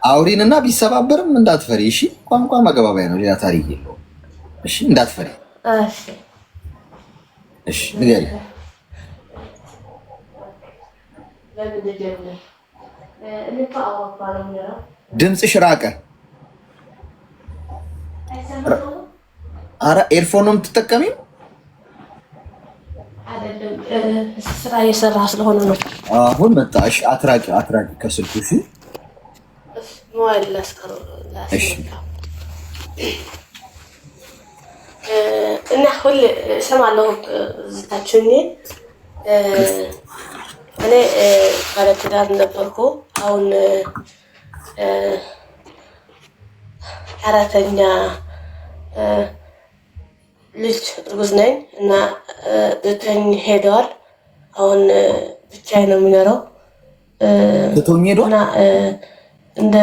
አውሪንና ቢሰባበርም እንዳትፈሪ እሺ። ቋንቋ መግባቢያ ነው፣ ሌላ ታሪክ የለውም። እሺ እንዳትፈሪ እሺ። ንገሪ። ድምፅሽ ራቀ። አረ ኤርፎን ነው የምትጠቀሚው? ስራ እየሰራ ስለሆነ ነው። አሁን መጣሽ። አትራቂ ከስልኩ እሺ። እና ሁሌ እሰማለሁ ዝታችሁኝ። እኔ ባለትዳር ነበርኩ። አሁን አራተኛ ልጅ እርጉዝ ነኝ እና ዘጠኝ ሄደዋል። አሁን ብቻዬን ነው የሚኖረው እና እንደ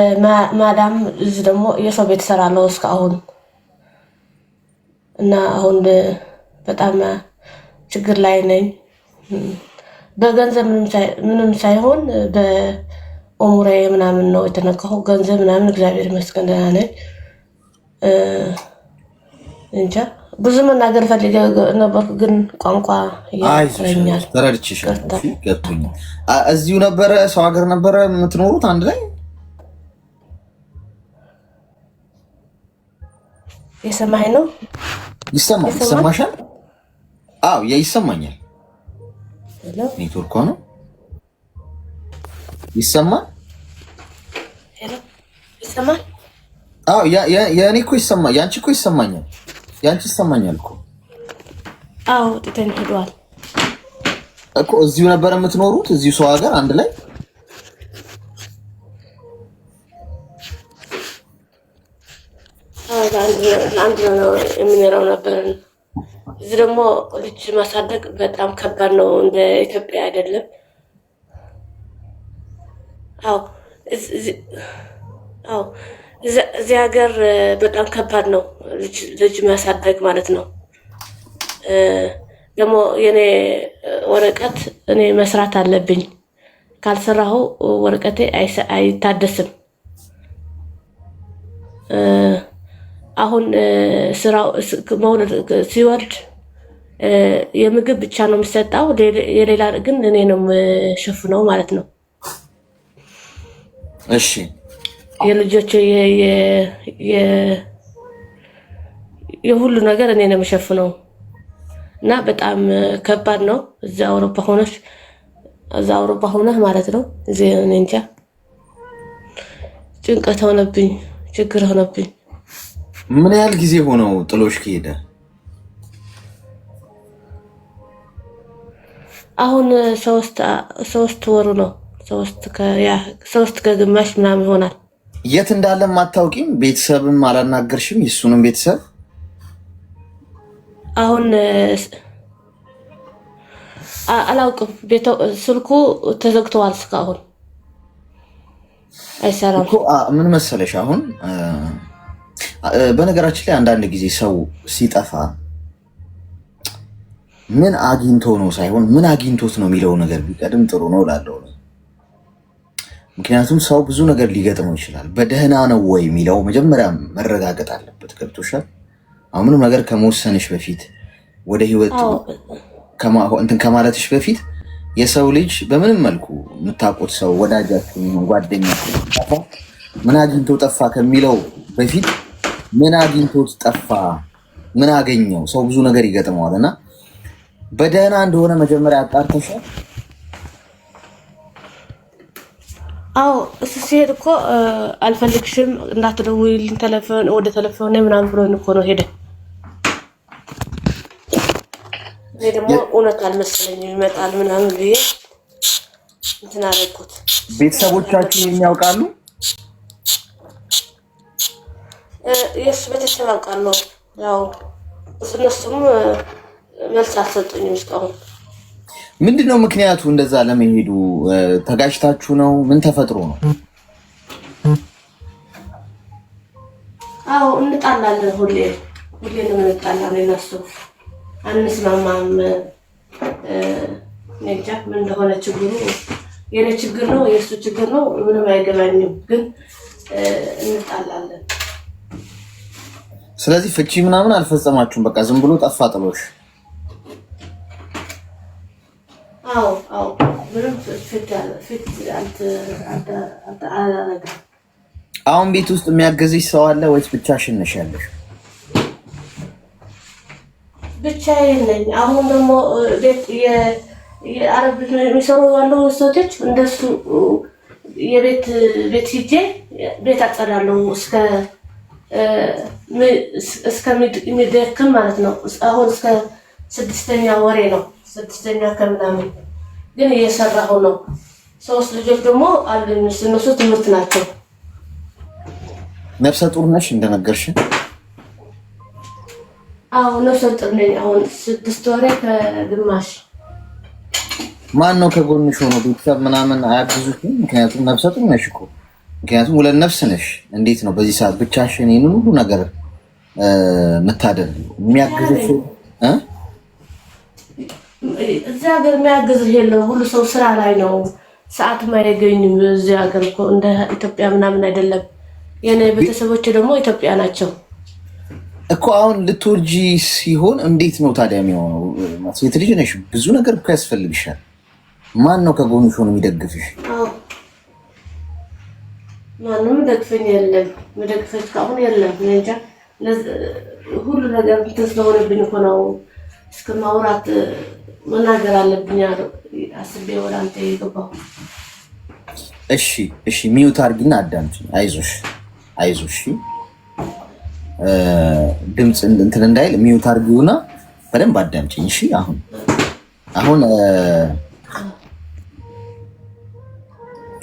ማዳም እዚህ ደግሞ የሰው ቤት እሰራለሁ እስካሁን እና አሁን በጣም ችግር ላይ ነኝ። በገንዘብ ምንም ሳይሆን በኦሙሬ ምናምን ነው የተነካሁ። ገንዘብ ምናምን እግዚአብሔር ይመስገን ደህና ነኝ። እንጃ ብዙ መናገር ፈልጌ ነበርኩ፣ ግን ቋንቋ ያጥረኛል። ተረድቼሻል። ገብቶኛል። እዚሁ ነበረ ሰው ሀገር ነበረ የምትኖሩት አንድ ላይ? የሰማኸኝ ነው? ይሰማሻል? አዎ ይሰማኛል። ኔትወርኳ ነው ይሰማል። ይሰማል? አዎ የእኔ እኮ ይሰማል። ያንቺ እኮ ይሰማኛል። ያንቺ ይሰማኛል እኮ። አዎ ጥተን ሄዷል እኮ። እዚሁ ነበር የምትኖሩት? እዚሁ ሰው ሀገር አንድ ላይ? አንድ ነው የምንኖረው ነበር። እዚህ ደግሞ ልጅ ማሳደግ በጣም ከባድ ነው፣ እንደ ኢትዮጵያ አይደለም። አዎ እዚህ ሀገር በጣም ከባድ ነው ልጅ ማሳደግ ማለት ነው። ደግሞ የኔ ወረቀት እኔ መስራት አለብኝ። ካልሰራሁ ወረቀቴ አይታደስም። አሁን ስራው መውለድ ሲወልድ የምግብ ብቻ ነው የሚሰጣው፣ የሌላ ግን እኔ ነው የምሸፍነው ማለት ነው። እሺ የልጆች የሁሉ ነገር እኔ ነው የምሸፍነው እና በጣም ከባድ ነው። እዛ አውሮፓ ሆነህ ማለት ነው። እዚህ እኔ እንጃ ጭንቀት ሆነብኝ፣ ችግር ሆነብኝ። ምን ያህል ጊዜ ሆነው ጥሎሽ ከሄደ? አሁን ሶስት ወሩ ነው። ሶስት ከግማሽ ምናምን ይሆናል። የት እንዳለም አታውቂም? ቤተሰብም አላናገርሽም? የሱንም ቤተሰብ አሁን አላውቅም። ስልኩ ተዘግተዋል፣ እስካሁን አይሰራም። ምን መሰለሽ አሁን በነገራችን ላይ አንዳንድ ጊዜ ሰው ሲጠፋ ምን አግኝቶ ነው ሳይሆን ምን አግኝቶት ነው የሚለው ነገር ቢቀድም ጥሩ ነው እላለሁ። ምክንያቱም ሰው ብዙ ነገር ሊገጥመው ይችላል። በደህና ነው ወይ የሚለው መጀመሪያ መረጋገጥ አለበት። ገብቶሻል? አሁን ምንም ነገር ከመወሰንሽ በፊት ወደ ህይወት እንትን ከማለትሽ በፊት የሰው ልጅ በምንም መልኩ የምታውቁት ሰው ወዳጃችሁ፣ ጓደኛችሁ ምን አግኝቶ ጠፋ ከሚለው በፊት ምን አግኝቶት ጠፋ፣ ምን አገኘው። ሰው ብዙ ነገር ይገጥመዋል እና በደህና እንደሆነ መጀመሪያ አጣርተሻል? አዎ እሱ ሲሄድ እኮ አልፈልግሽም እንዳትደውይልኝ ወደ ቴሌፎን ምናምን ብሎኝ እኮ ነው ሄደ። እኔ ደግሞ እውነት አልመሰለኝም ይመጣል ምናምን ብዬ እንትን አደረኩት። ቤተሰቦቻችሁ የሚያውቃሉ? የእሱ ቤተሰብ አውቃለሁ። ያው እነሱም መልስ አልሰጡኝም እስካሁን። ምንድነው ምክንያቱ እንደዛ ለመሄዱ? ተጋጭታችሁ ነው? ምን ተፈጥሮ ነው? አዎ እንጣላለን፣ ሁሌ ነው እንጣላለን። እነሱ አንስማማም። እንጃ ምን እንደሆነ ችግሩ የኔ ችግር ነው የእሱ ችግር ነው ምንም አይገባኝም፣ ግን እንጣላለን። ስለዚህ ፍቺ ምናምን አልፈጸማችሁም፣ በቃ ዝም ብሎ ጠፋ ጥሎሽ? አዎ ምንም ፍቺ አላረገም። አሁን ቤት ውስጥ የሚያገዝሽ ሰው አለ ወይስ ብቻሽን ነሽ ያለሽ? ብቻዬን ነኝ። አሁን ደግሞ ቤት የአረብ የሚሰሩ ያሉ ሴቶች እንደሱ የቤት ሂጄ ቤት አጸዳለሁ እስከሚደክም ማለት ነው። አሁን እስከ 6ኛ ወሬ ነው፣ 6ኛ ከምናምን ግን እየሰራሁ ነው። 3 ልጆች ደግሞ አሉኝ፣ እነሱ ትምህርት ናቸው። ነፍሰ ጡር ነሽ እንደነገርሽ? አዎ ነፍሰ ጡር ነኝ። አሁን 6 ወሬ ከግማሽ። ማን ነው ከጎንሽ ሆኖ? ቤተሰብ ምናምን አያግዙሽም? ምክንያቱም ነፍሰ ጡር ነሽ እኮ። ምክንያቱም ሁለት ነፍስ ነሽ። እንዴት ነው በዚህ ሰዓት ብቻሽን ይሄንን ሁሉ ነገር የምታደርጊው? የሚያግዝሽ እዚህ ሀገር የሚያግዝህ የለም። ሁሉ ሰው ስራ ላይ ነው፣ ሰዓትም አይገኝም። እዚህ ሀገር እኮ እንደ ኢትዮጵያ ምናምን አይደለም። የኔ ቤተሰቦች ደግሞ ኢትዮጵያ ናቸው እኮ። አሁን ልትወልጂ ሲሆን እንዴት ነው ታዲያ የሚሆነው? ሴት ልጅ ነሽ፣ ብዙ ነገር እኮ ያስፈልግሻል። ማን ነው ከጎንሽ ሆኖ የሚደግፍሽ? ማንም ደግፈኝ የለም፣ የሚደግፈኝ ካሁን የለም። እንጃ ሁሉ ነገር ስለሆነብኝ እኮ ነው እስከ ማውራት መናገር አለብኝ አስቤ ወደ አንተ የገባሁ። እሺ ሚዩት አድርጊና አዳምጪኝ። አይዞሽ ድምፅ እንትን እንዳይል ሚዩት አድርጊውና በደንብ አዳምጪኝ። እሺ አሁን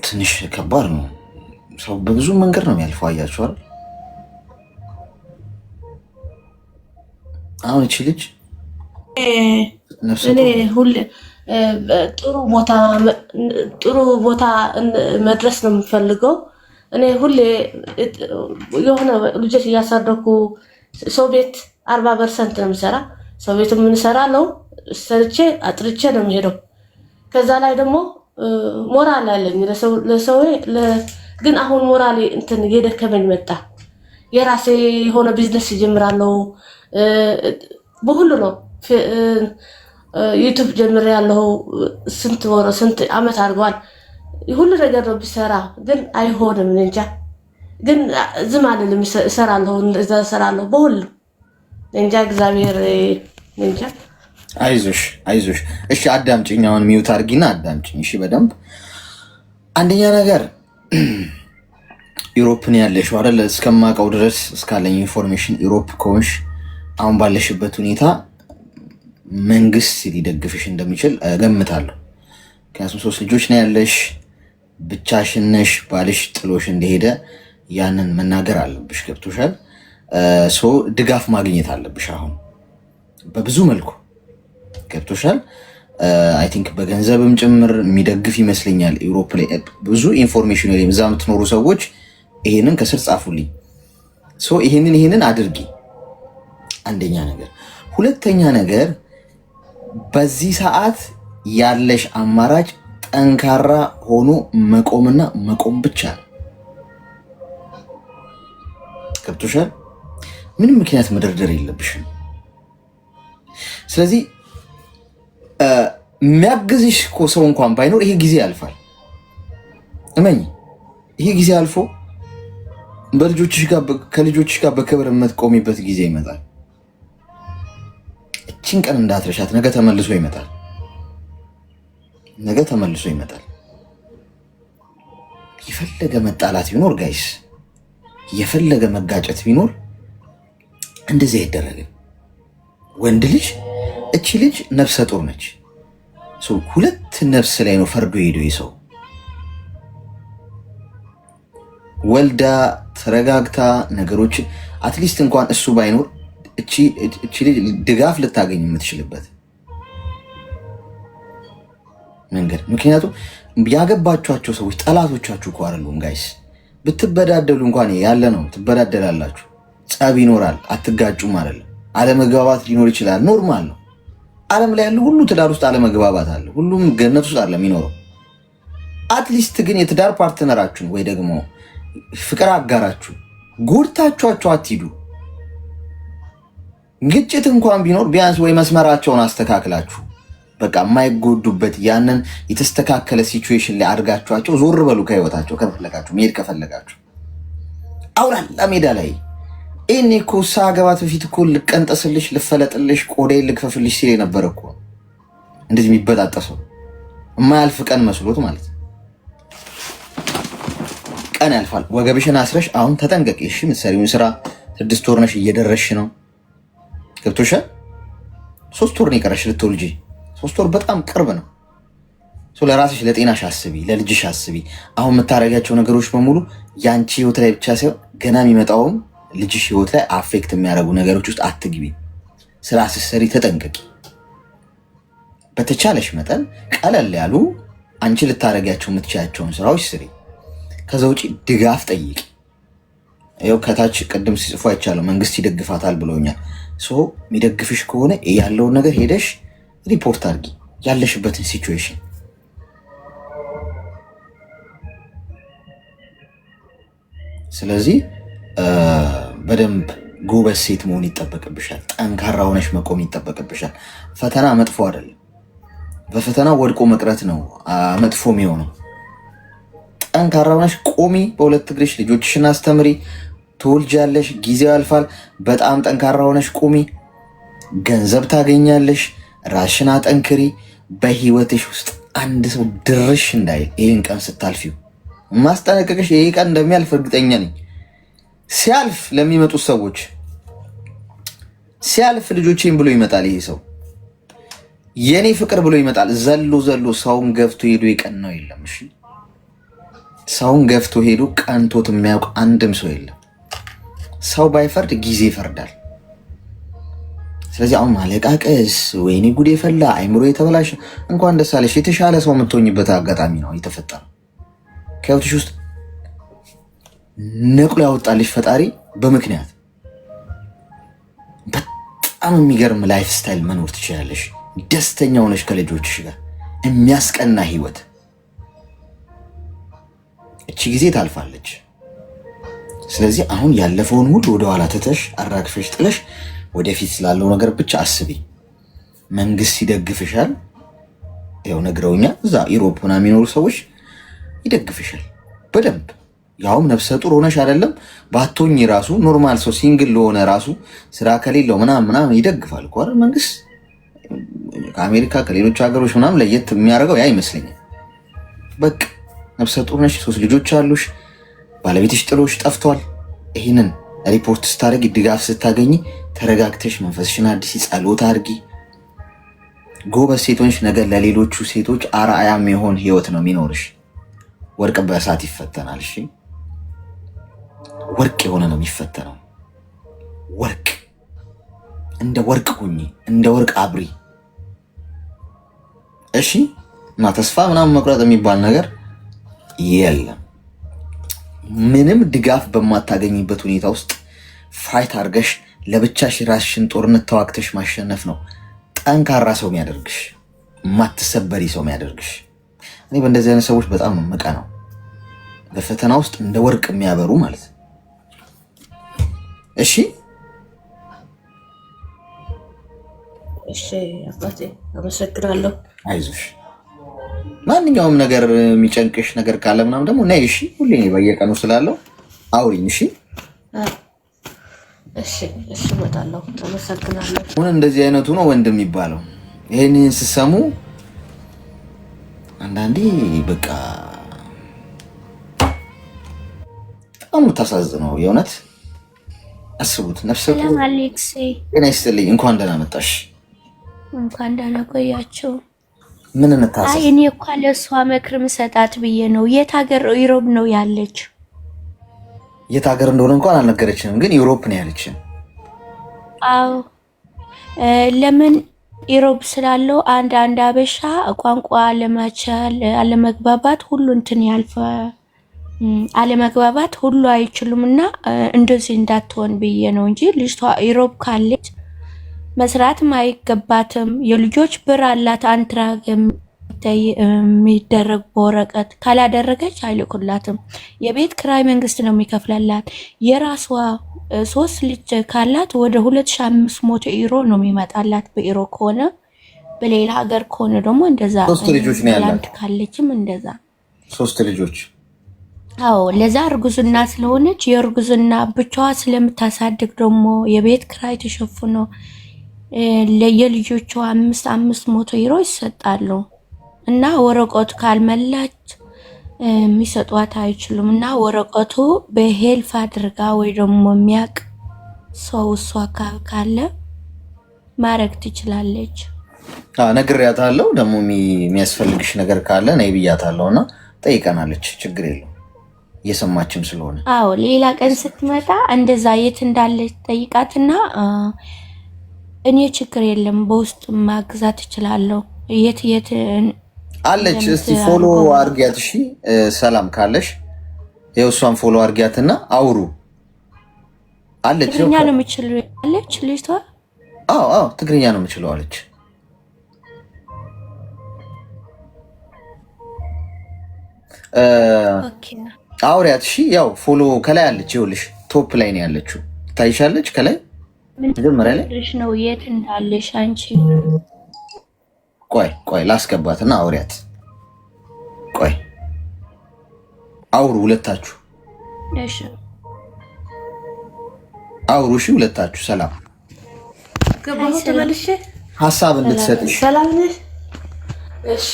ትንሽ ከባድ ነው። ሰው በብዙ መንገድ ነው የሚያልፈው። አያችኋል? አሁን እቺ ልጅ እኔ ሁሌ ጥሩ ቦታ መድረስ ነው የምፈልገው። እኔ ሁሌ የሆነ ልጆች እያሳደኩ ሰው ቤት 40% ነው የምሰራ። ሰው ቤት የምንሰራለው ሰርቼ አጥርቼ ነው የሚሄደው። ከዛ ላይ ደግሞ ሞራል አለኝ ለሰው ግን አሁን ሞራል እንትን እየደከመኝ መጣ። የራሴ የሆነ ቢዝነስ ይጀምራለሁ። በሁሉ ነው ዩቲዩብ ጀምሬያለሁ። ስንት አመት አድርገዋል። ሁሉ ነገር ነው ቢሰራ ግን አይሆንም። እንጃ ግን ዝም አልልም፣ እሰራለሁ፣ እዛ እሰራለሁ በሁሉ እንጃ። እግዚአብሔር እንጃ። አይዞሽ። እሺ አዳምጪኝ። አሁን ሚውት አድርጊና አዳምጪኝ። እሺ በደንብ አንደኛ ነገር ዩሮፕን ያለሽው አይደል? እስከማውቀው ድረስ እስካለኝ ኢንፎርሜሽን ዩሮፕ ከሆንሽ አሁን ባለሽበት ሁኔታ መንግስት ሊደግፍሽ እንደሚችል ገምታለሁ። ምክንያቱም 3 ልጆች ነው ያለሽ፣ ብቻሽን ነሽ፣ ባልሽ ጥሎሽ እንደሄደ ያንን መናገር አለብሽ። ገብቶሻል? ድጋፍ ማግኘት አለብሽ አሁን በብዙ መልኩ። ገብቶሻል? አይ ቲንክ በገንዘብም ጭምር የሚደግፍ ይመስለኛል። ዩሮፕ ላይ ብዙ ኢንፎርሜሽን ወይም እዛ የምትኖሩ ሰዎች ይሄንን ከስር ጻፉልኝ። ይሄንን አድርጊ፣ አንደኛ ነገር። ሁለተኛ ነገር በዚህ ሰዓት ያለሽ አማራጭ ጠንካራ ሆኖ መቆምና መቆም ብቻ ነው። ገብቶሻል? ምንም ምክንያት መደርደር የለብሽም። ስለዚህ የሚያግዝሽ እኮ ሰው እንኳን ባይኖር ይሄ ጊዜ ያልፋል። እመኝ፣ ይሄ ጊዜ አልፎ ከልጆችሽ ጋር በክብር የምትቆሚበት ጊዜ ይመጣል። እቺን ቀን እንዳትረሻት። ነገ ተመልሶ ይመጣል። የፈለገ መጣላት ቢኖር ጋይስ፣ የፈለገ መጋጨት ቢኖር እንደዚህ አይደረግም። ወንድ ልጅ እቺ ልጅ ነፍሰ ጡር ነች። 2 ነፍስ ላይ ነው ፈርዶ ሄዶ ሰው ወልዳ ተረጋግታ ነገሮችን አትሊስት እንኳን እሱ ባይኖር እቺ ልጅ ድጋፍ ልታገኝ የምትችልበት መንገድ። ምክንያቱም ያገባችኋቸው ሰዎች ጠላቶቻችሁ እኮ አይደሉም ጋይስ። ብትበዳደሉ እንኳን ያለ ነው፣ ትበዳደላላችሁ። ጸብ ይኖራል፣ አትጋጩም አይደለም። አለመግባባት ሊኖር ይችላል፣ ኖርማል ነው። ዓለም ላይ ያለ ሁሉ ትዳር ውስጥ አለመግባባት አለ። ሁሉም ገነት ውስጥ አለ የሚኖረው። አትሊስት ግን የትዳር ፓርትነራችሁን ወይ ደግሞ ፍቅር አጋራችሁ ጎድታችኋቸው አትሂዱ። ግጭት እንኳን ቢኖር ቢያንስ ወይ መስመራቸውን አስተካክላችሁ በቃ የማይጎዱበት ያንን የተስተካከለ ሲቹዌሽን ላይ አድርጋችኋቸው ዞር በሉ ከህይወታቸው ከፈለጋችሁ መሄድ ከፈለጋችሁ። አውላላ ሜዳ ላይ እኔ እኮ ሳገባት በፊት እኮ ልቀንጠስልሽ፣ ልፈለጥልሽ፣ ቆዳዬ ልክፈፍልሽ ሲል የነበረ እኮ እንደዚህ የሚበጣጠሰው የማያልፍ ቀን መስሎት ማለት ነው። ቀን ያልፋል። ወገብሽን አስረሽ አሁን ተጠንቀቂ እሺ። የምትሰሪውን ስራ 6 ወር ነሽ እየደረስሽ ነው። ገብቶሻል? 3 ወር ነው የቀረሽ ልትወልጂ። 3 ወር በጣም ቅርብ ነው። ለራስሽ ለጤናሽ አስቢ፣ ለልጅሽ አስቢ። አሁን የምታደርጋቸው ነገሮች በሙሉ ያንቺ ህይወት ላይ ብቻ ሳይሆን ገና የሚመጣውም ልጅሽ ህይወት ላይ አፌክት የሚያደርጉ ነገሮች ውስጥ አትግቢ። ስራ ስትሰሪ ተጠንቀቂ። በተቻለሽ መጠን ቀለል ያሉ አንቺ ልታደርጊያቸው የምትችያቸውን ስራዎች ስሪ። ከዛ ውጪ ድጋፍ ጠይቂ። ይኸው ከታች ቅድም ሲጽፉ አይቻለሁ መንግስት ይደግፋታል ብሎኛል። የሚደግፍሽ ከሆነ ያለውን ነገር ሄደሽ ሪፖርት አድርጊ፣ ያለሽበትን ሲቹዌሽን። ስለዚህ በደንብ ጎበዝ ሴት መሆን ይጠበቅብሻል። ጠንካራ ሆነሽ መቆም ይጠበቅብሻል። ፈተና መጥፎ አይደለም። በፈተና ወድቆ መቅረት ነው መጥፎ የሚሆነው። ጠንካራ ሆነሽ ቆሚ፣ በሁለት እግርሽ ልጆችሽን አስተምሪ። ትወልጃለሽ፣ ጊዜው ያልፋል። በጣም ጠንካራ ሆነሽ ቆሚ፣ ገንዘብ ታገኛለሽ። ራሽን አጠንክሪ። በህይወትሽ ውስጥ አንድ ሰው ድርሽ እንዳይል ይህን ቀን ስታልፊው ማስጠነቀቅሽ። ይህ ቀን እንደሚያልፍ እርግጠኛ ነኝ። ሲያልፍ ለሚመጡት ሰዎች ሲያልፍ ልጆቼን ብሎ ይመጣል። ይሄ ሰው የኔ ፍቅር ብሎ ይመጣል። ዘሎ ዘሎ ሰውን ገፍቶ ሄዶ የቀናው የለም። እሺ ሰውን ገፍቶ ሄዶ ቀንቶት የሚያውቅ አንድም ሰው የለም። ሰው ባይፈርድ ጊዜ ይፈርዳል። ስለዚህ አሁን ማለቃቀስ፣ ወይኔ ጉድ የፈላ አይምሮ የተበላሸ፣ እንኳን ደስ አለሽ። የተሻለ ሰው የምትሆኝበት አጋጣሚ ነው የተፈጠረው። ከህይወትሽ ውስጥ ነቅሎ ያወጣልሽ ፈጣሪ በምክንያት። በጣም የሚገርም ላይፍ ስታይል መኖር ትችላለሽ። ደስተኛ ሆነሽ ከልጆችሽ ጋር የሚያስቀና ህይወት። እቺ ጊዜ ታልፋለች። ስለዚህ አሁን ያለፈውን ሁሉ ወደኋላ ትተሽ አራግፈሽ ጥለሽ ወደፊት ስላለው ነገር ብቻ አስቢ። መንግስት ይደግፍሻል። ያው ነግረውኛል። እዛ ኢሮፕ ምናምን የሚኖሩ ሰዎች ይደግፍሻል በደንብ። ያውም ነፍሰ ጡር ሆነሽ አይደለም ባቶኝ ራሱ ኖርማል ሰው ሲንግል ለሆነ ራሱ ስራ ከሌለው ምናምን ይደግፋል እኮ አይደል መንግስት። ከአሜሪካ ከሌሎች ሀገሮች ምናምን ለየት የሚያደርገው ያ ይመስለኛል። በቃ ነፍሰ ጡር ነሽ፣ 3 ልጆች አሉሽ፣ ባለቤትሽ ጥሎሽ ጠፍቷል። ይህንን ሪፖርት ስታደርጊ ድጋፍ ስታገኝ ተረጋግተሽ መንፈስሽን አዲስ ጸሎት አድርጊ። ጎበዝ ሴቶች ነገር ለሌሎቹ ሴቶች አርአያ የሚሆን ህይወት ነው የሚኖርሽ። ወርቅ በእሳት ይፈተናል። እሺ ወርቅ የሆነ ነው የሚፈተነው። ወርቅ እንደ ወርቅ ሁኚ፣ እንደ ወርቅ አብሪ። እሺ እና ተስፋ ምናምን መቁረጥ የሚባል ነገር የለም። ምንም ድጋፍ በማታገኝበት ሁኔታ ውስጥ ፋይት አድርገሽ ለብቻሽ ራስሽን ጦርነት ተዋግተሽ ማሸነፍ ነው ጠንካራ ሰው የሚያደርግሽ፣ ማትሰበሪ ሰው የሚያደርግሽ። እኔ በእንደዚህ አይነት ሰዎች በጣም ነው የምቀናው። በፈተና ውስጥ እንደ ወርቅ የሚያበሩ ማለት ነው። እሺ እሺ አባቴ አመሰግናለሁ። አይዞሽ። ማንኛውም ነገር የሚጨንቅሽ ነገር ካለ ምናምን ደግሞ ነይ። እሺ ሁሌ በየቀኑ ስላለው አውሪኝ። እሺ እሺ እሺ እመጣለሁ። አመሰግናለሁ። አሁን እንደዚህ አይነቱ ነው ወንድ የሚባለው። ይሄንን ስሰሙ አንዳንዴ በቃ በጣም ታሳዝነው የእውነት አስቡት። ነፍሰ ጡር አሌክሴ ጤና ይስጥልኝ። እንኳን ደህና መጣሽ። እንኳን ደህና ቆያችሁ። ምን እንታሰብ? አይ እኔ እኮ ለእሷ ምክር ምሰጣት ብዬ ነው። የት ሀገር ዩሮፕ ነው ያለች? የት ሀገር እንደሆነ እንኳን አልነገረችንም፣ ግን ዩሮፕ ነው ያለችን። አዎ ለምን ዩሮፕ ስላለው አንድ አበሻ ቋንቋ አለመቻል፣ አለመግባባት ሁሉ እንትን ያልፈ አለመግባባት ሁሉ አይችሉም እና እንደዚህ እንዳትሆን ብዬ ነው እንጂ ልጅቷ ዩሮፕ ካለች መስራትም አይገባትም። የልጆች ብር አላት። አንትራ የሚደረግ በወረቀት ካላደረገች አይልኩላትም። የቤት ክራይ መንግስት ነው የሚከፍላላት። የራሷ 3 ልጅ ካላት ወደ 2500 ዩሮ ነው የሚመጣላት በዩሮ ከሆነ። በሌላ ሀገር ከሆነ ደግሞ እንደዛ 3 ልጆች ነው ያላት ካለችም እንደዛ 3 ልጆች። አዎ ለዛ እርጉዝና ስለሆነች የእርጉዝና ብቻዋ ስለምታሳድግ ደግሞ የቤት ክራይ ተሸፍኖ ለየልጆቿ 500 ዩሮ ይሰጣሉ እና ወረቀቱ ካልመላች የሚሰጧት አይችሉም። እና ወረቀቱ በሄልፍ አድርጋ ወይ ደግሞ የሚያቅ ሰው እሷ ካለ ማድረግ ትችላለች። ነግሬያታለሁ። ደግሞ የሚያስፈልግሽ ነገር ካለ ነይ ብያታለሁ እና ጠይቀናለች። ችግር የለውም እየሰማችም ስለሆነ። አዎ ሌላ ቀን ስትመጣ እንደዛ የት እንዳለች ጠይቃትና እኔ ችግር የለም በውስጥ ማግዛት እችላለሁ። የት አለች? እስቲ ፎሎ አርጊያት። እሺ ሰላም ካለሽ ይኸው እሷን ፎሎ አርጊያትና አውሩ። አለች ትግርኛ ነው የምችለው አለች ልጅቷ። አዎ ትግርኛ ነው የምችለው አለች። አውሪያት። እሺ ያው ፎሎ ከላይ አለች። ይኸውልሽ ቶፕ ላይ ነው ያለችው። ታይሻለች ከላይ መጀመሪያ ላይ ነው የት እንዳለሽ አንቺ። ቆይ ላስገባትና አውሪያት። ቆይ አውሩ ሁለታችሁ። እሺ አውሩ። እሺ ሁለታችሁ ሰላም ገባሁ። ተመልሼ ሀሳብ እንድትሰጥሽ። ሰላም ነሽ? እሺ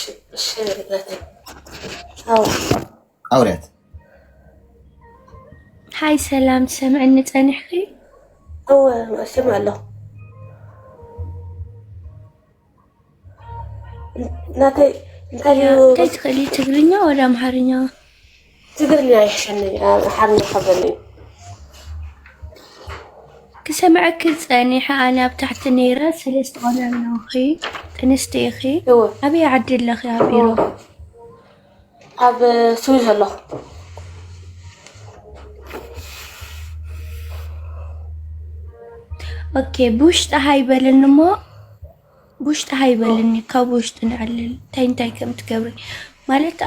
አውሪያት። ሃይ ሰላም ሰምዕኒ ፀኒሕኺ? እሰማለሁ። እንታይ ትኽእሊ ትግርኛ ወደ አምሓርኛ? ትግርኛ ይሕሸኒ፣ አምሓርኛ ከበኒ። ክሰምዐኪ ፀኒሐ ኣነ ኣብ ታሕቲ ነይረ 3 ቆልዑ ጥንስቲ ኢኺ። ኣበይ ዓዲ ኣለኺ? ኣብ ኢሮብ? ኣብ ስዊዝ ኣለኹ። ኦኬ ብውሽጢ ሃይበልን እሞ ብውሽጢ ሃይበልኒ ካብ ውሽጢ ንዕልል እንታይ ከም ትገብሪ ማለት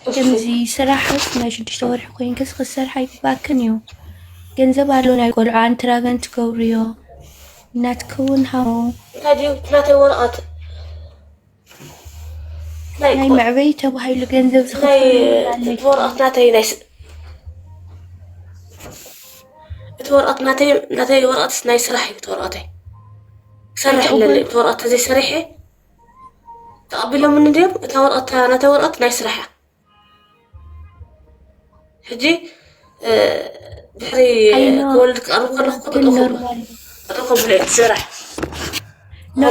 ከምዚ ስራሕስ ናይ 6 ወርሒ ኮይንክስ ክሰርሕ ኣይግባእክን እዩ። ገንዘብ ኣሎ ናይ ቆልዑ ኣንትራገን ትገብርዮ እናትከውን ሃው ናተይ ወረቐት ናይ መዕበይ ተባሂሉ ገንዘብ ዝኽፈል ወረቐት ናተይ ናይ ወረቐት ናተይ ወረቐት ናይ ስራሕ እዩ። ወረቐተይ ክሰርሕ ኣለኒ ወረቐት ዘይ ሰሪሐ ተቐቢሎም እንድዮም እታ ወረቐት ናተይ ወረቐት ናይ ስራሕ ሕጂ ድሕሪ ክወልድ ክቐርብ ከለኹ ቅጥኹም ብለይ ስራሕ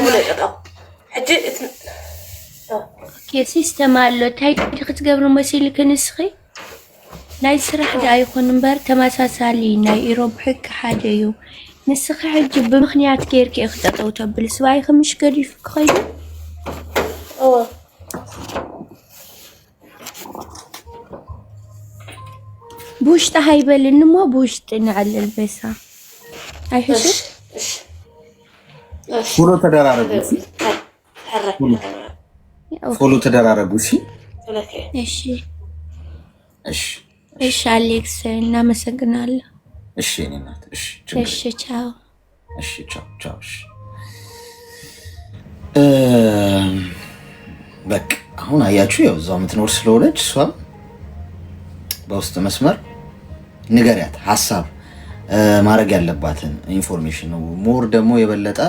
ብለይ ቅጥኹ ሕጂ ሲስተም ኣሎ እንታይ ክትገብሪ መሲልክ ንስኺ ናይ ስራሕ ዳ ይኹን እምበር ተመሳሳሊ ናይ ኢሮብ ሕጊ ሓደ እዩ። ንስኺ ሕጂ ብምኽንያት ጌርክ ክጠጠው ተብል ስባይ ከምሽ ገዲፍ ክኸይዱ ብውሽጢ ሃይበልን እሞ ብውሽጢ ንዕልል በሳ ኣይሕሽ ፎሎ ተደራረጉ። ፎሎ ተደራረጉ። እሺ አሌክስ እናመሰግናለን። እሺ እኔ እናት እሺ ቻው። እሺ ቻው። በቃ አሁን አያችሁ ያው እዛው የምትኖር ስለሆነች እሷ በውስጥ መስመር ንገሪያት ሀሳብ ማድረግ ያለባትን ኢንፎርሜሽን ነው። ሞር ደግሞ የበለጠ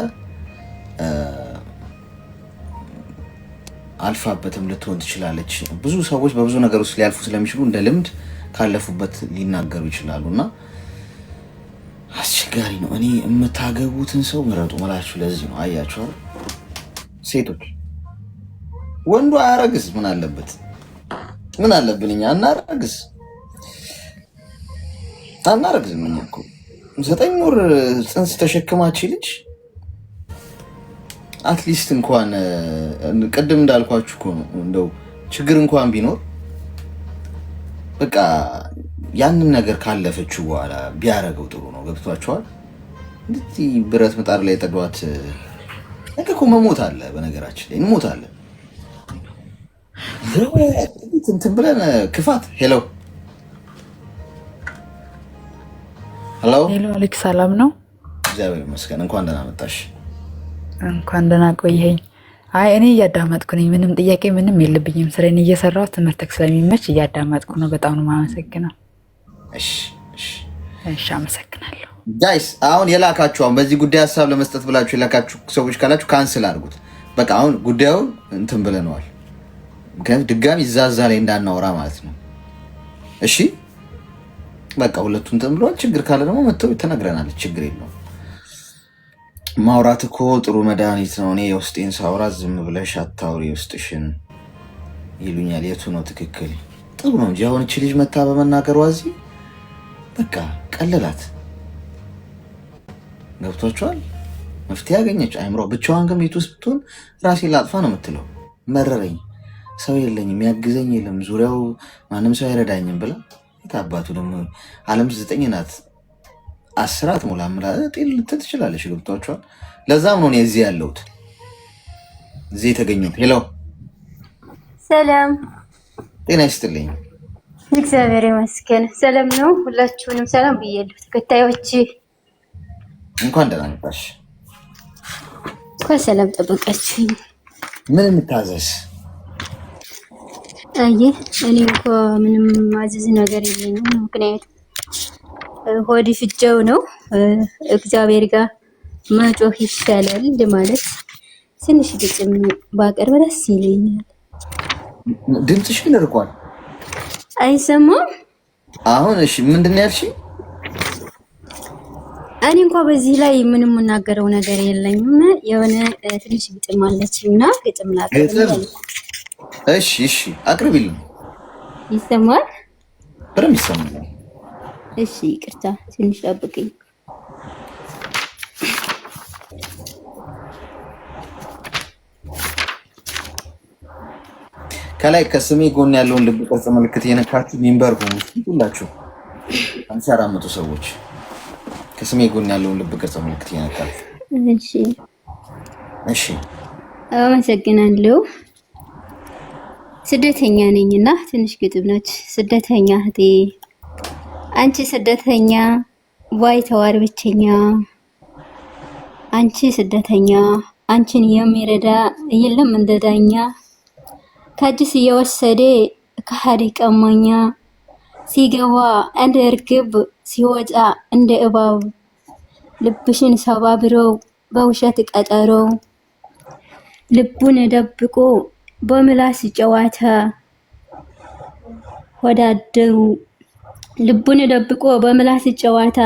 አልፋበትም ልትሆን ትችላለች። ብዙ ሰዎች በብዙ ነገር ውስጥ ሊያልፉ ስለሚችሉ እንደ ልምድ ካለፉበት ሊናገሩ ይችላሉ እና አስቸጋሪ ነው። እኔ የምታገቡትን ሰው ምረጡ መላችሁ። ለዚህ ነው አያችሁ ሴቶች ወንዱ አያረግዝ ምን አለበት? ምን አለብን እኛ አናረግዝም። እኛ እኮ 9 ወር ጽንስ ተሸክማች ልጅ አትሊስት እንኳን ቅድም እንዳልኳችሁ እኮ ነው እንደው ችግር እንኳን ቢኖር በቃ ያንን ነገር ካለፈችው በኋላ ቢያረገው ጥሩ ነው። ገብቷችኋል? እንዴ ብረት ምጣድ ላይ ጠዷት እኮ መሞት አለ። በነገራችን ላይ እንሞታለን እንትን ብለን ክፋት። ሄሎ ሄሎ ሄሎ፣ አሌክስ ሰላም ነው? እግዚአብሔር ይመስገን። እንኳን ደህና መጣሽ። እንኳን ደህና ቆየኝ። አይ እኔ እያዳመጥኩ ነኝ። ምንም ጥያቄ ምንም የለብኝም። ስራዬን እየሰራሁ ትምህርት ስለሚመች እያዳመጥኩ ነው። በጣም ነው የማመሰግነው። እሺ አመሰግናለሁ። ጋይስ አሁን የላካችሁ አሁን በዚህ ጉዳይ ሀሳብ ለመስጠት ብላችሁ የላካችሁ ሰዎች ካላችሁ ካንስል አድርጉት። በቃ አሁን ጉዳዩን እንትን ብለነዋል። ምክንያቱም ድጋሚ ዛዛ ላይ እንዳናወራ ማለት ነው። እሺ በቃ ሁለቱም እንትን ብለዋል። ችግር ካለ ደግሞ መጥተው ተነግረናለች። ችግር የለውም። ማውራት እኮ ጥሩ መድኃኒት ነው። እኔ የውስጤን ሳውራ ዝም ብለሽ አታውሪ የውስጥሽን ይሉኛል። የቱ ነው ትክክል? ጥሩ ነው እንጂ አሁን እቺ ልጅ መታ በመናገሯ እዚህ በቃ ቀለላት። ገብቷችኋል? መፍትሄ ያገኘች አይምሮ ብቻዋን ግን ቤት ውስጥ ብትሆን ራሴን ላጥፋ ነው የምትለው። መረረኝ፣ ሰው የለኝም፣ የሚያግዘኝ የለም፣ ዙሪያው ማንም ሰው አይረዳኝም ብላ አባቱ ደግሞ ዓለም 9 ናት 10 ሞላ ጤል ልትል ትችላለች። ገብቷችኋል? ለዛም ነው እኔ እዚህ ያለሁት እዚህ የተገኘሁት። ሄሎ ሰላም ጤና ይስጥልኝ። እግዚአብሔር ይመስገን ሰላም ነው። ሁላችሁንም ሰላም ብያለሁ። ተከታዮች እንኳን ደህና መጣሽ። እንኳን ሰላም ጠበቃችሁኝ። ምን እንታዘዝ? እኔ እንኳ ምንም ማዘዝ ነገር የለኝም። ምክንያቱም ሆዲ ፍጃው ነው። እግዚአብሔር ጋር መጮህ ይሻላል ማለት ትንሽ ግጥም ባቀርብ ደስ ይለኛል። ድምፅሽ ግን ርቋል፣ አይሰማም አሁን። እሺ ምንድን ነው ያልሽኝ? እኔ እንኳ በዚህ ላይ ምንም የምናገረው ነገር የለኝም። የሆነ ትንሽ ግጥም አለችና ግጥም ላቀርብ። እሺ እሺ አቅርቢልኝ። ይሰማል? በደምብ ይሰማል። እሺ ይቅርታ ትንሽ ጠብቀኝ። ከላይ ከስሜ ጎን ያለውን ልብ ቅርጽ ምልክት የነካችሁ ሚንበር ሆኑ ሁላችሁ 400 ሰዎች ከስሜ ጎን ያለውን ልብ ቅርጽ ምልክት የነካችሁ። እሺ እሺ አመሰግናለሁ። ስደተኛ ነኝና ትንሽ ግጥም ነች። ስደተኛ እህቴ አንቺ ስደተኛ ባይተዋር ብቸኛ፣ አንቺ ስደተኛ አንቺን የሚረዳ የለም እንደዳኛ፣ ከእጅሽ እየወሰደ ከሀዲ ቀማኛ፣ ሲገባ እንደ እርግብ ሲወጣ እንደ እባብ፣ ልብሽን ሰባብረው በውሸት ቀጠሮ፣ ልቡን ደብቆ በምላስ ጨዋታ ወዳደሩ፣ ልቡን ደብቆ በምላስ ጨዋታ፣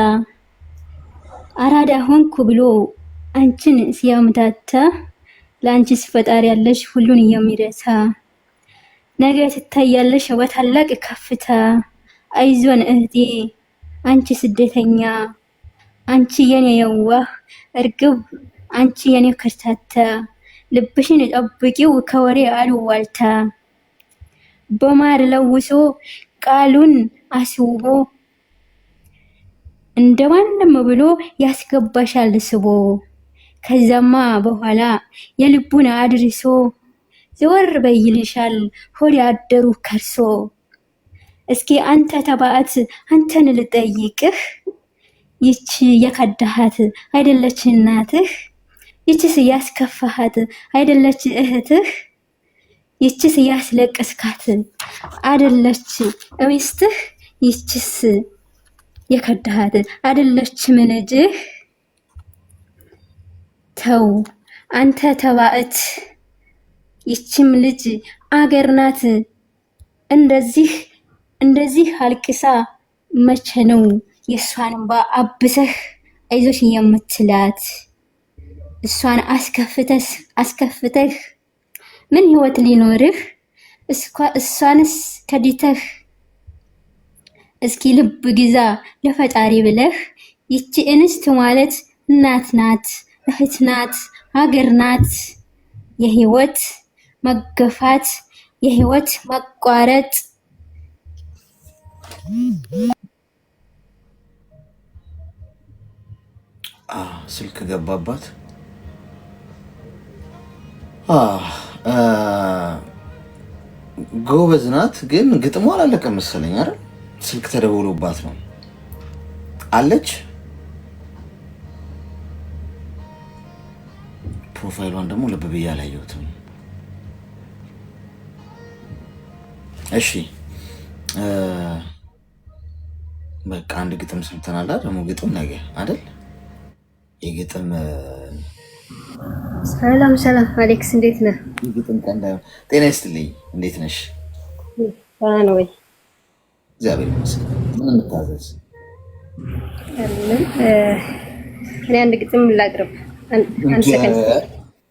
አራዳ ሆንኩ ብሎ አንቺን ሲያምታታ፣ ለአንቺስ ፈጣሪ ያለሽ ሁሉን የሚረሳ፣ ነገ ትታያለሽ በታላቅ ከፍታ። አይዞን እህቴ አንቺ ስደተኛ፣ አንቺ የኔ የዋህ እርግብ፣ አንቺ የኔ ከርታታ፣ ልብሽን ጠብቂው ከወሬ አሉዋልታ። በማር ለውሶ ቃሉን አስውቦ እንደማንም ብሎ ያስገባሻል ስቦ። ከዛማ በኋላ የልቡን አድርሶ ዘወር በይልሻል ሆድ አደሩ ከርሶ። እስኪ አንተ ተባዕት አንተን ልጠይቅህ፣ ይች የከዳሃት አይደለች እናትህ? ይችስ ያስከፋሃት አይደለች እህትህ? ይችስ ያስለቀስካት አይደለች ሚስትህ? ይችስ የከዳሃት አይደለች ልጅህ? ተው አንተ ተባዕት ይችም ልጅ አገር ናት። እንደዚህ አልቅሳ መቼ ነው የእሷን እንባ አብሰህ አይዞሽ የምትላት? እሷን አስከፍተህ ምን ህይወት ሊኖርህ? እሷንስ ከዲተህ እስኪ ልብ ግዛ ለፈጣሪ ብለህ። ይቺ እንስት ማለት እናት ናት፣ እህት ናት፣ ሀገር ናት። የህይወት መገፋት፣ የህይወት መቋረጥ ስልክ ገባባት። ጎበዝ ናት፣ ግን ግጥሟ አላለቀም መሰለኝ አይደል? ስልክ ተደውሎባት ነው አለች። ፕሮፋይሏን ደግሞ ልብ ብዬ አላየሁትም። እሺ በቃ አንድ ግጥም ሰምተናል። ደግሞ ግጥም ነገ አይደል? የግጥም ሰላም ሰላም፣ አሌክስ እንዴት ነህ? ግጥም ቀን ጤና ይስጥልኝ። እንዴት ነሽ? ደህና ነው ወይ? እግዚአብሔር ይመስገን። ምን እንታዘዝ? እኔ አንድ ግጥም ላቅርብ። አንድ ሰከንድ።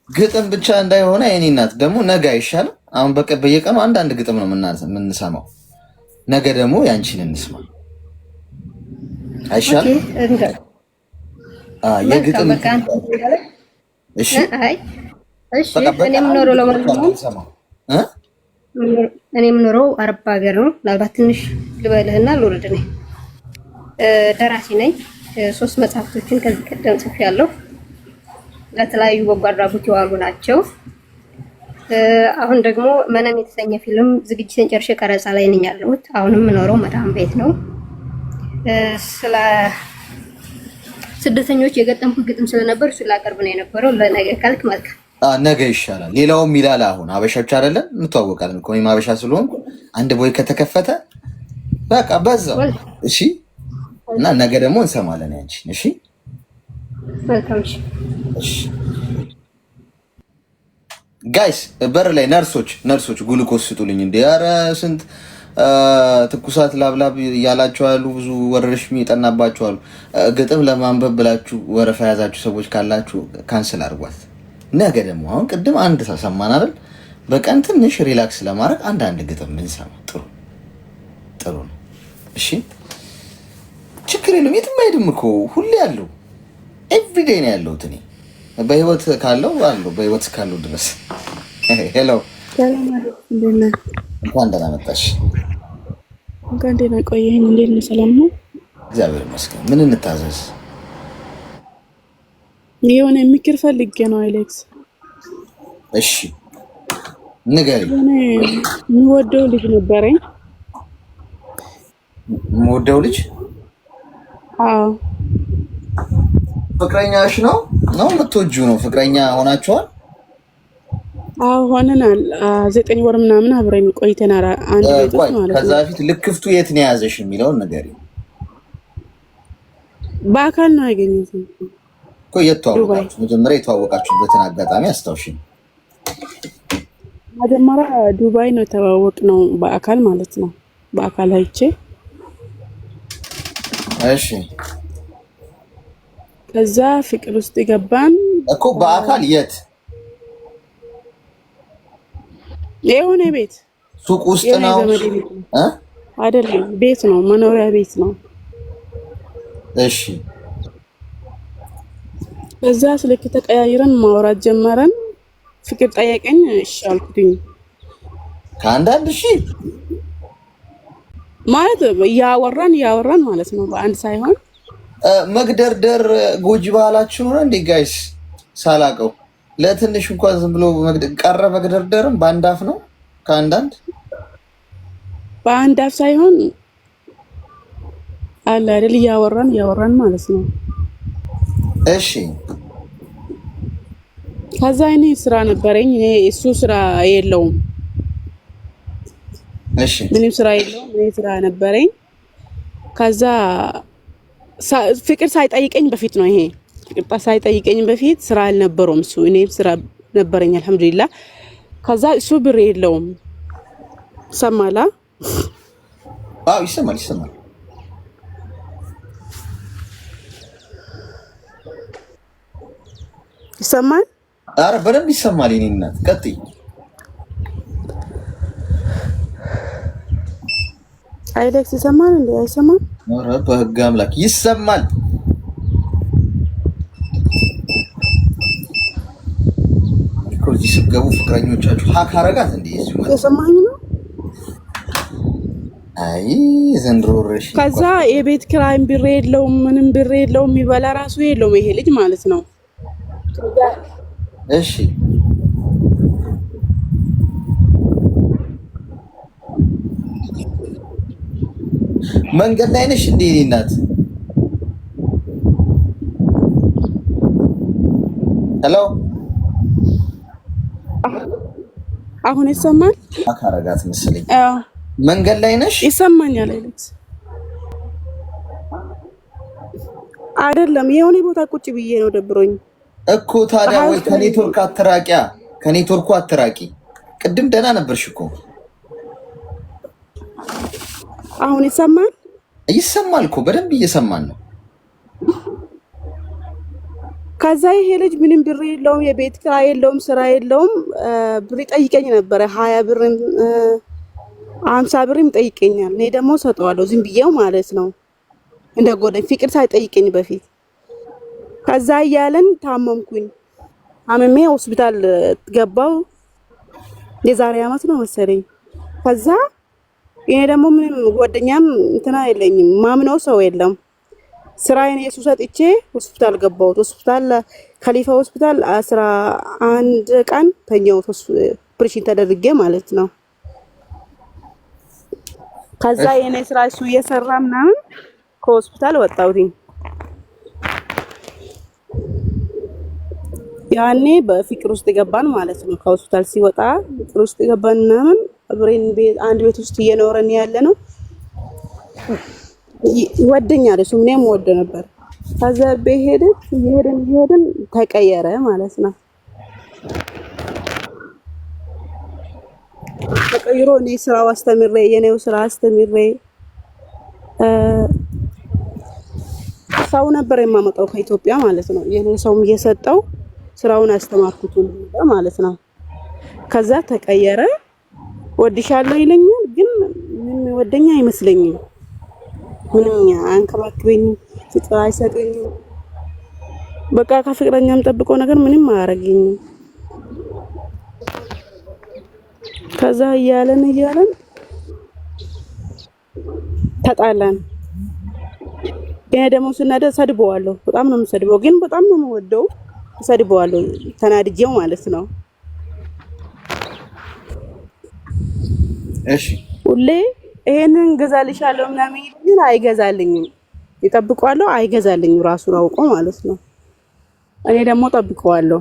ግጥም ብቻ እንዳይሆነ የኔ እናት ደግሞ ነገ አይሻልም? አሁን በየቀኑ አንዳንድ ግጥም ነው የምንሰማው። ነገ ደግሞ ያንቺን እንስማ አይሻልም? የግጥም እሺ። እኔ የምኖረው ለማንኛውም እኔ የምኖረው አረብ ሀገር ነው። ምናልባት ትንሽ ልበልህና ልውረድ። እኔ ደራሲ ነኝ። 3 መጽሐፍቶችን ከዚህ ቀደም ጽፌያለሁ። ለተለያዩ በጎ አድራጎት የዋሉ ናቸው። አሁን ደግሞ መነን የተሰኘ ፊልም ዝግጅትን ጨርሼ ቀረጻ ላይ ነኝ ያለሁት። አሁንም የምኖረው መዳም ቤት ነው። ስለ ስደተኞች የገጠምኩት ግጥም ስለነበር እሱ ላቀርብ ነው የነበረው። ለነገ ካልክ መልካም። ነገ ይሻላል። ሌላውም ይላል። አሁን አበሻዎች አይደለን እንተዋወቃለን እኮ እኔም አበሻ ስለሆንኩ አንድ ቦይ ከተከፈተ በቃ በዛው። እሺ። እና ነገ ደግሞ እንሰማለን ያንቺን። እሺ መልካም። እሺ ጋይስ፣ በር ላይ ነርሶች ጉልኮስ ስጡልኝ። እንደ ኧረ ስንት ትኩሳት ላብላብ እያላችሁ ያሉ ብዙ ወረርሽኝ የጠናባችሁ አሉ። ግጥም ለማንበብ ብላችሁ ወረፋ ያዛችሁ ሰዎች ካላችሁ ካንስል አድርጓት። ነገ ደግሞ አሁን ቅድም አንድ ሰማን አይደል? በቀን ትንሽ ሪላክስ ለማድረግ አንዳንድ ግጥም ብንሰማ ጥሩ ነው። እሺ ችግር የለም። የትም አይሄድም እኮ ሁሌ ያለው ኤቭሪዴይ ነው ያለሁት እኔ በህይወት ካለው ድረስ። ሄሎ እንኳን ደህና መጣሽ። እንኳን ደህና ቆየኝ። እንዴት ነው? ሰላም ነው? እግዚአብሔር ይመስገን። ምን እንታዘዝ? የሆነ ምክር ፈልጌ ነው አሌክስ። እሺ ንገሪኝ። የምወደው ልጅ ነበረኝ። የምወደው ልጅ? አዎ። ፍቅረኛሽ ነው የምትወጂው ነው? ፍቅረኛ ሆናችኋል? አዎ ሆነናል። 9 ወር ምናምን አብረን ቆይተናል። አንድ ቤት ውስጥ ማለት ነው። ከዛ በፊት ልክፍቱ የት ነው የያዘሽ የሚለውን ንገሪኝ። በአካል ነው ያገኘሁት እኮ። የት ተዋወቃችሁ? መጀመሪያ የተዋወቃችሁበትን አጋጣሚ አስታውሽኝ። መጀመሪያ ዱባይ ነው የተዋወቅነው፣ በአካል ማለት ነው። በአካል አይቼ። እሺ ከዛ ፍቅር ውስጥ ገባን እኮ። በአካል የት? የሆነ ቤት ሱቅ ውስጥ ነው አይደለም? ቤት ነው፣ መኖሪያ ቤት ነው። እሺ ከዛ ስልክ ተቀያይረን ማውራት ጀመረን። ፍቅር ጠየቀኝ። እሺ አልኩኝ። ከአንዳንድ ሺህ ማለት እያወራን ማለት ነው፣ በአንድ ሳይሆን። መግደርደር ጎጂ ባህላችሁ ነው እንዴ ጋይስ? ሳላቀው ለትንሽ እንኳን ዝም ብሎ ቀረ መግደርደርም በአንድ አፍ ነው። ከአንዳንድ በአንድ አፍ ሳይሆን አለ አይደል? እያወራን ማለት ነው። እሺ ከዛ እኔ ስራ ነበረኝ፣ እሱ ስራ የለውም። እሺ ምንም ስራ የለውም፣ እኔ ስራ ነበረኝ። ከዛ ፍቅር ሳይጠይቀኝ በፊት ነው ይሄ። ፍቅር ሳይጠይቀኝ በፊት ስራ አልነበረውም እሱ፣ እኔም ስራ ነበረኝ አልሐምዱሊላህ። ከዛ እሱ ብር የለውም። ሰማላ? አዎ ይሰማል። ይሰማል? አረ በደንብ ይሰማል። የኔ እናት ቀጥይ። አይሌክስ ይሰማል እንዴ? አይሰማም? አረ በህግ አምላክ ይሰማል። እዚህ ስትገቡ ፍቅረኞቻችሁ ሀክ አረጋት እንዴ? የሰማኝ ነው። አይ ዘንድሮ ረሽ። ከዛ የቤት ኪራይም ብር የለውም፣ ምንም ብር የለውም፣ የሚበላ ራሱ የለውም ይሄ ልጅ ማለት ነው። እሺ መንገድ ላይ ነሽ እንዴ እናት? ሄሎ አሁን ይሰማል? አካረጋት መሰለኝ። አዎ መንገድ ላይ ነሽ? ይሰማኛል። አይለክስ አይደለም የሆነ ቦታ ቁጭ ብዬ ነው ደብሮኝ እኮ። ታዲያ ወይ ከኔትወርክ አትራቂያ፣ ከኔትወርኩ አትራቂ። ቅድም ደህና ነበርሽ እኮ። አሁን ይሰማል? ይሰማል እኮ በደንብ እየሰማን ነው። ከዛ ይሄ ልጅ ምንም ብር የለውም፣ የቤት ኪራይ የለውም፣ ስራ የለውም። ብር ይጠይቀኝ ነበረ 20 ብርም 50 ብርም ይጠይቀኛል። እኔ ደግሞ ሰጠዋለሁ ዝም ብዬው ማለት ነው እንደ ጎደኝ ፍቅር ሳይጠይቀኝ በፊት። ከዛ እያለን ታመምኩኝ። አመሜ ሆስፒታል ገባው። የዛሬ አመት ነው መሰለኝ። ከዛ እኔ ደግሞ ምንም ጓደኛም እንትና የለኝም፣ ማምነው ሰው የለም። ስራዬን የሱ ሰጥቼ ሆስፒታል ገባሁት። ሆስፒታል ከሊፋ ሆስፒታል 11 ቀን ተኛሁት፣ ኦፕሬሽን ተደርጌ ማለት ነው። ከዛ የኔ ስራ እሱ እየሰራ ምናምን ከሆስፒታል ወጣሁኝ። ያኔ በፍቅር ውስጥ ገባን ማለት ነው። ከሆስፒታል ሲወጣ ፍቅር ውስጥ ገባን ምናምን አብረን አንድ ቤት ውስጥ እየኖረን ያለ ነው። ይወደኛል እሱ፣ እኔም ወደ ነበር። ከዛ እየሄድን ተቀየረ ማለት ነው። ተቀይሮ እኔ ስራው አስተምሬ የኔው ስራ አስተምሬ ሰው ነበር የማመጣው ከኢትዮጵያ ማለት ነው። የኔ ሰውም እየሰጠው ስራውን አስተማርኩት ማለት ነው። ከዛ ተቀየረ። ወድሻለሁ ይለኛል፣ ግን ምን ወደኛ አይመስለኝም። ምንም አንከባክበኝም፣ ፍቅር አይሰጠኝም። በቃ ከፍቅረኛም ጠብቀው ነገር ምንም አያረገኝም። ከዛ እያለን ተጣላን። እኔ ደግሞ ስናደድ ሰድበዋለሁ። በጣም ነው የምሰድበው፣ ግን በጣም ነው የምወደው። ሰድበዋለሁ ተናድጄው ማለት ነው። እሺ ሁሌ ይሄንን ገዛልሻለሁ ምናምን ግን አይገዛልኝም። ይጠብቀዋለሁ፣ አይገዛልኝም ራሱን አውቆ ማለት ነው። እኔ ደግሞ ጠብቀዋለሁ።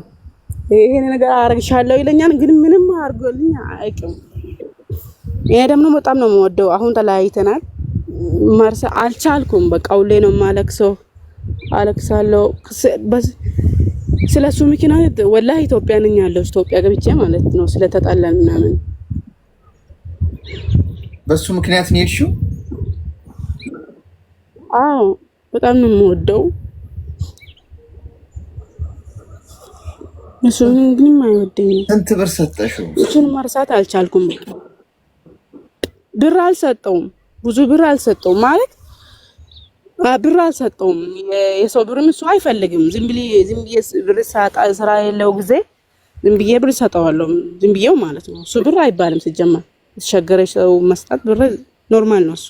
ይሄን ነገር አረግሻለሁ ይለኛል፣ ግን ምንም አርጎልኝ አይቅም። ይሄ ደግሞ በጣም ነው የምወደው። አሁን ተለያይተናል። መርሳ አልቻልኩም። በቃ ሁሌ ነው የማለቅሰው፣ አለቅሳለሁ። ስለሱ ምክንያት ወላሂ ኢትዮጵያ ነኝ ያለው ኢትዮጵያ ገብቼ ማለት ነው ስለተጣላን ምናምን። በሱ ምክንያት ነው የሄድሽው? አዎ በጣም ነው የምወደው። እሱ ግን አይወደኝም። ስንት ብር ሰጠሽው? እሱን መርሳት አልቻልኩም። ብር አልሰጠውም፣ ብዙ ብር አልሰጠውም ማለት ብር አልሰጠውም። የሰው ብርም እሱ አይፈልግም። ዝም ብዬ ብር ሳጣ ስራ የለው ጊዜ ዝም ብዬ ብር ሰጠዋለሁ፣ ዝም ብዬው ማለት ነው። እሱ ብር አይባልም ሲጀመር። የተቸገረች ሰው መስጠት ብር ኖርማል ነው። እሱ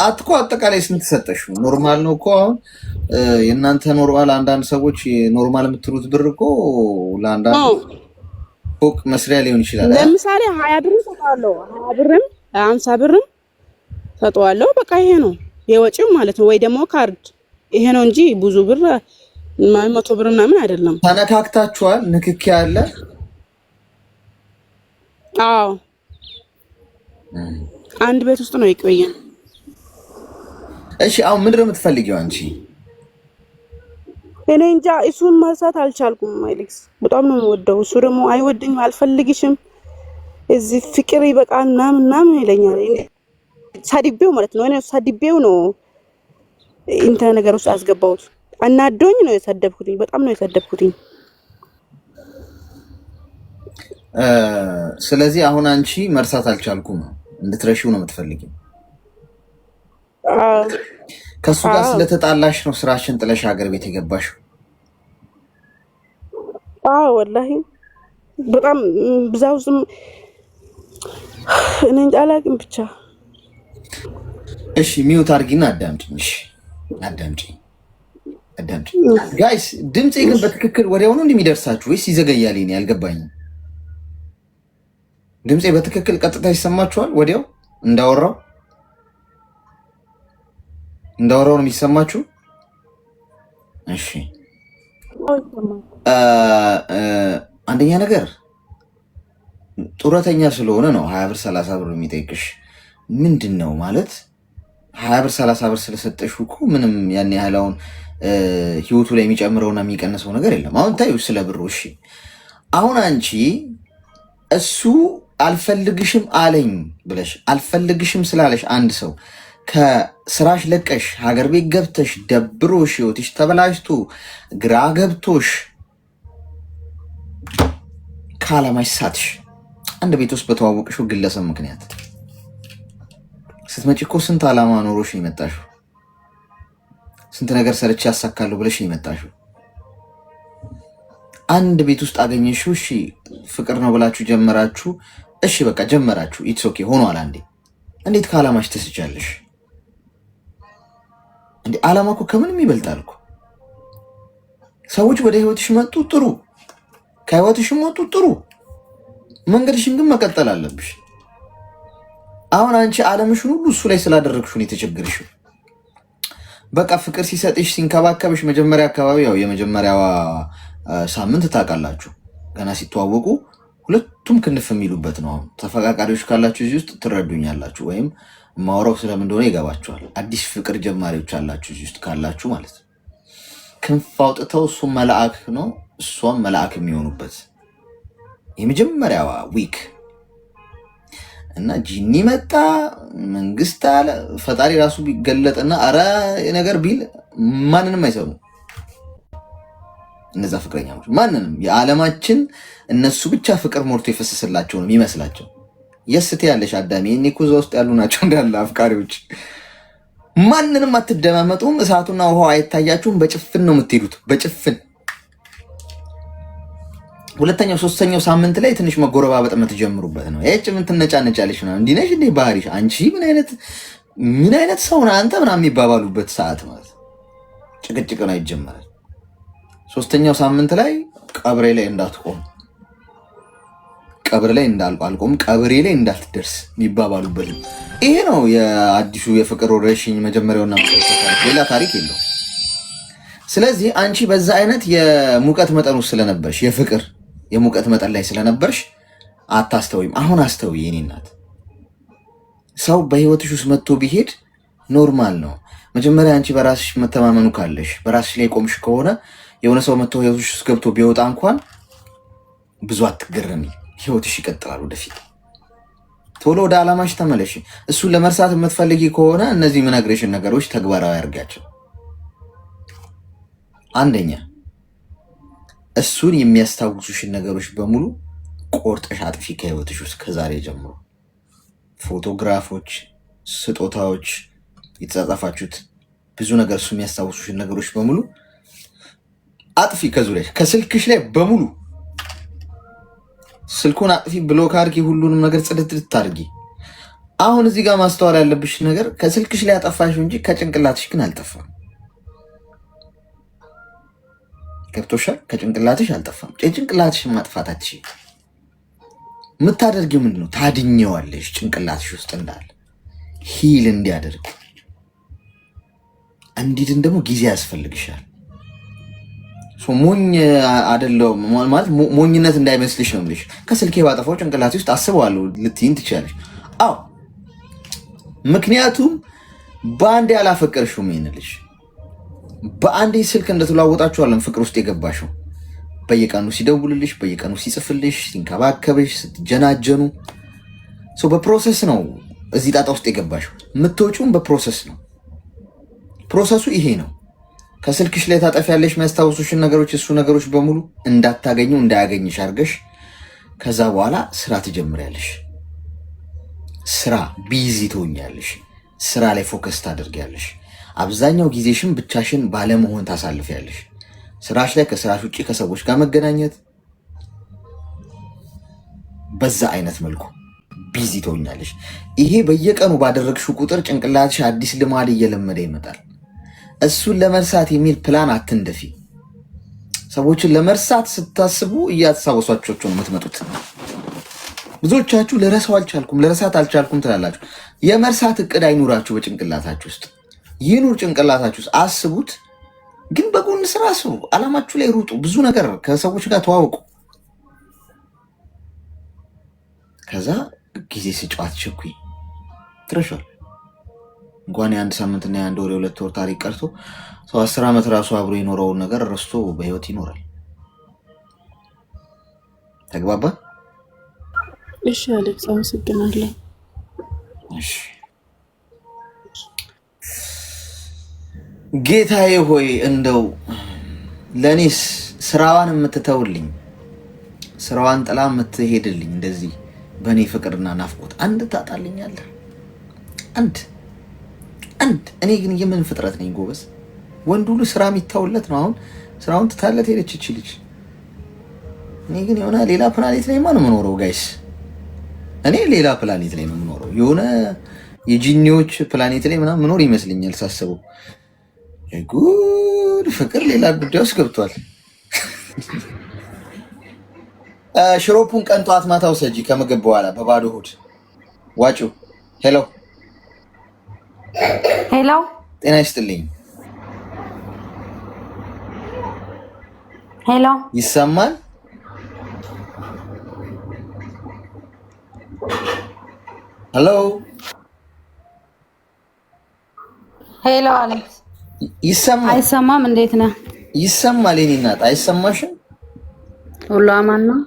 አትኮ አጠቃላይ ስንት ሰጠሽው? ኖርማል ነው እኮ አሁን የእናንተ ኖርማል። አንዳንድ ሰዎች ኖርማል የምትሉት ብር እኮ ለአንዳንድ ፎቅ መስሪያ ሊሆን ይችላል። ለምሳሌ 20 ብር ሰጠዋለሁ፣ 20 ብርም 50 ብርም ሰጠዋለሁ። በቃ ይሄ ነው የወጪው ማለት ነው። ወይ ደግሞ ካርድ ይሄ ነው እንጂ ብዙ ብር 100 ብር ምናምን አይደለም። ተነካክታችኋል? ንክኪ አለ? አዎ አንድ ቤት ውስጥ ነው የቆየን። እሺ አሁን ምንድን ነው የምትፈልጊው አንቺ? እኔ እንጃ እሱን መርሳት አልቻልኩም። አይልክስ በጣም ነው የምወደው። እሱ ደግሞ አይወደኝም፣ አልፈልግሽም፣ እዚህ ፍቅር ይበቃል ምናምን ይለኛል። ሳዲቤው ማለት ነው። እኔ ሳዲቤው ነው እንተ ነገር ውስጥ አስገባሁት። አናዶኝ ነው የሰደብኩትኝ። በጣም ነው የሰደብኩትኝ። ስለዚህ አሁን አንቺ መርሳት አልቻልኩም ነው፣ እንድትረሺው ነው የምትፈልጊው? ከሱ ጋር ስለተጣላሽ ነው ስራሽን ጥለሽ ሀገር ቤት የገባሽው? አዎ ወላሂ በጣም ብዛው ዝም እኔ አላቅም ብቻ። እሺ ሚውት አድርጊና አዳምጪኝ። እሺ አዳምጪኝ። ጋይስ ድምጼ ግን በትክክል ወዲያውኑ እንደሚደርሳችሁ ወይስ ይዘገያል? እኔ አልገባኝም። ድምጼ በትክክል ቀጥታ ይሰማችኋል ወዲያው እንዳወራው? እንዳወራው ነው የሚሰማችሁ? እሺ አንደኛ ነገር ጡረተኛ ስለሆነ ነው 20 ብር 30 ብር የሚጠይቅሽ። ምንድን ነው ማለት 20 ብር 30 ብር ስለሰጠሽው እኮ ምንም ያን ያህላውን ህይወቱ ላይ የሚጨምረውና የሚቀንሰው ነገር የለም። አሁን ታዩ ስለ ብሩ። እሺ አሁን አንቺ እሱ አልፈልግሽም አለኝ ብለሽ አልፈልግሽም ስላለሽ አንድ ሰው ከስራሽ ለቀሽ ሀገር ቤት ገብተሽ ደብሮሽ ህይወትሽ ተበላሽቶ ግራ ገብቶሽ ከዓላማሽ ሳትሽ አንድ ቤት ውስጥ በተዋወቅሽው ግለሰብ ምክንያት ስትመጪ እኮ ስንት ዓላማ ኖሮሽ ነው የመጣሽው። ስንት ነገር ሰርቼ ያሳካለሁ ብለሽ ነው የመጣሽው። አንድ ቤት ውስጥ አገኘሽው። እሺ ፍቅር ነው ብላችሁ ጀመራችሁ። እሺ በቃ ጀመራችሁ። ኢትስ ኦኬ ሆኗል። አንዴ እንዴት ከዓላማሽ ትስቻለሽ እንዴ? ዓላማ እኮ ከምንም ይበልጣል እኮ። ሰዎች ወደ ህይወትሽ መጡ ጥሩ፣ ከህይወትሽ መጡ ጥሩ፣ መንገድሽን ግን መቀጠል አለብሽ። አሁን አንቺ ዓለምሽን ሁሉ እሱ ላይ ስላደረግሽው ነው የተቸገርሽው። በቃ ፍቅር ሲሰጥሽ ሲንከባከብሽ መጀመሪያ አካባቢ ያው የመጀመሪያዋ ሳምንት ታውቃላችሁ፣ ገና ሲተዋወቁ ሁለቱም ክንፍ የሚሉበት ነው። ተፈቃቃሪዎች ካላችሁ እዚህ ውስጥ ትረዱኛላችሁ፣ ወይም ማውራው ስለምን እንደሆነ ይገባችኋል። አዲስ ፍቅር ጀማሪዎች አላችሁ እዚህ ውስጥ ካላችሁ ማለት ነው። ክንፍ አውጥተው እሱም መልአክ ነው እሷም መልአክ የሚሆኑበት የመጀመሪያዋ ዊክ እና ጂኒ መጣ መንግስት አለ ፈጣሪ ራሱ ቢገለጥና አረ ነገር ቢል ማንንም አይሰሙ እነዛ ፍቅረኛሞች። ማንንም የዓለማችን እነሱ ብቻ ፍቅር ሞልቶ የፈሰሰላቸው ነው የሚመስላቸው። የስቴ ያለሽ አዳሚ እኔ እኮ እዛ ውስጥ ያሉ ናቸው እንዳለ አፍቃሪዎች። ማንንም አትደማመጡም። እሳቱና ውሃው አይታያችሁም። በጭፍን ነው የምትሄዱት፣ በጭፍን። ሁለተኛው ሶስተኛው ሳምንት ላይ ትንሽ መጎረባበጥ የምትጀምሩበት ነው። ይህች ምን ትነጫነጫለሽ ነው እንዲህ ነሽ እንዴ ባህሪሽ አንቺ ምን አይነት ሰው ነህ አንተ ምናምን የሚባባሉበት ሰዓት ማለት ጭቅጭቅ ነው ይጀመራል። ሶስተኛው ሳምንት ላይ ቀብሬ ላይ እንዳትቆም፣ ቀብር ላይ እንዳልቆም፣ ቀብሬ ላይ እንዳትደርስ የሚባባሉበት ይሄ ነው የአዲሱ የፍቅር ወረርሽኝ መጀመሪያውና ሌላ ታሪክ የለው። ስለዚህ አንቺ በዛ አይነት የሙቀት መጠን ውስጥ ስለነበርሽ የፍቅር የሙቀት መጠን ላይ ስለነበርሽ አታስተውይም። አሁን አስተውይ የኔ እናት። ሰው በህይወትሽ ውስጥ መጥቶ ቢሄድ ኖርማል ነው። መጀመሪያ አንቺ በራስሽ መተማመኑ ካለሽ በራስሽ ላይ ቆምሽ ከሆነ የሆነ ሰው መጥቶ ህይወትሽ ውስጥ ገብቶ ቢወጣ እንኳን ብዙ አትገረሚ። ህይወትሽ ይቀጥላል ወደፊት። ቶሎ ወደ ዓላማሽ ተመለሽ። እሱን ለመርሳት የምትፈልጊ ከሆነ እነዚህ የምነግርሽን ነገሮች ተግባራዊ አድርጋቸው። አንደኛ እሱን የሚያስታውሱሽን ነገሮች በሙሉ ቆርጠሽ አጥፊ ከህይወትሽ ውስጥ ከዛሬ ጀምሮ። ፎቶግራፎች፣ ስጦታዎች፣ የተጻጻፋችሁት ብዙ ነገር እሱ የሚያስታውሱሽን ነገሮች በሙሉ አጥፊ ከዙሪያሽ፣ ከስልክሽ ላይ በሙሉ ስልኩን አጥፊ፣ ብሎክ አድርጊ፣ ሁሉንም ነገር ጽድት አድርጊ። አሁን እዚህ ጋር ማስተዋል ያለብሽ ነገር ከስልክሽ ላይ አጠፋሽው እንጂ ከጭንቅላትሽ ግን አልጠፋም። ገብቶሻል? ከጭንቅላትሽ አልጠፋም። የጭንቅላትሽን ማጥፋት አትችይም። የምታደርጊው ምንድን ነው? ታድኘዋለሽ ጭንቅላትሽ ውስጥ እንዳለ ሂል እንዲያደርግ። እንዲድን ደግሞ ጊዜ ያስፈልግሻል። ሞኝ አይደለሁም ማለት ሞኝነት እንዳይመስልሽ ነው የምልሽ። ከስልኬ ባጠፋው ጭንቅላቴ ውስጥ አስበዋለሁ ልትይኝ ትችላለሽ። አዎ፣ ምክንያቱም በአንዴ አላፈቀርሽውም። ይሄንልሽ በአንዴ ስልክ እንደተለዋወጣችኋለን ፍቅር ውስጥ የገባሽው በየቀኑ ሲደውልልሽ፣ በየቀኑ ሲጽፍልሽ፣ ሲንከባከብሽ፣ ስትጀናጀኑ በፕሮሰስ ነው እዚህ ጣጣ ውስጥ የገባሽው። የምትወጪውም በፕሮሰስ ነው። ፕሮሰሱ ይሄ ነው። ከስልክሽ ላይ ታጠፊያለሽ የሚያስታውሱሽን ነገሮች፣ እሱ ነገሮች በሙሉ እንዳታገኙ እንዳያገኝሽ አድርገሽ ከዛ በኋላ ስራ ትጀምሪያለሽ። ስራ ቢዚ ትሆኛለሽ። ስራ ላይ ፎከስ ታደርጊያለሽ። አብዛኛው ጊዜሽን ብቻሽን ባለመሆን ታሳልፊያለሽ። ስራሽ ላይ ከስራሽ ውጭ ከሰዎች ጋር መገናኘት፣ በዛ አይነት መልኩ ቢዚ ትሆኛለሽ። ይሄ በየቀኑ ባደረግሽው ቁጥር ጭንቅላትሽ አዲስ ልማድ እየለመደ ይመጣል። እሱን ለመርሳት የሚል ፕላን አትንደፊ። ሰዎችን ለመርሳት ስታስቡ እያተሳወሷቸው ነው የምትመጡት። ብዙዎቻችሁ ልረሳው አልቻልኩም፣ ልረሳት አልቻልኩም ትላላችሁ። የመርሳት እቅድ አይኑራችሁ በጭንቅላታችሁ ውስጥ። ይኑር ጭንቅላታችሁ ውስጥ አስቡት። ግን በጎን ስራ ስሩ፣ አላማችሁ ላይ ሩጡ፣ ብዙ ነገር ከሰዎች ጋር ተዋውቁ። ከዛ ጊዜ ስጫዋት ቸኩኝ ትረሻል። እንኳን የአንድ ሳምንትና የአንድ ወር የሁለት ወር ታሪክ ቀርቶ ሰው 10 ዓመት ራሱ አብሮ የኖረውን ነገር ረስቶ በህይወት ይኖራል። ተግባባ? እሺ አሌክስ አመሰግናለሁ። እሺ ጌታዬ ሆይ እንደው ለእኔስ ስራዋን የምትተውልኝ ስራዋን ጥላ የምትሄድልኝ እንደዚህ በእኔ ፍቅርና ናፍቆት አንድ ታጣልኛለህ። አንድ እኔ ግን የምን ፍጥረት ነኝ ጎበዝ? ወንድ ሁሉ ስራ የሚታውለት ነው። አሁን ስራውን ትታለት ሄደች እቺ ልጅ። እኔ ግን የሆነ ሌላ ፕላኔት ላይ ነው የምኖረው ጋይስ። እኔ ሌላ ፕላኔት ላይ ነው የምኖረው። የሆነ የጂኒዎች ፕላኔት ላይ ምናምን ምኖር ይመስለኛል ሳስበው። ጉድ ፍቅር ሌላ ጉዳይ ውስጥ ገብቷል። ሽሮፑን ቀን ጠዋት ማታ ውሰጂ ከምግብ በኋላ በባዶ ሆድ ዋጪው። ሄሎ ሄሎ፣ ጤና ይስጥልኝ። ሄሎ፣ ይሰማል? ሄሎ ሄሎ። አሌክስ ይሰማል? አይሰማም? እንዴት ነህ? ይሰማል። የኔ እናት አይሰማሽም? ሁሉ አማን ነው?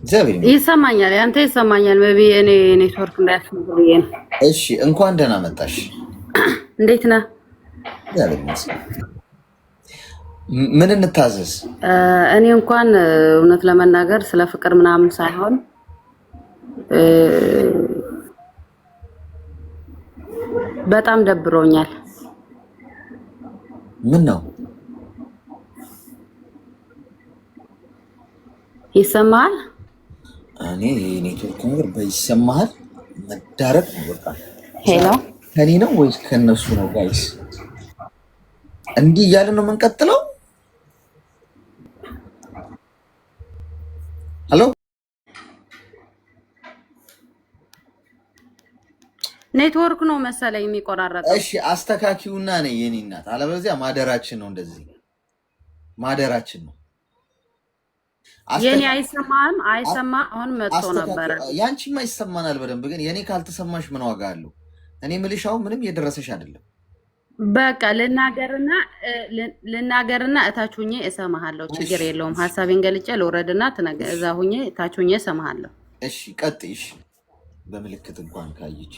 እግዚአብሔር ይሰማኛል። ያንተ ይሰማኛል። ሜቢ እኔ ኔትወርክ እንዳያስፈልግ ነው። እሺ፣ እንኳን ደህና መጣሽ። እንዴት ነህ? እግዚአብሔር ይመስገን። ምን እንታዘዝ? እኔ እንኳን እውነት ለመናገር ስለ ፍቅር ምናምን ሳይሆን በጣም ደብሮኛል። ምን ነው? ይሰማል? እኔ ኔትወርክ ነገር በይሰማል መዳረቅ ነው በቃ። ሄሎ፣ ከኔ ነው ወይስ ከነሱ ነው ጋይስ? እንዲህ እያልን ነው የምንቀጥለው? ሄሎ ኔትወርክ ነው መሰለኝ የሚቆራረጠው። እሺ አስተካኪውና ነኝ የኔ እናት፣ አለበለዚያ ማደራችን ነው። እንደዚህ ማደራችን ነው። የኔ አይሰማም? አይሰማ አሁን መጥቶ ነበረ። ያንቺማ ይሰማናል በደንብ። ግን የኔ ካልተሰማሽ ምን ዋጋ አለው? እኔ ምልሻው ምንም የደረሰሽ አይደለም። በቃ ልናገርና እታች ሁኜ እሰማሃለሁ። ችግር የለውም። ሀሳቤን ገልጬ ልውረድና እዛ ሁኜ እታች ሁኜ እሰማሃለሁ። እሺ ቀጥይ። እሺ በምልክት እንኳን ካየች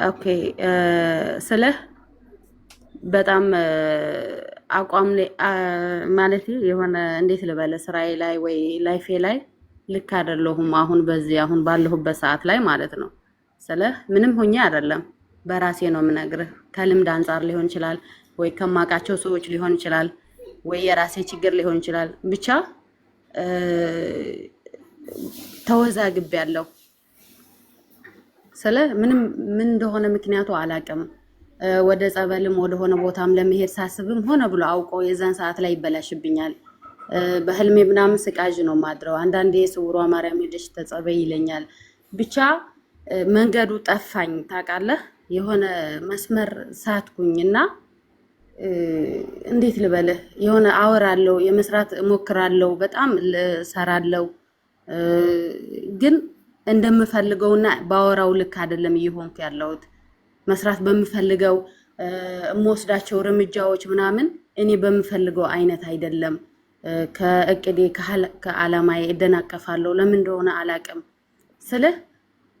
ኦኬ። ስልህ በጣም አቋም ላይ ማለት የሆነ እንዴት ልበለ ስራዬ ላይ ወይ ላይፌ ላይ ልክ አይደለሁም። አሁን ባለሁበት ሰዓት ላይ ማለት ነው። ስልህ ምንም ሆኜ አይደለም፣ በራሴ ነው የምነግርህ። ከልምድ አንጻር ሊሆን ይችላል፣ ወይ ከማውቃቸው ሰዎች ሊሆን ይችላል፣ ወይ የራሴ ችግር ሊሆን ይችላል። ብቻ ተወዛግቤያለሁ። ስለ ምን እንደሆነ ምክንያቱ አላውቅም። ወደ ጸበልም ወደሆነ ቦታም ለመሄድ ሳስብም ሆነ ብሎ አውቆ የዛን ሰዓት ላይ ይበላሽብኛል። በህልሜ ምናምን ስቃዥ ነው ማድረው። አንዳንዴ ስውሯ ማርያም ሄደሽ ተጸበይ ይለኛል። ብቻ መንገዱ ጠፋኝ ታውቃለህ። የሆነ መስመር ሳትኩኝና እንዴት ልበልህ፣ የሆነ አወራለሁ፣ የመስራት እሞክራለሁ፣ በጣም ሰራለሁ። ግን እንደምፈልገውና ባወራው ልክ አይደለም እየሆንኩ ያለሁት። መስራት በምፈልገው የምወስዳቸው እርምጃዎች ምናምን እኔ በምፈልገው አይነት አይደለም። ከእቅዴ ከዓላማዬ እደናቀፋለሁ። ለምን እንደሆነ አላውቅም። ስልህ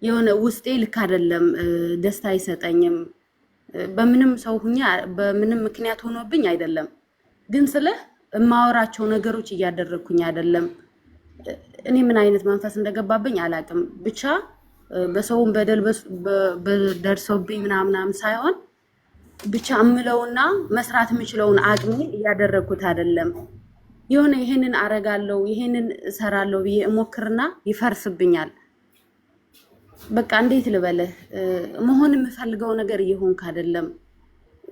የሆነ ውስጤ ልክ አይደለም፣ ደስታ አይሰጠኝም። በምንም ሰው ሁኛ በምንም ምክንያት ሆኖብኝ አይደለም፣ ግን ስልህ የማወራቸው ነገሮች እያደረግኩኝ አይደለም። እኔ ምን አይነት መንፈስ እንደገባብኝ አላውቅም። ብቻ በሰውም በደል ደርሶብኝ ምናምን ሳይሆን ብቻ እምለውና መስራት የምችለውን አቅሜ እያደረግኩት አይደለም። የሆነ ይሄንን አረጋለሁ ይሄንን እሰራለሁ ብዬ እሞክርና ይፈርስብኛል። በቃ እንዴት ልበልህ፣ መሆን የምፈልገው ነገር እየሆንክ አይደለም።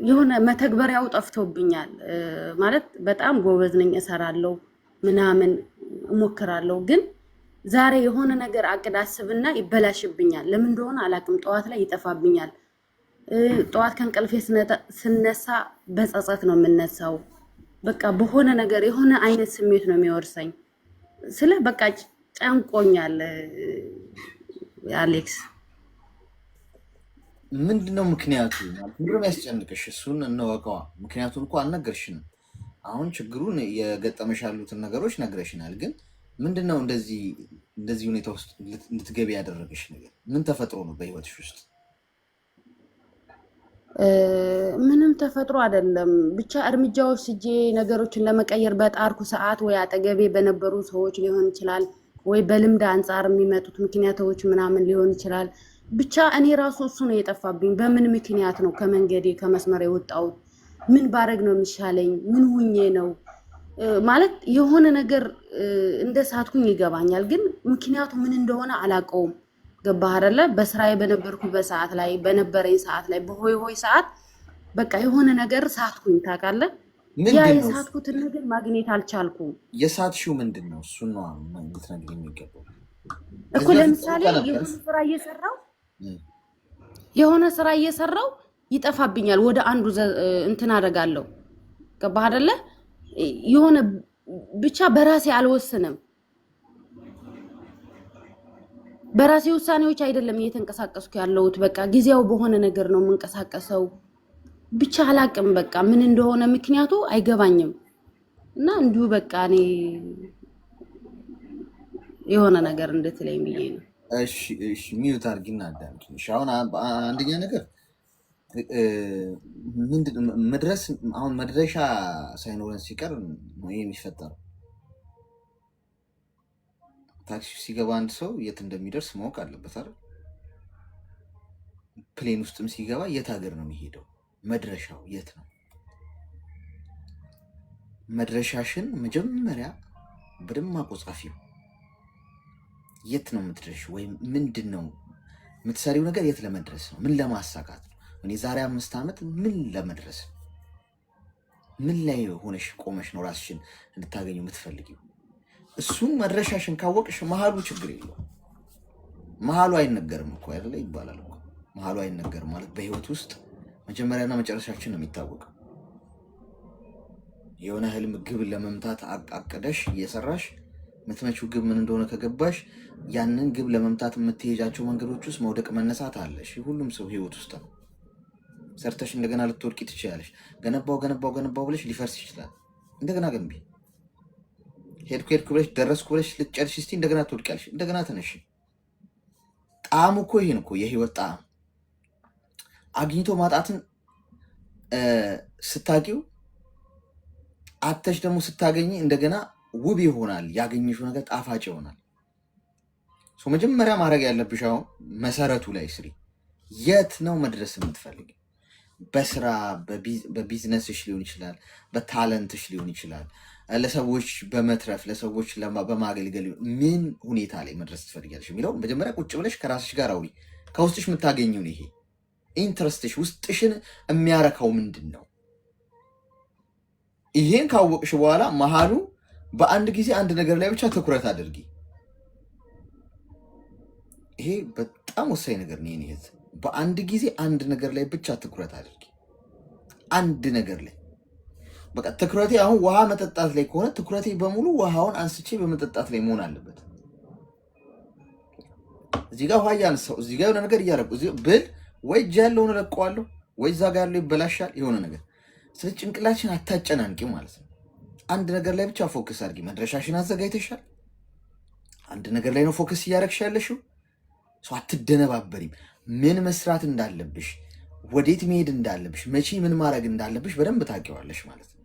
የሆነ መተግበሪያው ጠፍቶብኛል። ማለት በጣም ጎበዝ ነኝ፣ እሰራለሁ ምናምን እሞክራለሁ፣ ግን ዛሬ የሆነ ነገር አቅድ አስብና ይበላሽብኛል። ለምን እንደሆነ አላቅም። ጠዋት ላይ ይጠፋብኛል። ጠዋት ከእንቅልፌ ስነሳ በጸጸት ነው የምነሳው። በቃ በሆነ ነገር የሆነ አይነት ስሜት ነው የሚወርሰኝ። ስለ በቃ ጨንቆኛል። አሌክስ ምንድነው ምክንያቱ? ምንድነው ያስጨንቅሽ? እሱን እንወቀዋ። ምክንያቱን እኮ አልነገርሽንም። አሁን ችግሩን የገጠመሽ ያሉትን ነገሮች ነግረሽናል። ግን ምንድነው እንደዚህ ሁኔታ ውስጥ እንድትገቢ ያደረገሽ ነገር? ምን ተፈጥሮ ነው በህይወትሽ ውስጥ? ምንም ተፈጥሮ አይደለም። ብቻ እርምጃዎች ስጄ ነገሮችን ለመቀየር በጣርኩ ሰዓት ወይ አጠገቤ በነበሩ ሰዎች ሊሆን ይችላል፣ ወይ በልምድ አንጻር የሚመጡት ምክንያቶች ምናምን ሊሆን ይችላል። ብቻ እኔ ራሱ እሱ ነው የጠፋብኝ። በምን ምክንያት ነው ከመንገዴ ከመስመር የወጣሁት? ምን ባረግ ነው የሚሻለኝ? ምን ሁኜ ነው ማለት የሆነ ነገር እንደ ሳትኩኝ ይገባኛል፣ ግን ምክንያቱ ምን እንደሆነ አላውቀውም። ገባህ አይደለ? በስራዬ በነበርኩበት ሰዓት ላይ በነበረኝ ሰዓት ላይ በሆይ ሆይ ሰዓት በቃ የሆነ ነገር ሳትኩኝ። ታውቃለህ? ያ የሳትኩትን ነገር ማግኘት አልቻልኩም። የሳትሽው ምንድን ነው? እሱን ነው ልትነግሪኝ የሚገባው እኮ። ለምሳሌ የሆነ ስራ እየሰራው ይጠፋብኛል። ወደ አንዱ እንትን አደርጋለሁ። ገባህ አይደለ? የሆነ ብቻ በራሴ አልወስንም። በራሴ ውሳኔዎች አይደለም እየተንቀሳቀስኩ ያለሁት። በቃ ጊዜያው በሆነ ነገር ነው የምንቀሳቀሰው። ብቻ አላቅም። በቃ ምን እንደሆነ ምክንያቱ አይገባኝም። እና እንዲሁ በቃ እኔ የሆነ ነገር እንድትለኝ ብዬ ነው። እሺ ሚዩት አድርጊና አዳምጪ። አሁን አንደኛ ነገር አሁን መድረሻ ሳይኖረን ሲቀር ነው ይሄ የሚፈጠረው። ታክሲ ሲገባ አንድ ሰው የት እንደሚደርስ ማወቅ አለበት አይደል? ፕሌን ውስጥም ሲገባ የት ሀገር ነው የሚሄደው? መድረሻው የት ነው? መድረሻሽን መጀመሪያ በደማቁ ጻፊው። የት ነው የምትደርሺው? ወይም ምንድን ነው የምትሰሪው ነገር? የት ለመድረስ ነው? ምን ለማሳካት ነው? እኔ ዛሬ 5 ዓመት ምን ለመድረስ ነው? ምን ላይ ሆነሽ ቆመሽ ነው ራስሽን እንድታገኙ የምትፈልጊው? እሱም መድረሻሽን ካወቅሽ መሀሉ ችግር የለውም። መሀሉ አይነገርም እኮ አይደለ ይባላል እኮ። መሀሉ አይነገርም ማለት በህይወት ውስጥ መጀመሪያና መጨረሻችን ነው የሚታወቀው። የሆነ ህልም ግብ ለመምታት አቅደሽ እየሰራሽ ምትመጪው ግብ ምን እንደሆነ ከገባሽ ያንን ግብ ለመምታት የምትሄጃቸው መንገዶች ውስጥ መውደቅ መነሳት አለሽ። ሁሉም ሰው ህይወት ውስጥ ነው። ሰርተሽ እንደገና ልትወድቂ ትችላለሽ። ገነባው ብለሽ ሊፈርስ ይችላል። እንደገና ገንቢ። ሄድኩ ብለሽ ደረስኩ ብለሽ ልትጨርሽ እስቲ እንደገና ትወድቂያለሽ። እንደገና ተነሽ። ጣዕሙ እኮ ይሄን እኮ የህይወት ጣዕም አግኝቶ ማጣትን ስታቂው አተሽ ደግሞ ስታገኝ እንደገና ውብ ይሆናል። ያገኘሽው ነገር ጣፋጭ ይሆናል። መጀመሪያ ማድረግ ያለብሽ አሁን መሰረቱ ላይ ስሪ። የት ነው መድረስ የምትፈልግ? በስራ በቢዝነስሽ ሊሆን ይችላል፣ በታለንትሽ ሊሆን ይችላል፣ ለሰዎች በመትረፍ ለሰዎች በማገልገል ምን ሁኔታ ላይ መድረስ ትፈልጊያለሽ የሚለው መጀመሪያ ቁጭ ብለሽ ከራስሽ ጋር አውሪ። ከውስጥሽ የምታገኘው ይሄ ኢንትረስትሽ ውስጥሽን የሚያረካው ምንድን ነው? ይሄን ካወቅሽ በኋላ መሀሉ በአንድ ጊዜ አንድ ነገር ላይ ብቻ ትኩረት አድርጊ። ይሄ በጣም ወሳኝ ነገር ነው። ይሄን በአንድ ጊዜ አንድ ነገር ላይ ብቻ ትኩረት አድርጊ። አንድ ነገር ላይ በቃ ትኩረቴ አሁን ውሃ መጠጣት ላይ ከሆነ ትኩረቴ በሙሉ ውሃውን አንስቼ በመጠጣት ላይ መሆን አለበት። እዚህ ጋር ውሃ እያነሳው እዚህ ጋር የሆነ ነገር እያደረጉ ብል ወይ እጅ ያለውን እለቀዋለሁ ወይ እዛ ጋር ያለው ይበላሻል የሆነ ነገር። ስለ ጭንቅላችን አታጨናንቂ ማለት ነው። አንድ ነገር ላይ ብቻ ፎከስ አድርጊ። መድረሻሽን አዘጋጅተሻል። አንድ ነገር ላይ ነው ፎከስ እያደረግሽ ያለሽው። ሰው አትደነባበሪም። ምን መስራት እንዳለብሽ፣ ወዴት መሄድ እንዳለብሽ፣ መቼ ምን ማድረግ እንዳለብሽ በደንብ ታውቂዋለሽ ማለት ነው።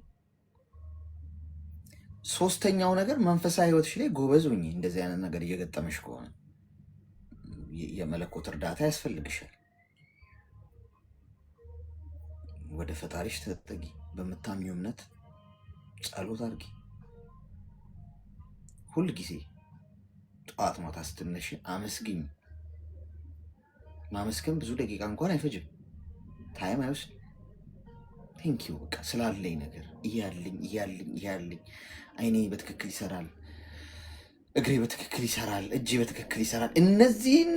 ሶስተኛው ነገር መንፈሳዊ ህይወትሽ ላይ ጎበዝ ሁኚ። እንደዚህ አይነት ነገር እየገጠመሽ ከሆነ የመለኮት እርዳታ ያስፈልግሻል። ወደ ፈጣሪሽ ተጠጊ። በምታምኚው እምነት ጸሎት አድርጊ። ሁል ጊዜ ጠዋት ማታ ስትነሽ አመስግኝ። ማመስገን ብዙ ደቂቃ እንኳን አይፈጅም፣ ታይም አይወስድ። ቴንኪው በቃ ስላለኝ ነገር እያለኝ አይኔ በትክክል ይሰራል፣ እግሬ በትክክል ይሰራል፣ እጄ በትክክል ይሰራል። እነዚህን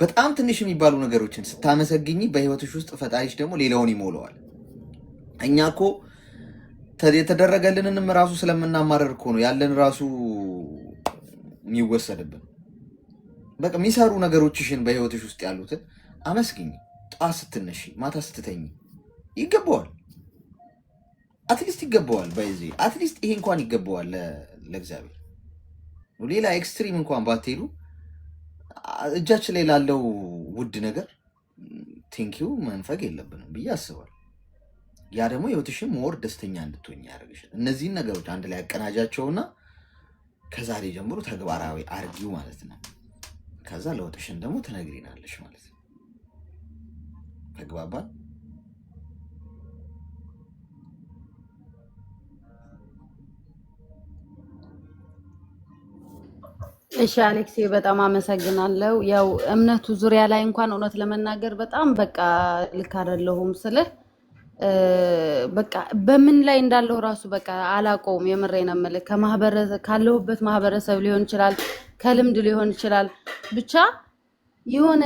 በጣም ትንሽ የሚባሉ ነገሮችን ስታመሰግኝ በህይወትሽ ውስጥ ፈጣሪሽ ደግሞ ሌላውን ይሞላዋል። እኛ እኮ የተደረገልንንም ራሱ ስለምናማረር እኮ ነው ያለን ራሱ የሚወሰድብን። በቃ የሚሰሩ ነገሮችሽን በህይወትሽ ውስጥ ያሉትን አመስግኝ። ጠዋት ስትነሺ፣ ማታ ስትተኝ ይገባዋል። አትሊስት ይገባዋል። በዚህ አትሊስት ይሄ እንኳን ይገባዋል ለእግዚአብሔር። ሌላ ኤክስትሪም እንኳን ባትሄዱ እጃችን ላይ ላለው ውድ ነገር ቴንኪው መንፈግ የለብንም ብዬ አስባለሁ። ያ ደግሞ ህይወትሽን ሞር ደስተኛ እንድትሆኝ ያደርግሻል። እነዚህን ነገሮች አንድ ላይ ያቀናጃቸውና ከዛሬ ጀምሮ ተግባራዊ አርጊው ማለት ነው። ከዛ ለውጥሽን ደግሞ ትነግሪናለሽ ማለት ነው። ተግባባን? እሺ አሌክስ በጣም አመሰግናለሁ። ያው እምነቱ ዙሪያ ላይ እንኳን እውነት ለመናገር በጣም በቃ ልክ አይደለሁም ስልህ በቃ በምን ላይ እንዳለው ራሱ በቃ አላቆም። የምሬን ነው የምልህ። ካለሁበት ማህበረሰብ ሊሆን ይችላል፣ ከልምድ ሊሆን ይችላል፣ ብቻ የሆነ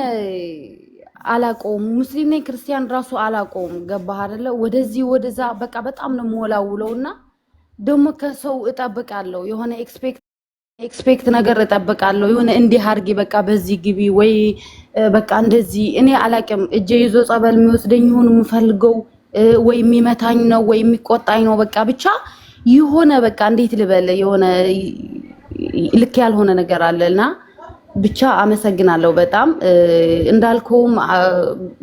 አላቆም። ሙስሊም ነኝ ክርስቲያን ራሱ አላቆም። ገባህ አይደለ? ወደዚህ ወደዛ በቃ በጣም ነው የምወላውለውና ደግሞ ከሰው እጠብቃለሁ የሆነ ኤክስፔክት ነገር እጠብቃለሁ። የሆነ እንዲህ አድርጊ በቃ በዚህ ግቢ ወይ በቃ እንደዚህ እኔ አላቅም። እጄ ይዞ ጸበል የሚወስደኝ ይሁን የምፈልገው ወይ የሚመታኝ ነው ወይ የሚቆጣኝ ነው። በቃ ብቻ የሆነ በቃ እንዴት ልበል የሆነ ልክ ያልሆነ ነገር አለና ብቻ አመሰግናለሁ በጣም እንዳልከውም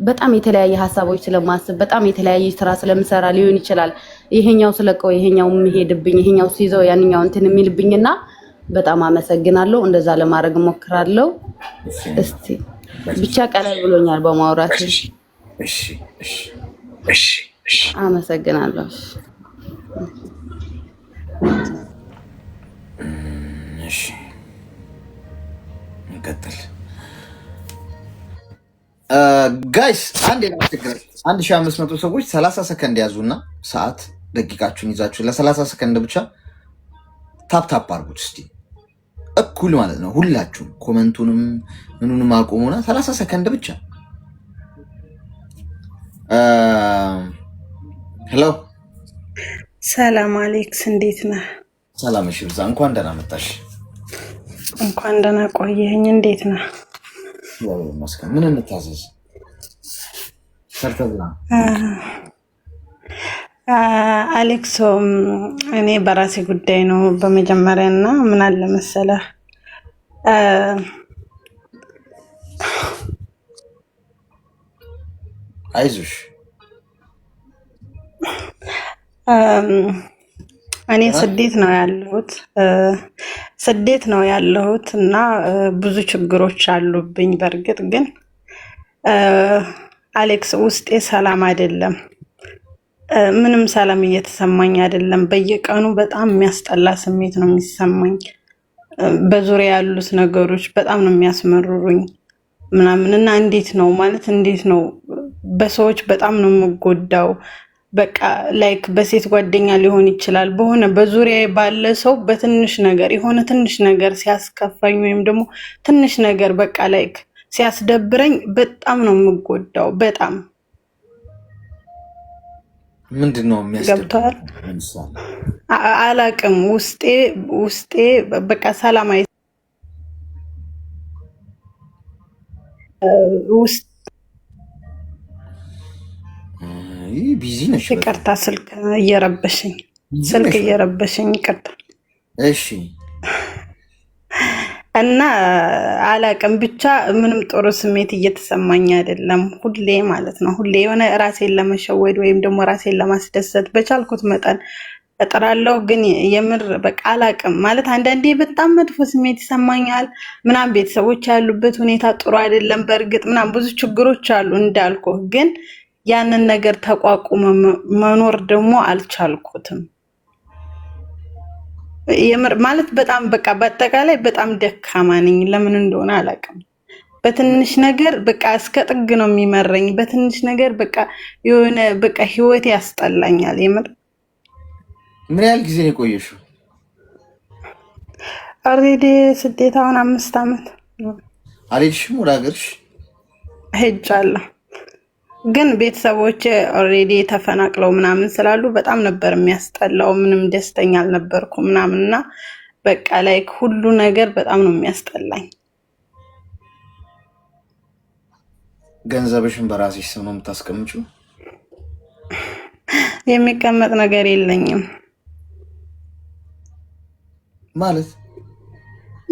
በጣም የተለያየ ሀሳቦች ስለማስብ በጣም የተለያየ ስራ ስለምሰራ ሊሆን ይችላል ይሄኛው ስለቀው ይሄኛው የሚሄድብኝ ይሄኛው ሲይዘው ያንኛው እንትን የሚልብኝና በጣም አመሰግናለሁ። እንደዛ ለማድረግ ሞክራለሁ። እስቲ ብቻ ቀለል ብሎኛል በማውራት። እሺ አመሰግናለሁ። እሺ እንቀጥል ጋይስ። 1500 ሰዎች 30 ሰከንድ ያዙና ሰዓት ደቂቃችሁን ይዛችሁ ለ30 ሰከንድ ብቻ ታፕ አድርጉት እስቲ እኩል ማለት ነው። ሁላችሁም ኮመንቱንም ምኑንም አቁሙና 30 ሰከንድ ብቻ። ሄሎ ሰላም አሌክስ፣ እንዴት ነህ? ሰላም። እሺ ብዛ እንኳን ደህና መጣሽ። እንኳን ደህና ቆየኝ። እንዴት ነህ? ያው መስከረም ምን እንታዘዝ? ሰርተብና አሌክስ፣ እኔ በራሴ ጉዳይ ነው በመጀመሪያ እና ምን አለ መሰለህ አይዞሽ እኔ ስደት ነው ያለሁት እና ብዙ ችግሮች አሉብኝ። በእርግጥ ግን አሌክስ ውስጤ ሰላም አይደለም። ምንም ሰላም እየተሰማኝ አይደለም። በየቀኑ በጣም የሚያስጠላ ስሜት ነው የሚሰማኝ። በዙሪያ ያሉት ነገሮች በጣም ነው የሚያስመርሩኝ ምናምን እና እንዴት ነው በሰዎች በጣም ነው የምጎዳው። በቃ ላይክ በሴት ጓደኛ ሊሆን ይችላል፣ በሆነ በዙሪያ ባለ ሰው በትንሽ ነገር የሆነ ትንሽ ነገር ሲያስከፋኝ ወይም ደግሞ ትንሽ ነገር በቃ ላይክ ሲያስደብረኝ በጣም ነው የምጎዳው። በጣም ምንድነው ገብቷል? አላቅም ውስጤ በቃ ሰላማዊ ውስጥ ቢዚ ነሽ? ይቅርታ፣ ስልክ እየረበሸኝ ይቅርታ። እሺ። እና አላቅም ብቻ ምንም ጥሩ ስሜት እየተሰማኝ አይደለም። ሁሌ ማለት ነው ሁሌ የሆነ ራሴን ለመሸወድ ወይም ደግሞ ራሴን ለማስደሰት በቻልኩት መጠን እጥራለሁ። ግን የምር በቃ አላቅም ማለት አንዳንዴ በጣም መጥፎ ስሜት ይሰማኛል ምናምን። ቤተሰቦች ያሉበት ሁኔታ ጥሩ አይደለም። በእርግጥ ምናምን ብዙ ችግሮች አሉ እንዳልኩ፣ ግን ያንን ነገር ተቋቁመ መኖር ደግሞ አልቻልኩትም። የምር ማለት በጣም በቃ በአጠቃላይ በጣም ደካማ ነኝ። ለምን እንደሆነ አላውቅም። በትንሽ ነገር በቃ እስከ ጥግ ነው የሚመረኝ። በትንሽ ነገር በቃ የሆነ በቃ ህይወት ያስጠላኛል። የምር ምን ያህል ጊዜ ነው የቆየሽው? ኦልሬዲ ስደት አሁን 5 ዓመት አልሄድሽም ወደ ሀገርሽ? ሄጃለሁ። ግን ቤተሰቦቼ ኦልሬዲ ተፈናቅለው ምናምን ስላሉ በጣም ነበር የሚያስጠላው። ምንም ደስተኛ አልነበርኩም ምናምንና በቃ ላይ ሁሉ ነገር በጣም ነው የሚያስጠላኝ። ገንዘብሽን በራስሽ ስም ነው የምታስቀምጪው? የሚቀመጥ ነገር የለኝም ማለት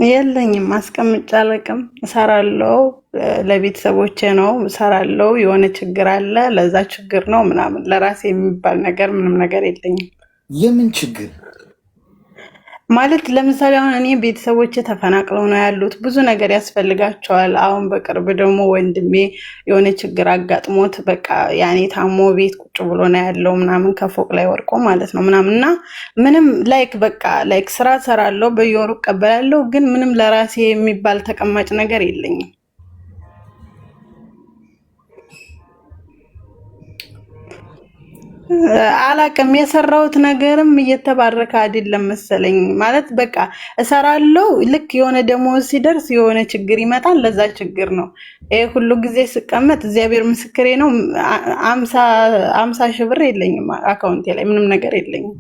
የለኝም። አስቀምጬ አላውቅም። እሰራለሁ፣ ለቤተሰቦቼ ነው እሰራለሁ። የሆነ ችግር አለ፣ ለዛ ችግር ነው ምናምን። ለራሴ የሚባል ነገር ምንም ነገር የለኝም። የምን ችግር ማለት ለምሳሌ አሁን እኔ ቤተሰቦቼ ተፈናቅለው ነው ያሉት። ብዙ ነገር ያስፈልጋቸዋል። አሁን በቅርብ ደግሞ ወንድሜ የሆነ ችግር አጋጥሞት በቃ ያኔ ታሞ ቤት ቁጭ ብሎ ነው ያለው ምናምን ከፎቅ ላይ ወርቆ ማለት ነው ምናምንና ምንም ላይክ በቃ ላይክ ስራ ሰራለሁ፣ በየወሩ እቀበላለሁ። ግን ምንም ለራሴ የሚባል ተቀማጭ ነገር የለኝም። አላቅም። የሰራሁት ነገርም እየተባረከ አይደለም መሰለኝ። ማለት በቃ እሰራለሁ፣ ልክ የሆነ ደሞዝ ሲደርስ የሆነ ችግር ይመጣል። ለዛ ችግር ነው ይሄ ሁሉ ጊዜ ስቀመጥ፣ እግዚአብሔር ምስክሬ ነው። 50 ሺህ ብር የለኝም አካውንቴ ላይ ምንም ነገር የለኝም።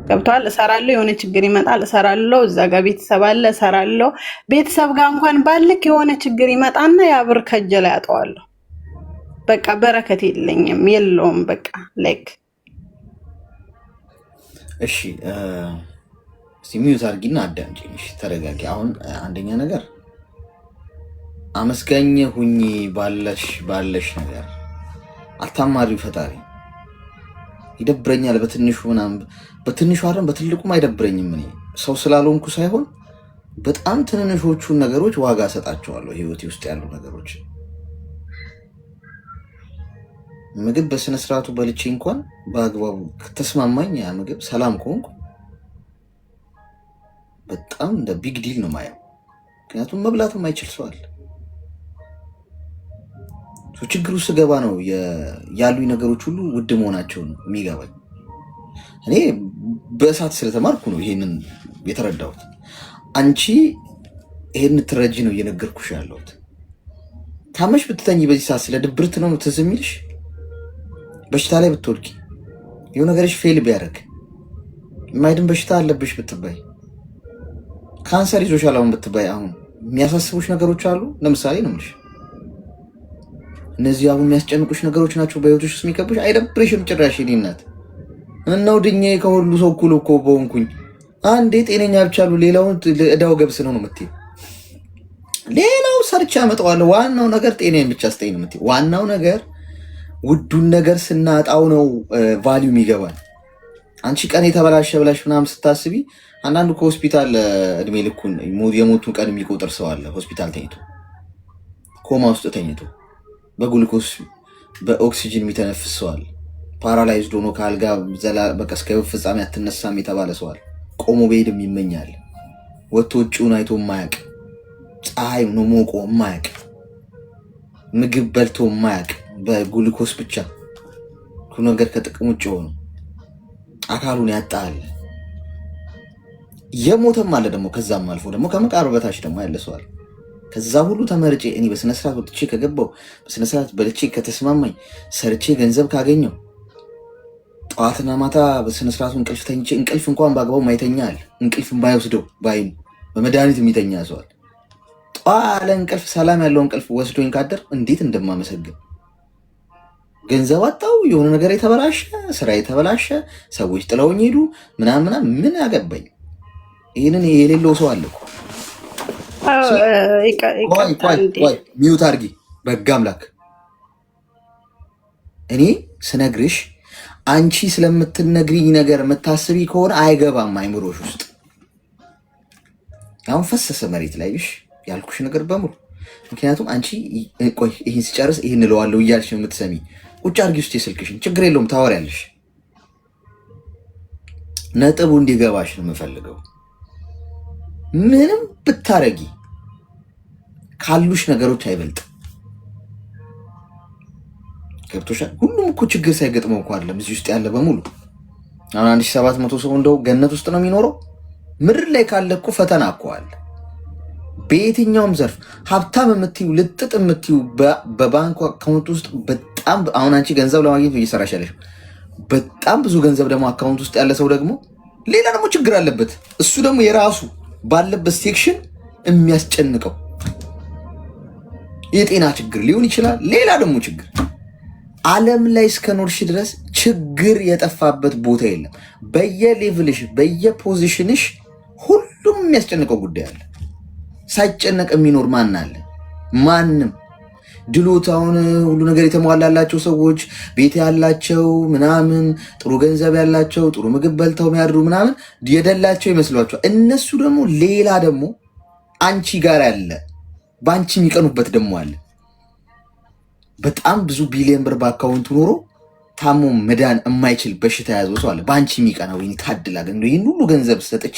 ገብቷል። እሰራለሁ፣ የሆነ ችግር ይመጣል፣ እሰራለሁ። እዛ ጋር ቤተሰብ አለ፣ እሰራለሁ። ቤተሰብ ጋር እንኳን ባልክ የሆነ ችግር ይመጣና ያ ብር ከእጄ ላይ አጠዋለሁ። በቃ በረከት የለኝም፣ የለውም። በቃ ላይክ እሺ፣ ሚዩት አድርጊና አዳምጪኝ። እሺ፣ ተረጋጊ። አሁን አንደኛ ነገር አመስጋኝ ሁኚ። ባለሽ ነገር አታማሪው ፈጣሪ። ይደብረኛል በትንሹ ምናምን፣ በትንሹ አይደለም በትልቁም አይደብረኝም። እኔ ሰው ስላልሆንኩ ሳይሆን በጣም ትንንሾቹን ነገሮች ዋጋ እሰጣቸዋለሁ። ህይወቴ ውስጥ ያሉ ነገሮች ምግብ በስነ ስርዓቱ በልቼ እንኳን በአግባቡ ከተስማማኝ ያ ምግብ ሰላም ከሆንኩ በጣም እንደ ቢግ ዲል ነው ማየው። ምክንያቱም መብላት የማይችል ሰው አለ። ችግሩ ስገባ ነው ያሉኝ ነገሮች ሁሉ ውድ መሆናቸው ነው የሚገባኝ። እኔ በእሳት ስለተማርኩ ነው ይሄንን የተረዳሁት። አንቺ ይሄን ትረጂ ነው እየነገርኩሽ ያለሁት። ታመሽ ብትተኝ በዚህ ሰዓት ስለ ድብርት ነው ትዝ የሚልሽ? በሽታ ላይ ብትወድቂ የሆነ ነገርሽ ፌል ቢያደርግ የማይድን በሽታ አለብሽ ብትባይ፣ ካንሰር ይዞሻል አሁን ብትባይ፣ አሁን የሚያሳስቡሽ ነገሮች አሉ። ለምሳሌ ነው የምልሽ፣ እነዚህ አሁን የሚያስጨንቁሽ ነገሮች ናቸው በህይወትሽ ውስጥ የሚከብሽ። አይደብርሽም ጭራሽ? የእኔ እናት እነው ድኜ ከሁሉ ሰው እኩል እኮ በሆንኩኝ አንዴ ጤነኛ ብቻ አሉ፣ ሌላውን እዳው ገብስ ነው የምትይው። ሌላው ሰርቻ አመጣዋለሁ፣ ዋናው ነገር ጤናዬን ብቻ ስጠኝ ነው የምትይው። ዋናው ነገር ውዱን ነገር ስናጣው ነው ቫሊዩ ይገባል። አንቺ ቀን የተበላሸ ብላሽ ምናምን ስታስቢ፣ አንዳንዱ ከሆስፒታል እድሜ ልኩን የሞቱን ቀን የሚቆጥር ሰው አለ። ሆስፒታል ተኝቶ ኮማ ውስጥ ተኝቶ በጉልኮስ በኦክሲጅን የሚተነፍስ ሰው አለ። ፓራላይዝድ ሆኖ ከአልጋ በቃ እስከ ፍጻሜ አትነሳም የተባለ ሰው አለ። ቆሞ በሄድም ይመኛል። ወጥቶ ውጭውን አይቶ የማያውቅ፣ ፀሐይ ነው ሞቆ የማያውቅ፣ ምግብ በልቶ የማያውቅ፣ በጉልኮስ ብቻ ሁሉ ነገር ከጥቅም ውጭ ሆኖ አካሉን ያጣል። የሞተም አለ ደግሞ። ከዛም አልፎ ደግሞ ከመቃብር በታች ደግሞ ያለ ሰው አለ። ከዛ ሁሉ ተመርጬ እኔ በስነስርዓት ወጥቼ ከገባው፣ በስነስርዓት በልቼ ከተስማማኝ፣ ሰርቼ ገንዘብ ካገኘው፣ ጠዋትና ማታ በስነስርዓቱ እንቅልፍ ተኝቼ፣ እንቅልፍ እንኳን በአግባቡ ማይተኛል፣ እንቅልፍ ባይወስደው ባይኑ በመድኃኒት የሚተኛ ሰዋል። ጠዋለ እንቅልፍ ሰላም ያለው እንቅልፍ ወስዶኝ ካደር እንዴት እንደማመሰግን። ገንዘብ አጣው፣ የሆነ ነገር የተበላሸ፣ ስራ የተበላሸ፣ ሰዎች ጥለውኝ ሄዱ ምናምን ምን ያገባኝ? ይህንን የሌለው ሰው አለ እኮ። ሚዩት አድርጊ በጋ አምላክ። እኔ ስነግርሽ አንቺ ስለምትነግሪኝ ነገር የምታስቢ ከሆነ አይገባም አይምሮሽ ውስጥ። አሁን ፈሰሰ መሬት ላይ ያልኩሽ ነገር በሙሉ። ምክንያቱም አንቺ ቆይ ይህን ሲጨርስ ይህን እለዋለሁ እያልሽ የምትሰሚ። ቁጭ አድርጊ ውስጥ የስልክሽን፣ ችግር የለውም ታወሪያለሽ። ነጥቡ እንዲገባሽ ነው የምፈልገው። ምንም ብታረጊ ካሉሽ ነገሮች አይበልጥ። ገብቶሻል? ሁሉም እኮ ችግር ሳይገጥመው እኮ አይደለም እዚህ ውስጥ ያለ በሙሉ። አሁን 1700 ሰው እንደው ገነት ውስጥ ነው የሚኖረው። ምድር ላይ ካለ እኮ ፈተና እኮ አለ። በየትኛውም ዘርፍ ሀብታም የምትዩ ልጥጥ የምትዩ በባንክ አካውንት ውስጥ በጣም አሁን አንቺ ገንዘብ ለማግኘት እየሰራሽ ያለሽ በጣም ብዙ ገንዘብ ደግሞ አካውንት ውስጥ ያለ ሰው ደግሞ ሌላ ደግሞ ችግር አለበት። እሱ ደግሞ የራሱ ባለበት ሴክሽን የሚያስጨንቀው የጤና ችግር ሊሆን ይችላል። ሌላ ደግሞ ችግር ዓለም ላይ እስከኖርሽ ድረስ ችግር የጠፋበት ቦታ የለም። በየሌቭልሽ በየፖዚሽንሽ ሁሉም የሚያስጨንቀው ጉዳይ አለ። ሳይጨነቅ የሚኖር ማን አለ? ማንም። ድሎታውን ሁሉ ነገር የተሟላላቸው ሰዎች ቤት ያላቸው ምናምን ጥሩ ገንዘብ ያላቸው ጥሩ ምግብ በልተው የሚያድሩ ምናምን የደላቸው ይመስሏቸዋል። እነሱ ደግሞ ሌላ ደግሞ አንቺ ጋር ያለ በአንቺ የሚቀኑበት ደግሞ አለ። በጣም ብዙ ቢሊዮን ብር በአካውንቱ ኖሮ ታሞ መዳን የማይችል በሽታ የያዘው ሰው አለ። በአንቺ የሚቀናው ወይ ታድላ ግን ይህን ሁሉ ገንዘብ ሰጥቼ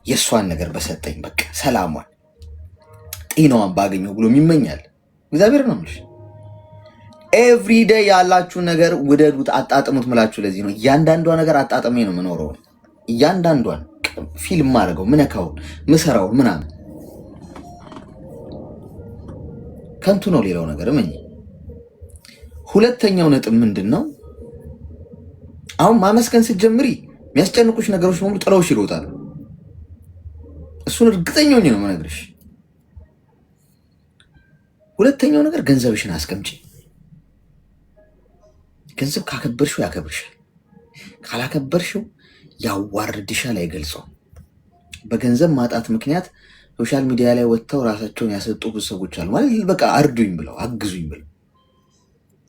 የእሷን ነገር በሰጠኝ በቃ ሰላሟን ጤናዋን ባገኘው ብሎ ይመኛል። እግዚአብሔር ነው የምልሽ። ኤቭሪዴይ ያላችሁን ነገር ውደዱት፣ አጣጥሙት ምላችሁ። ለዚህ ነው እያንዳንዷ ነገር አጣጥሜ ነው የምኖረው። እያንዳንዷን ፊልም ማድረገው ምነካውን ምሰራውን ምናምን ከንቱ ነው። ሌላው ነገር እመኝ። ሁለተኛው ነጥብ ምንድን ነው? አሁን ማመስገን ስትጀምሪ የሚያስጨንቁሽ ነገሮች በሙሉ ጥለውሽ ይሮጣሉ። እሱን እርግጠኛ ሆኜ ነው የምነግርሽ። ሁለተኛው ነገር ገንዘብሽን አስቀምጪ። ገንዘብ ካከበርሽው ያከብርሻል፣ ካላከበርሽው ያዋርድሻል፣ አይገልጸውም። በገንዘብ ማጣት ምክንያት ሶሻል ሚዲያ ላይ ወጥተው ራሳቸውን ያሰጡ ብዙ ሰዎች አሉ። ማለት በቃ አርዱኝ ብለው አግዙኝ ብለው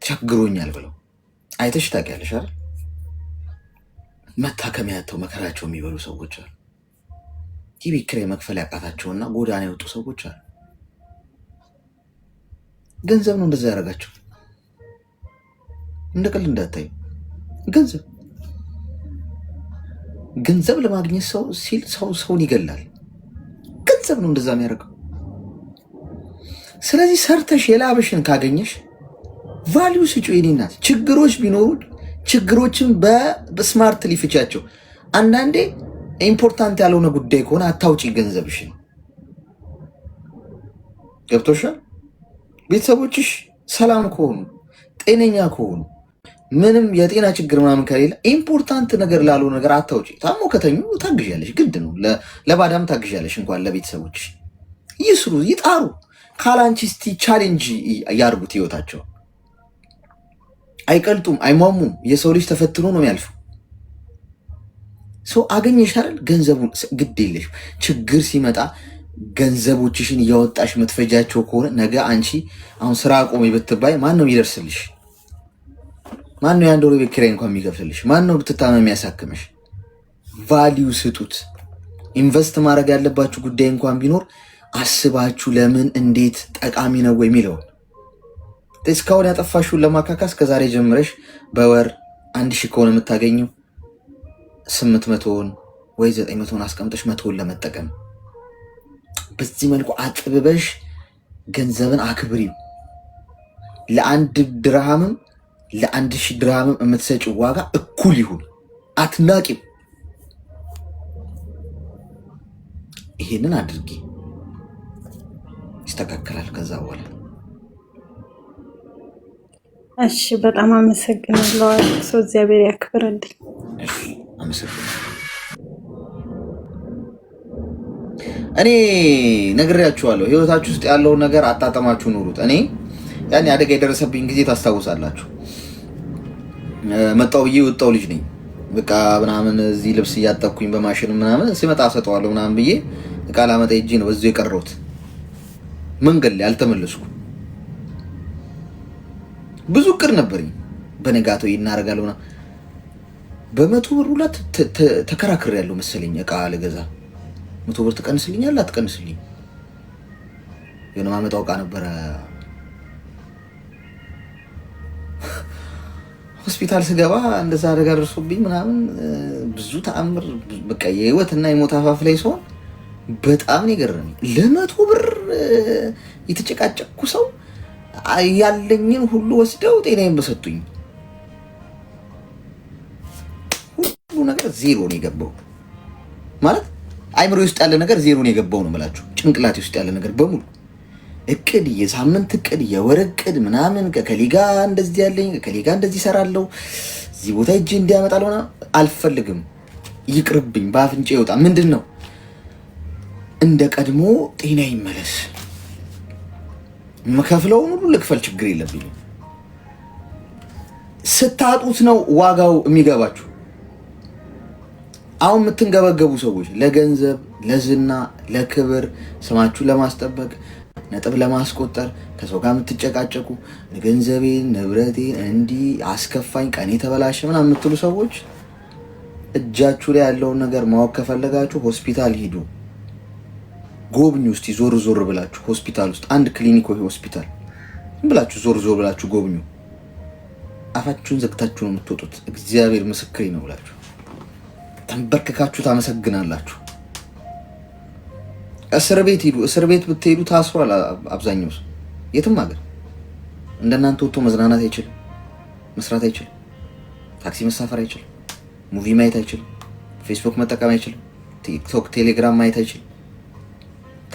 ቸግሮኛል ብለው አይተሽ ታውቂያለሽ አይደል? መታከሚያ ያተው መከራቸው የሚበሉ ሰዎች አሉ። የቤት ኪራይ መክፈል ያቃታቸውና ጎዳና የወጡ ሰዎች አሉ። ገንዘብ ነው እንደዛ ያደረጋቸው። እንደ ቀልድ እንዳታዩ። ገንዘብ ለማግኘት ሰው ሲል ሰውን ይገላል። ገንዘብ ነው እንደዛ የሚያደርገው። ስለዚህ ሰርተሽ የላብሽን ካገኘሽ ቫልዩ ስጪው። የኔ እናት ችግሮች ቢኖሩ ችግሮችን በስማርት ሊፍቻቸው። አንዳንዴ ኢምፖርታንት ያልሆነ ጉዳይ ከሆነ አታውጪ ገንዘብሽን። ገብቶሻል? ቤተሰቦችሽ ሰላም ከሆኑ ጤነኛ ከሆኑ ምንም የጤና ችግር ምናምን ከሌለ ኢምፖርታንት ነገር ላልሆነ ነገር አታውጪ። ታሞ ከተኙ ታግዣለሽ፣ ግድ ነው። ለባዳም ታግዣለሽ። እንኳን ለቤተሰቦች ይስሩ፣ ይጣሩ። ካላንቺ እስቲ ቻሌንጅ ያርጉት። ህይወታቸው አይቀልጡም፣ አይሟሙም። የሰው ልጅ ተፈትኖ ነው የሚያልፈው። ሰው አገኘሽ አይደል? ገንዘቡን ግድ የለሽ። ችግር ሲመጣ ገንዘቦችሽን እያወጣሽ መትፈጃቸው ከሆነ ነገ አንቺ አሁን ስራ ቆሜ ብትባይ ማን ነው ይደርስልሽ? ማን ነው የአንድ ወር ቤት ኪራይ እንኳን የሚከፍልልሽ? ማን ነው ብትታመም የሚያሳክምሽ? ቫሊዩ ስጡት። ኢንቨስት ማድረግ ያለባችሁ ጉዳይ እንኳን ቢኖር አስባችሁ ለምን እንዴት ጠቃሚ ነው የሚለውን እስካሁን ያጠፋሽውን ለማካካስ ከዛሬ ጀምረሽ በወር 1000 ከሆነ የምታገኘው 800ን ወይ 900ን አስቀምጠሽ 100ን ለመጠቀም በዚህ መልኩ አጥብበሽ ገንዘብን አክብሪው። ለአንድ ድርሃምም ለ1000 ድርሃምም የምትሰጪው ዋጋ እኩል ይሁን። አትናቂው። ይሄንን አድርጊ፣ ይስተካከላል ከዛ በኋላ። እሺ፣ በጣም አመሰግናለሁ። ሰው እግዚአብሔር ያክብርልኝ። እሺ፣ አመሰግናለሁ። እኔ ነግሬያችኋለሁ። ህይወታችሁ ውስጥ ያለውን ነገር አጣጣማችሁ ኑሩት። እኔ ያን አደጋ የደረሰብኝ ጊዜ ታስታውሳላችሁ። መጣው ብዬ ወጣው ልጅ ነኝ። በቃ ምናምን እዚህ ልብስ እያጠብኩኝ በማሽን ምናምን ሲመጣ ሰጠዋለሁ ምናምን ብዬ እቃ ላመጣ ሂጄ ነው በዚሁ የቀረሁት። መንገድ ላይ አልተመለስኩም። ብዙ እቅድ ነበረኝ። በነጋታው ይናረጋለሁና በ100 ብር ሁለት ተከራክሬያለሁ መሰለኝ እቃ ልገዛ። 100 ብር ትቀንስልኛለህ አትቀንስልኝ? የሆነ ማመጣው እቃ ነበረ። ሆስፒታል ስገባ እንደዛ አደጋ ደርሶብኝ ምናምን ብዙ ተአምር በቃ የህይወትና የሞት አፋፍ ላይ ሰው በጣም ነው የገረመኝ። ለ100 ብር የተጨቃጨቅኩ ሰው ያለኝን ሁሉ ወስደው ጤናዬን በሰጡኝ። ሁሉ ነገር ዜሮ ነው የገባው ማለት አይምሮ ውስጥ ያለ ነገር ዜሮን የገባው ነው የምላችሁ። ጭንቅላቴ ውስጥ ያለ ነገር በሙሉ እቅድ፣ የሳምንት እቅድ፣ የወር እቅድ ምናምን ከከሊጋ እንደዚህ ያለኝ ከከሊጋ እንደዚህ እሰራለሁ እዚህ ቦታ እጄ እንዲያመጣለሁ አልፈልግም። ይቅርብኝ፣ በአፍንጫ ይወጣ። ምንድን ነው እንደ ቀድሞ ጤና ይመለስ። መከፍለውን ሁሉ ልክፈል፣ ችግር የለብኝም። ስታጡት ነው ዋጋው የሚገባችሁ። አሁን የምትንገበገቡ ሰዎች ለገንዘብ፣ ለዝና፣ ለክብር፣ ስማችሁን ለማስጠበቅ፣ ነጥብ ለማስቆጠር ከሰው ጋር የምትጨቃጨቁ ገንዘቤን፣ ንብረቴን እንዲህ አስከፋኝ፣ ቀኔ ተበላሸ ምናምን የምትሉ ሰዎች እጃችሁ ላይ ያለውን ነገር ማወቅ ከፈለጋችሁ ሆስፒታል ሂዱ፣ ጎብኙ። እስቲ ዞር ዞር ብላችሁ ሆስፒታል ውስጥ አንድ ክሊኒክ ወይ ሆስፒታል ብላችሁ ዞር ዞር ብላችሁ ጎብኙ። አፋችሁን ዘግታችሁ ነው የምትወጡት። እግዚአብሔር ምስክሬ ነው ብላችሁ ተንበርክካችሁ ታመሰግናላችሁ። እስር ቤት ሂዱ። እስር ቤት ብትሄዱ ታስሯል አብዛኛው ሰው። የትም ሀገር እንደናንተ ወጥቶ መዝናናት አይችልም፣ መስራት አይችልም፣ ታክሲ መሳፈር አይችልም፣ ሙቪ ማየት አይችልም፣ ፌስቡክ መጠቀም አይችልም፣ ቲክቶክ፣ ቴሌግራም ማየት አይችልም።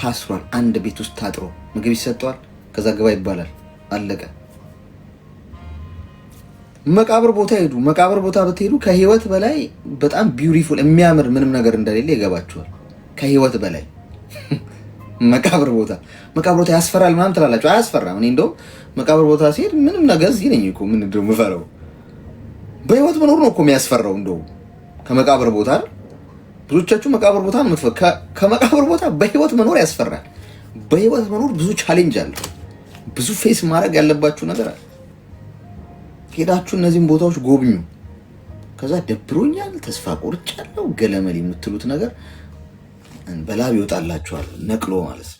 ታስሯል። አንድ ቤት ውስጥ ታጥሮ ምግብ ይሰጠዋል፣ ከዛ ግባ ይባላል፣ አለቀ። መቃብር ቦታ ሄዱ። መቃብር ቦታ ብትሄዱ ከህይወት በላይ በጣም ቢዩቲፉል የሚያምር ምንም ነገር እንደሌለ ይገባችኋል። ከህይወት በላይ መቃብር ቦታ ያስፈራል ምናምን ትላላችሁ። አያስፈራም። እኔ እንደውም መቃብር ቦታ ሲሄድ ምንም ነገር እዚህ ነኝ እኮ ምን እንደው የምፈራው በህይወት መኖር ነው እኮ የሚያስፈራው። እንደውም ከመቃብር ቦታ አይደል? ብዙዎቻችሁ መቃብር ቦታ ነው የምትፈሩ። ከመቃብር ቦታ በህይወት መኖር ያስፈራል። በህይወት መኖር ብዙ ቻሌንጅ አለ። ብዙ ፌስ ማድረግ ያለባችሁ ነገር አለ። ሄዳችሁ እነዚህን ቦታዎች ጎብኙ። ከዛ ደብሮኛል፣ ተስፋ ቆርጫለሁ፣ ገለመል የምትሉት ነገር በላብ ይወጣላችኋል፣ ነቅሎ ማለት ነው።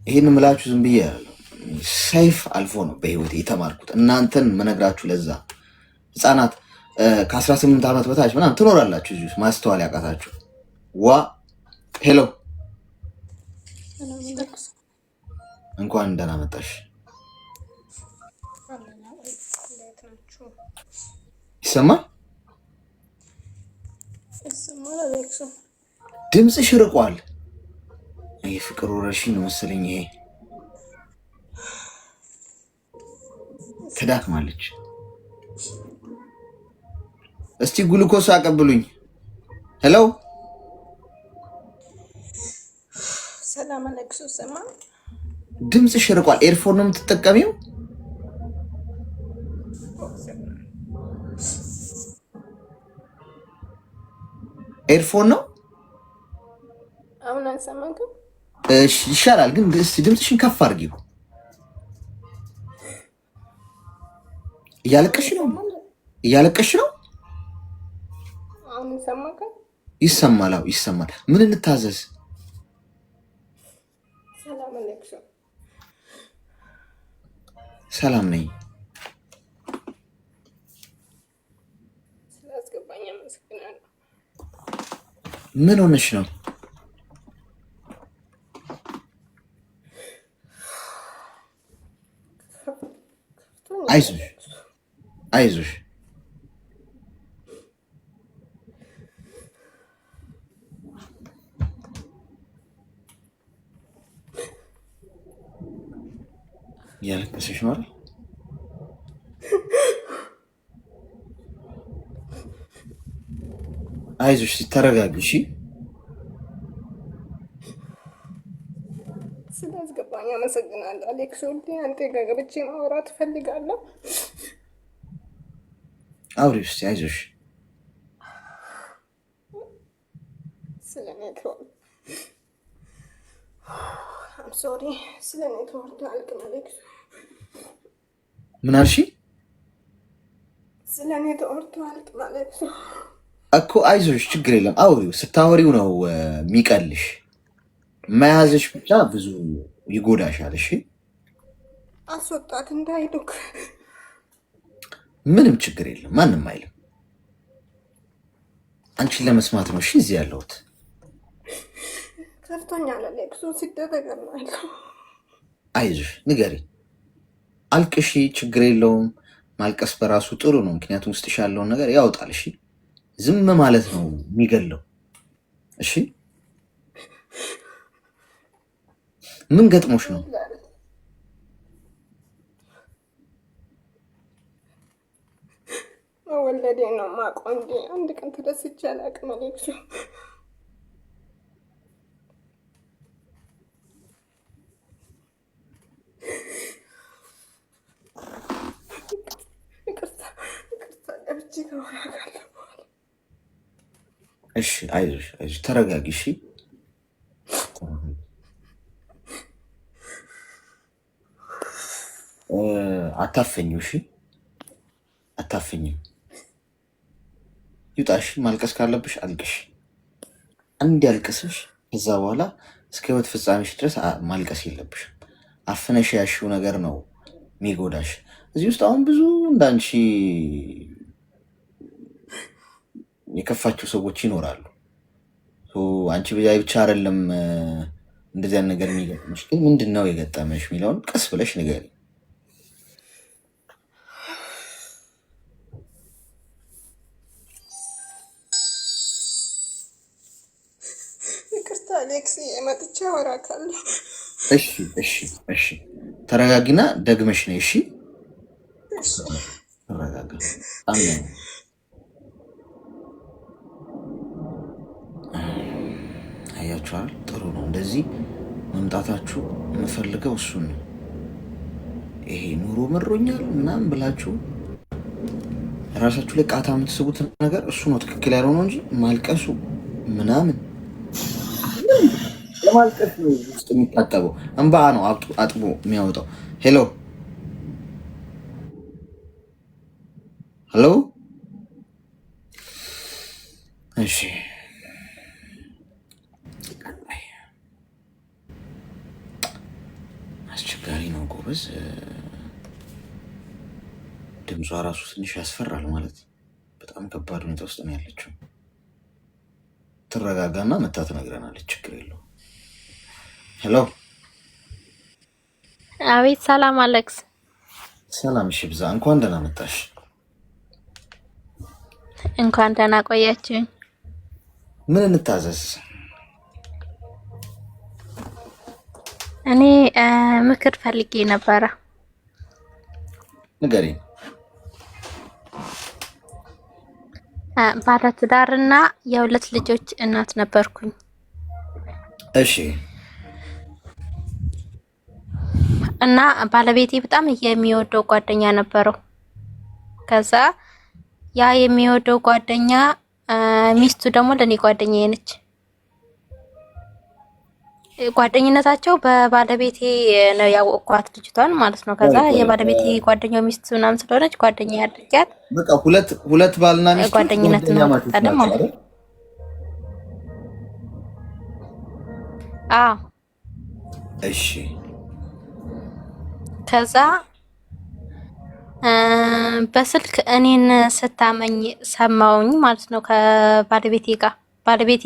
ይህን ምላችሁ ዝም ብዬ ያለው ሰይፍ አልፎ ነው በህይወት የተማርኩት። እናንተን መነግራችሁ ለዛ ህፃናት ከ18 ዓመት በታች ምናምን ትኖራላችሁ እዚህ ውስጥ ማስተዋል ያቃታችሁ። ሄሎ እንኳን ደህና መጣሽ። ይሰማል? ድምፅሽ ርቋል። የፍቅር ወረርሽኝ ነው መሰለኝ። ይሄ ተዳክማለች። እስቲ ግሉኮስ አቀብሉኝ። ሄሎ ሰላም አለክሱ። ሰማ ድምፅሽ ርቋል። ኤርፎን ነው የምትጠቀሚው? ኤርፎን ነው? አሁን አልሰማክም? እሺ ይሻላል፣ ግን እስቲ ድምፅሽን ከፍ አድርጊው። እያለቀሽ ነው? እያለቀሽ ነው? አሁን ይሰማክ? ይሰማል። አዎ ይሰማል። ምን እንታዘዝ? ሰላም አለክሱ። ሰላም ነኝ። ስላስገባኝ አመሰግናለሁ። ምን ሆነሽ ነው? አይዞሽ አይዞሽ። እያለቀሰሽ ነው አይደል? አይዞሽ፣ ተረጋጊ። እሺ ስላስገባኝ አመሰግናለሁ አሌክስ። አንተ ጋር ገብቼ ማውራት እፈልጋለሁ። አውሪ እስኪ። አይዞሽ። ስለ ኔትወርክ አም ሶሪ። ስለ ኔትወርክ አልቅም አሌክስ። ምን አልሽ? ስለ ኔትወርክ አልቅም አሌክስ እኮ። አይዞሽ፣ ችግር የለም። አውሪው። ስታወሪው ነው የሚቀልሽ። መያዝሽ ብቻ ብዙ ይጎዳሻል። እሺ አስወጣት እንዳይሉክ። ምንም ችግር የለም፣ ማንም አይልም። አንቺን ለመስማት ነው እሺ እዚህ ያለሁት። ከፍቶኛል አሌክሱ። ሲደረግ ነው ያለው። አይዞሽ፣ ንገሪ፣ አልቅሺ፣ ችግር የለውም። ማልቀስ በራሱ ጥሩ ነው፣ ምክንያቱም ውስጥሽ ያለውን ነገር ያወጣል። እሺ ዝም ማለት ነው የሚገለው። እሺ ምን ገጥሞሽ ነው? ወለዴ ነው የማውቀው እንጂ አንድ ቀን ተደስቼ አላውቅም። አሌክሱ ይቅርታ ገብቼ ከሆናለሁ። እሺ አይዞሽ ተረጋጊ። እሺ አታፈኙ። እሺ አታፈኙ። ይውጣሽ። ማልቀስ ካለብሽ አልቅሽ፣ አንድ ያልቅስሽ። ከዛ በኋላ እስከ ህይወት ፍጻሜሽ ድረስ ማልቀስ የለብሽም። አፍነሽ ያሽው ነገር ነው የሚጎዳሽ። እዚህ ውስጥ አሁን ብዙ እንዳንቺ የከፋቸው ሰዎች ይኖራሉ። አንቺ ብቻ አይደለም እንደዚያን ነገር የሚገጥምሽ። ግን ምንድን ነው የገጠመሽ የሚለውን ቀስ ብለሽ ንገሪ። ይቅርታ አሌክስ፣ መጥቼ አወራካለሁ። እሺ ተረጋጊና ደግመሽ ነይ። እሺ ተረጋጋ። አያችኋል? ጥሩ ነው እንደዚህ መምጣታችሁ። የምፈልገው እሱን ነው። ይሄ ኑሮ መሮኛል ምናምን ብላችሁ ራሳችሁ ላይ ቃታ የምትስቡት ነገር እሱ ነው ትክክል ያልሆነው እንጂ ማልቀሱ ምናምን ለማልቀስ ነው ውስጥ የሚታጠበው እንባ ነው አጥቦ የሚያወጣው። ሄሎ እሺ አስቸጋሪ ነው ጎበዝ። ድምጿ ራሱ ትንሽ ያስፈራል። ማለት በጣም ከባድ ሁኔታ ውስጥ ነው ያለችው። ትረጋጋና መታ ትነግረናለች። ችግር የለውም። ሄሎ አቤት። ሰላም አሌክስ። ሰላም። እሺ ብዛ፣ እንኳን ደህና መጣሽ። እንኳን ደህና ቆያችሁኝ። ምን እንታዘዝ? እኔ ምክር ፈልጌ ነበረ። ንገሪኝ። ባለትዳርና የሁለት ልጆች እናት ነበርኩኝ። እሺ። እና ባለቤቴ በጣም የሚወደው ጓደኛ ነበረው። ከዛ ያ የሚወደው ጓደኛ ሚስቱ ደግሞ ለኔ ጓደኛዬ ነች። ጓደኝነታቸው በባለቤቴ ነው ያወቅኳት ልጅቷን ማለት ነው። ከዛ የባለቤቴ ጓደኛው ሚስት ምናምን ስለሆነች ጓደኛ ያድርጊያት። በቃ ሁለት ባልና ሚስት ጓደኝነት ነው ተቀጠለ ማለት ነው። አዎ እሺ። ከዛ በስልክ እኔን ስታመኝ ሰማውኝ ማለት ነው ከባለቤቴ ጋር። ባለቤቴ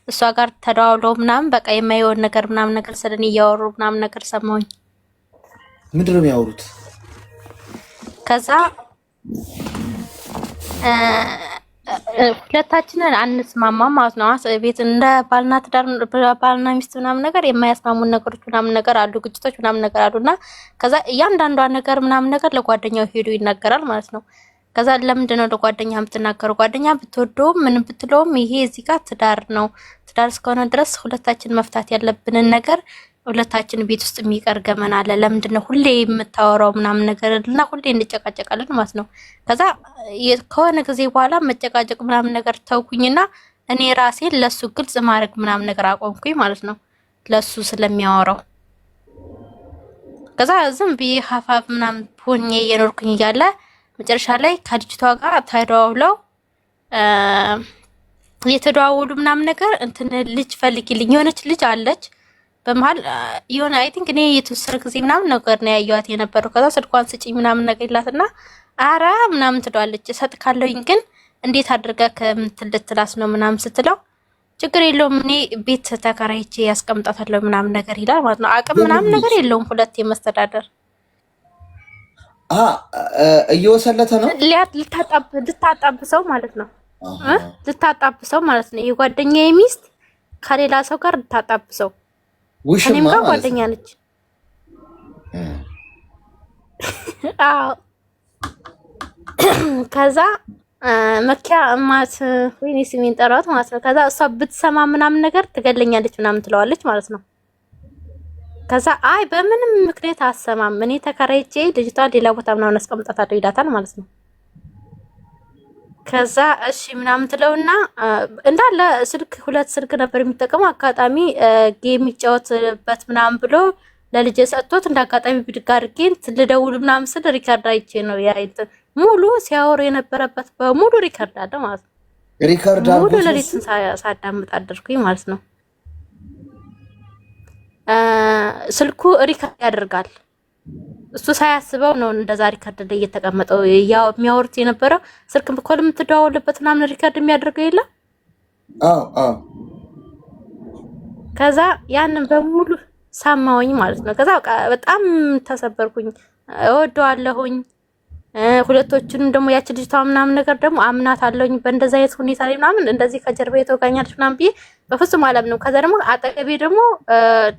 እሷ ጋር ተደዋውለው ምናምን በቃ የማይሆን ነገር ምናምን ነገር ስለኔ እያወሩ ምናምን ነገር ሰማውኝ። ምንድን ነው የሚያወሩት? ከዛ ሁለታችንን አንስማማም ማለት ነው። ቤት እንደ ባልና ሚስት ምናምን ነገር የማያስማሙን ነገሮች ምናምን ነገር አሉ፣ ግጭቶች ምናምን ነገር አሉና ከዛ እያንዳንዷ ነገር ምናምን ነገር ለጓደኛው ሄዶ ይናገራል ማለት ነው። ከዛ ለምንድን ነው ለጓደኛ የምትናገረው? ጓደኛ ብትወደውም ምን ብትለውም ይሄ እዚህ ጋር ትዳር ነው። ትዳር እስከሆነ ድረስ ሁለታችን መፍታት ያለብንን ነገር ሁለታችን ቤት ውስጥ የሚቀር ገመና አለ። ለምንድን ነው ሁሌ የምታወራው ምናምን ነገር እና ሁሌ እንጨቃጨቃለን ማለት ነው። ከዛ ከሆነ ጊዜ በኋላ መጨቃጨቅ ምናምን ነገር ተውኩኝና እኔ ራሴን ለሱ ግልጽ ማድረግ ምናምን ነገር አቆምኩኝ ማለት ነው፣ ለሱ ስለሚያወራው። ከዛ ዝም ብዬ ሀፋፍ ምናምን ሆኜ እየኖርኩኝ እያለ መጨረሻ ላይ ከልጅቷ ጋር ተደዋውለው የተደዋወሉ ምናምን ነገር እንትን ልጅ ፈልጊልኝ የሆነች ልጅ አለች በመሀል የሆነ አይ ቲንክ እኔ የተወሰነ ጊዜ ምናምን ነገር ነው ያየኋት የነበረው። ከዛ ስልኳን ስጪኝ ምናምን ነገር ይላትና አረ ምናምን ትለዋለች። እሰጥ ካለውኝ ግን እንዴት አድርጋ ከምትልትላስ ነው ምናምን ስትለው ችግር የለውም እኔ ቤት ተከራይቼ ያስቀምጣታለሁ ምናምን ነገር ይላል ማለት ነው። አቅም ምናምን ነገር የለውም ሁለት የመስተዳደር እየወሰለተ ነው ልታጣብሰው ማለት ነው። ልታጣብሰው ማለት ነው። የጓደኛዬ ሚስት ከሌላ ሰው ጋር ታጣብሰው። ውሽማ እኔም ጋር ማለት ጓደኛ ነው። ነች። አዎ ከዛ መኪያ እማት ወይኔ ስሜን ጠራት ማለት ነው። ከዛ እሷ ብትሰማ ምናምን ነገር ትገለኛለች ምናምን ትለዋለች ማለት ነው። ከዛ አይ በምንም ምክንያት አሰማም እኔ ተከራይቼ ልጅቷ ሌላ ቦታ ምናምን አስቀምጣታለሁ ይላታል ማለት ነው። ከዛ እሺ ምናምን ትለውና እንዳለ ስልክ 2 ስልክ ነበር የሚጠቀመው። አጋጣሚ ጌም የሚጫወትበት ምናምን ብሎ ለልጅ ሰጥቶት እንዳጋጣሚ ብድግ አድርጌ ልደውል ምናምን ስል ሪካርድ አይቼ ነው ያይት ሙሉ ሲያወሩ የነበረበት በሙሉ ሪካርድ አለ ማለት ነው። ሪካርድ ሙሉ አድርጎት ለሊቱን ሳዳምጥ አደርኩኝ ማለት ነው። ስልኩ ሪካርድ ያደርጋል። እሱ ሳያስበው ነው እንደዛ ሪካርድ ላይ እየተቀመጠው ያው የሚያወሩት የነበረው ስልክ ኮል የምትደዋወልበት ምናምን ሪካርድ የሚያደርገው የለም። አዎ ከዛ ያንን በሙሉ ሰማሁኝ ማለት ነው። ከዛ በጣም ተሰበርኩኝ። እወደዋለሁኝ ሁለቶቹንም ደግሞ ያቺ ልጅቷ ምናምን ነገር ደግሞ አምናት አለውኝ በእንደዛ አይነት ሁኔታ ላይ ምናምን እንደዚህ ከጀርባ የተወጋኛለች ምናምን ብዬ በፍጹም አላምንም። ከዛ ደግሞ አጠገቤ ደግሞ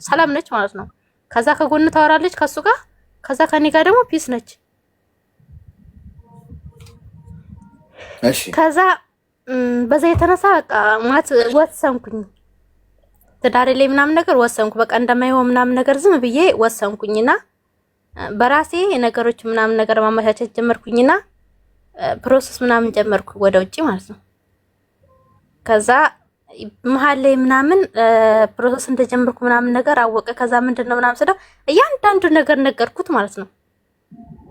ሰላም ነች ማለት ነው። ከዛ ከጎን ታወራለች ከሱ ጋር ከዛ ከኔ ጋር ደግሞ ፒስ ነች። እሺ ከዛ በዛ የተነሳ በቃ ማት ወሰንኩኝ ትዳሬ ላይ ምናምን ነገር ወሰንኩ። በቃ እንደማይሆን ምናምን ነገር ዝም ብዬ ወሰንኩኝና በራሴ ነገሮች ምናምን ነገር ማመቻቸት ጀመርኩኝና ፕሮሰስ ምናምን ጀመርኩ ወደ ውጪ ማለት ነው። ከዛ መሀል ላይ ምናምን ፕሮሰስ እንደጀመርኩ ምናምን ነገር አወቀ። ከዛ ምንድነው ምናምን ስለው እያንዳንዱ ነገር ነገርኩት ማለት ነው።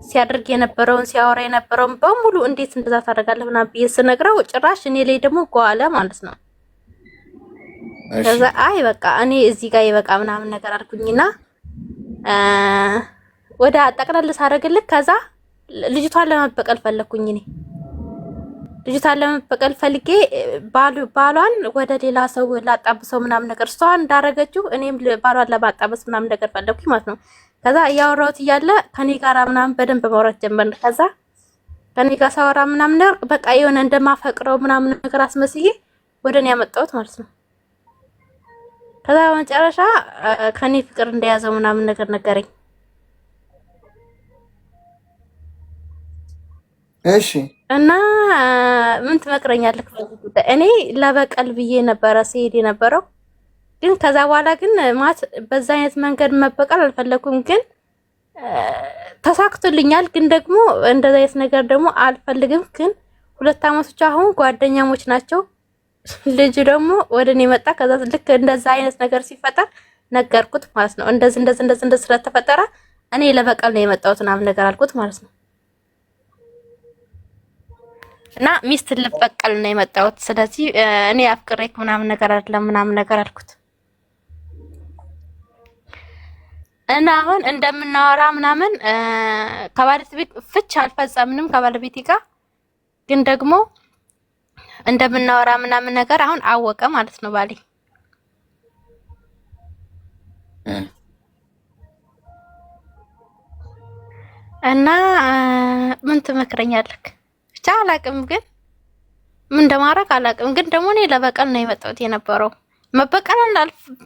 ሲያደርግ የነበረውን ሲያወራ የነበረውን በሙሉ እንዴት እንደዛ ታደርጋለህ ምናምን ብዬ ስነግረው ጭራሽ እኔ ላይ ደግሞ ጓለ ማለት ነው። ከዛ አይ በቃ እኔ እዚህ ጋር ይበቃ ምናምን ነገር አልኩኝና ወደ አጠቅላላ ሳደርግልክ ከዛ ልጅቷን ለመበቀል ፈለኩኝ። እኔ ልጅቷን ለመበቀል ፈልጌ ባሏን ወደ ሌላ ሰው ላጣብሰው ምናምን ነገር እሷ እንዳረገችው እኔም ባሏን ለማጣበስ ምናምን ነገር ፈለኩኝ ማለት ነው። ከዛ እያወራሁት እያለ ከኔ ጋር ምናምን በደንብ ማውራት ጀመርን። ከዛ ከኔ ጋር ሳወራ ምናምን ነገር በቃ የሆነ እንደማፈቅረው ምናምን ነገር አስመስዬ ወደ እኔ ያመጣሁት ማለት ነው። ከዛ በመጨረሻ ከኔ ፍቅር እንደያዘው ምናምን ነገር ነገረኝ። እሺ እና ምን ትመክረኛለህ በዚህ ጉዳይ? እኔ ለበቀል ብዬ ነበረ ሲሄድ የነበረው ግን ከዛ በኋላ ግን ማለት በዛ አይነት መንገድ መበቀል አልፈለኩም። ግን ተሳክቶልኛል። ግን ደግሞ እንደዛ አይነት ነገር ደግሞ አልፈልግም። ግን 2 አመቶች አሁን ጓደኛሞች ናቸው። ልጅ ደግሞ ወደ እኔ መጣ። ከዛ ልክ እንደዛ አይነት ነገር ሲፈጠር ነገርኩት ማለት ነው። እንደዚህ ስለተፈጠረ እኔ ለበቀል ነው የመጣሁት ምናምን ነገር አልኩት ማለት ነው። እና ሚስት ልበቀል ነው የመጣሁት። ስለዚህ እኔ አፍቅሬክ ምናምን ነገር አይደለም ምናምን ነገር አልኩት። እና አሁን እንደምናወራ ምናምን ከባለቤት ፍች አልፈጸምንም ከባለቤቴ ጋር ግን ደግሞ እንደምናወራ ምናምን ነገር አሁን አወቀ ማለት ነው ባሌ። እና ምን ትመክረኛለህ? ብቻ አላቅም፣ ግን ምን እንደማረግ አላቅም። ግን ደግሞ እኔ ለበቀል ነው የመጣሁት የነበረው። መበቀል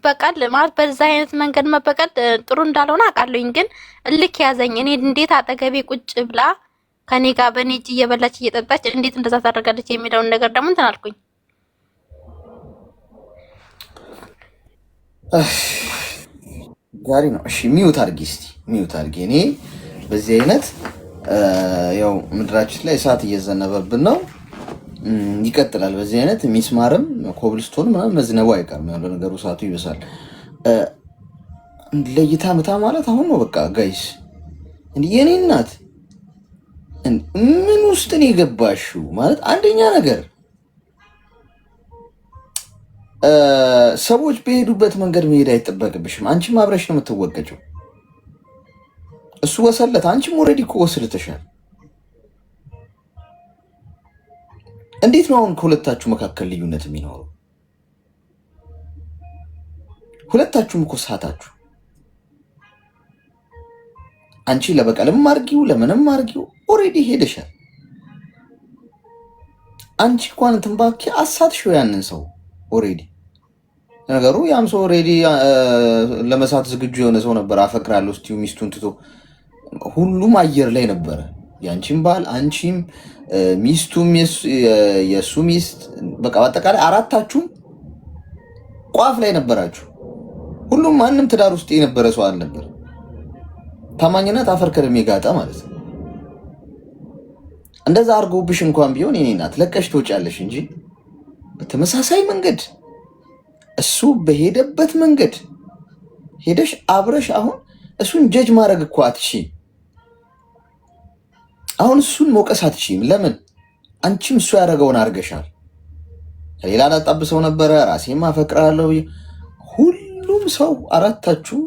በቀል ማለት በዛ አይነት መንገድ መበቀል ጥሩ እንዳልሆነ አውቃለሁኝ። ግን እልክ ያዘኝ። እኔ እንዴት አጠገቤ ቁጭ ብላ ከኔ ጋር በኔ እጅ እየበላች እየጠጣች እንዴት እንደዛ ታደርጋለች የሚለውን ነገር ደግሞ እንትን አልኩኝ። ጋሪ ነው። እሺ ሚውት አድርጊ፣ እስቲ ሚውት አድርጊ። እኔ በዚህ አይነት ያው ምድራችን ላይ እሳት እየዘነበብን ነው፣ ይቀጥላል። በዚህ አይነት ሚስማርም ኮብልስቶን ምናምን መዝነቡ አይቀርም። ያለው ነገሩ እሳቱ ይበሳል። ለይታ ምታ ማለት አሁን ነው በቃ ጋይስ። እንዴ የኔ እናት ምን ውስጥ ነው የገባሽው? ማለት አንደኛ ነገር ሰዎች በሄዱበት መንገድ መሄድ አይጠበቅብሽም። አንቺም አብረሽ ነው የምትወቀጭው። እሱ ወሰለት፣ አንቺም ኦልሬዲ እኮ ወስልተሻል። እንዴት ነው አሁን ከሁለታችሁ መካከል ልዩነት የሚኖረው? ሁለታችሁም እኮ ሳታችሁ። አንቺ ለበቀልም አርጊው ለምንም አርጊው ኦልሬዲ ሄደሻል። አንቺ እንኳን እንትን ባኪ አሳትሽው ያንን ሰው ኦልሬዲ ነገሩ ያም ሰው ኦልሬዲ ለመሳት ዝግጁ የሆነ ሰው ነበር። አፈቅራለሁ እስቲ ሚስቱን ትቶ ሁሉም አየር ላይ ነበረ። ያንቺም ባል አንቺም ሚስቱም የሱ ሚስት በቃ በአጠቃላይ አራታችሁም ቋፍ ላይ ነበራችሁ። ሁሉም ማንም ትዳር ውስጥ የነበረ ሰው አልነበር። ታማኝነት አፈር ከደም የጋጠ ማለት ነው። እንደዛ አርጎብሽ እንኳን ቢሆን የኔ እናት ለቀሽ ትወጫለሽ እንጂ በተመሳሳይ መንገድ እሱ በሄደበት መንገድ ሄደሽ አብረሽ አሁን እሱን ጀጅ ማድረግ እኮ አትችይም። አሁን እሱን መውቀስ አትችይም። ለምን? አንቺም እሱ ያደረገውን አድርገሻል። ከሌላ ላጣብሰው ነበረ ራሴም አፈቅራለሁ። ሁሉም ሰው አራታችሁ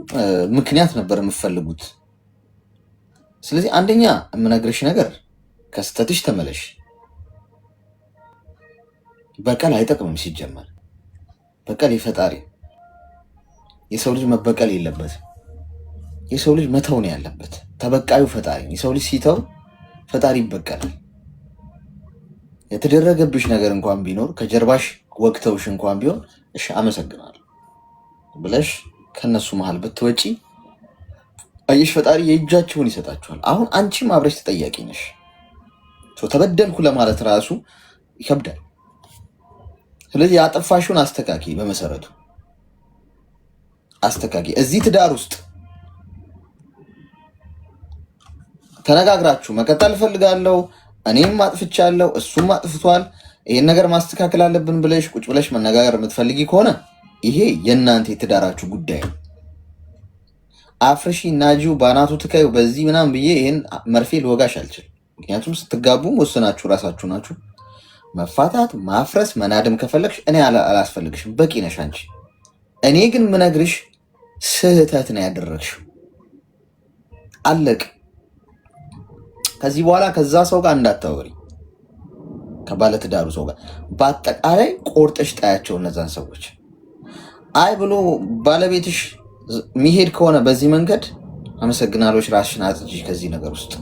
ምክንያት ነበር የምትፈልጉት። ስለዚህ አንደኛ የምነግርሽ ነገር ከስተትሽ ተመለሽ። በቀል አይጠቅምም። ሲጀመር በቀል የፈጣሪ የሰው ልጅ መበቀል የለበትም። የሰው ልጅ መተው ነው ያለበት። ተበቃዩ ፈጣሪ። የሰው ልጅ ሲተው ፈጣሪ ይበቀላል። የተደረገብሽ ነገር እንኳን ቢኖር ከጀርባሽ ወቅተውሽ እንኳን ቢሆን እሺ አመሰግናለሁ ብለሽ ከነሱ መሃል ብትወጪ አየሽ ፈጣሪ የእጃችሁን ይሰጣችኋል። አሁን አንቺም አብረሽ ተጠያቂ ነሽ። ተበደልኩ ለማለት ራሱ ይከብዳል። ስለዚህ ያጠፋሽውን አስተካኪ። በመሰረቱ አስተካኪ። እዚህ ትዳር ውስጥ ተነጋግራችሁ መቀጠል ፈልጋለሁ፣ እኔም አጥፍቻለሁ፣ እሱም አጥፍቷል፣ ይሄን ነገር ማስተካከል አለብን ብለሽ ቁጭ ብለሽ መነጋገር የምትፈልጊ ከሆነ ይሄ የእናንተ የትዳራችሁ ጉዳይ ነው። አፍርሺ ናጂው ባናቱ ትከዩ በዚህ ምናምን ብዬ ይሄን መርፌ ልወጋሽ አልችልም። ምክንያቱም ስትጋቡም ወስናችሁ ራሳችሁ ናችሁ። መፋታት ማፍረስ መናደም ከፈለግሽ እኔ አላስፈልግሽም፣ በቂ ነሽ አንቺ። እኔ ግን ምነግርሽ ስህተት ነው ያደረግሽው። አለቅ። ከዚህ በኋላ ከዛ ሰው ጋር እንዳታወሪ፣ ከባለትዳሩ ሰው ጋር በአጠቃላይ ቆርጠሽ ጣያቸው እነዛን ሰዎች። አይ ብሎ ባለቤትሽ የሚሄድ ከሆነ በዚህ መንገድ አመሰግናለች፣ ራስሽን አጽጂ ከዚህ ነገር ውስጥ።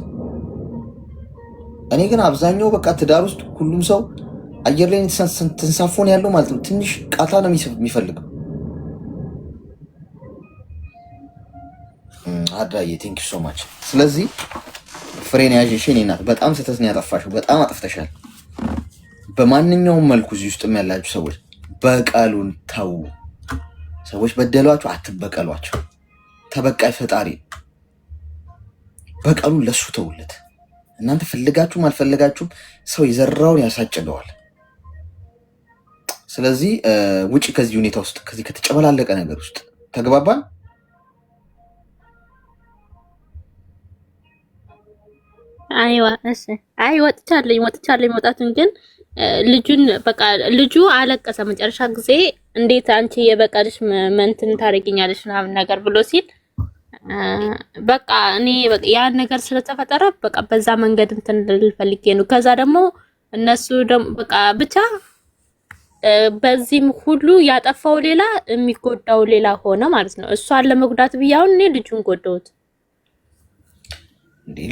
እኔ ግን አብዛኛው በቃ ትዳር ውስጥ ሁሉም ሰው አየር ላይ ተንሳፎን ያለው ማለት ነው። ትንሽ ቃታ ነው የሚፈልገው። አዳዬ ቴንክ ዩ ሶ ማች። ስለዚህ ፍሬን ያዥሽ የኔ እናት። በጣም ስህተት ነው ያጠፋሽው። በጣም አጥፍተሻል። በማንኛውም መልኩ እዚህ ውስጥ ያላችሁ ሰዎች በቀሉን ተው። ሰዎች በደሏችሁ፣ አትበቀሏቸው። ተበቃይ ፈጣሪ። በቀሉን ለሱ ተውለት። እናንተ ፈልጋችሁም አልፈልጋችሁም ሰው የዘራውን ያሳጭደዋል። ስለዚህ ውጪ ከዚህ ሁኔታ ውስጥ፣ ከዚህ ከተጨመላለቀ ነገር ውስጥ። ተግባባን? አይዋ እሺ። አይ ወጥቻለኝ መውጣቱን ግን ልጁን በቃ ልጁ አለቀሰ መጨረሻ ጊዜ። እንዴት አንቺ የበቀልሽ መንትን ታረጊኛለሽ ምናምን ነገር ብሎ ሲል በቃ እኔ በቃ ያን ነገር ስለተፈጠረ በቃ በዛ መንገድ እንትን ልፈልጌ ነው። ከዛ ደግሞ እነሱ ደግሞ በቃ ብቻ በዚህም ሁሉ ያጠፋው ሌላ የሚጎዳው ሌላ ሆነ ማለት ነው። እሷን ለመጉዳት ብያውን እኔ ልጁን ጎዳሁት።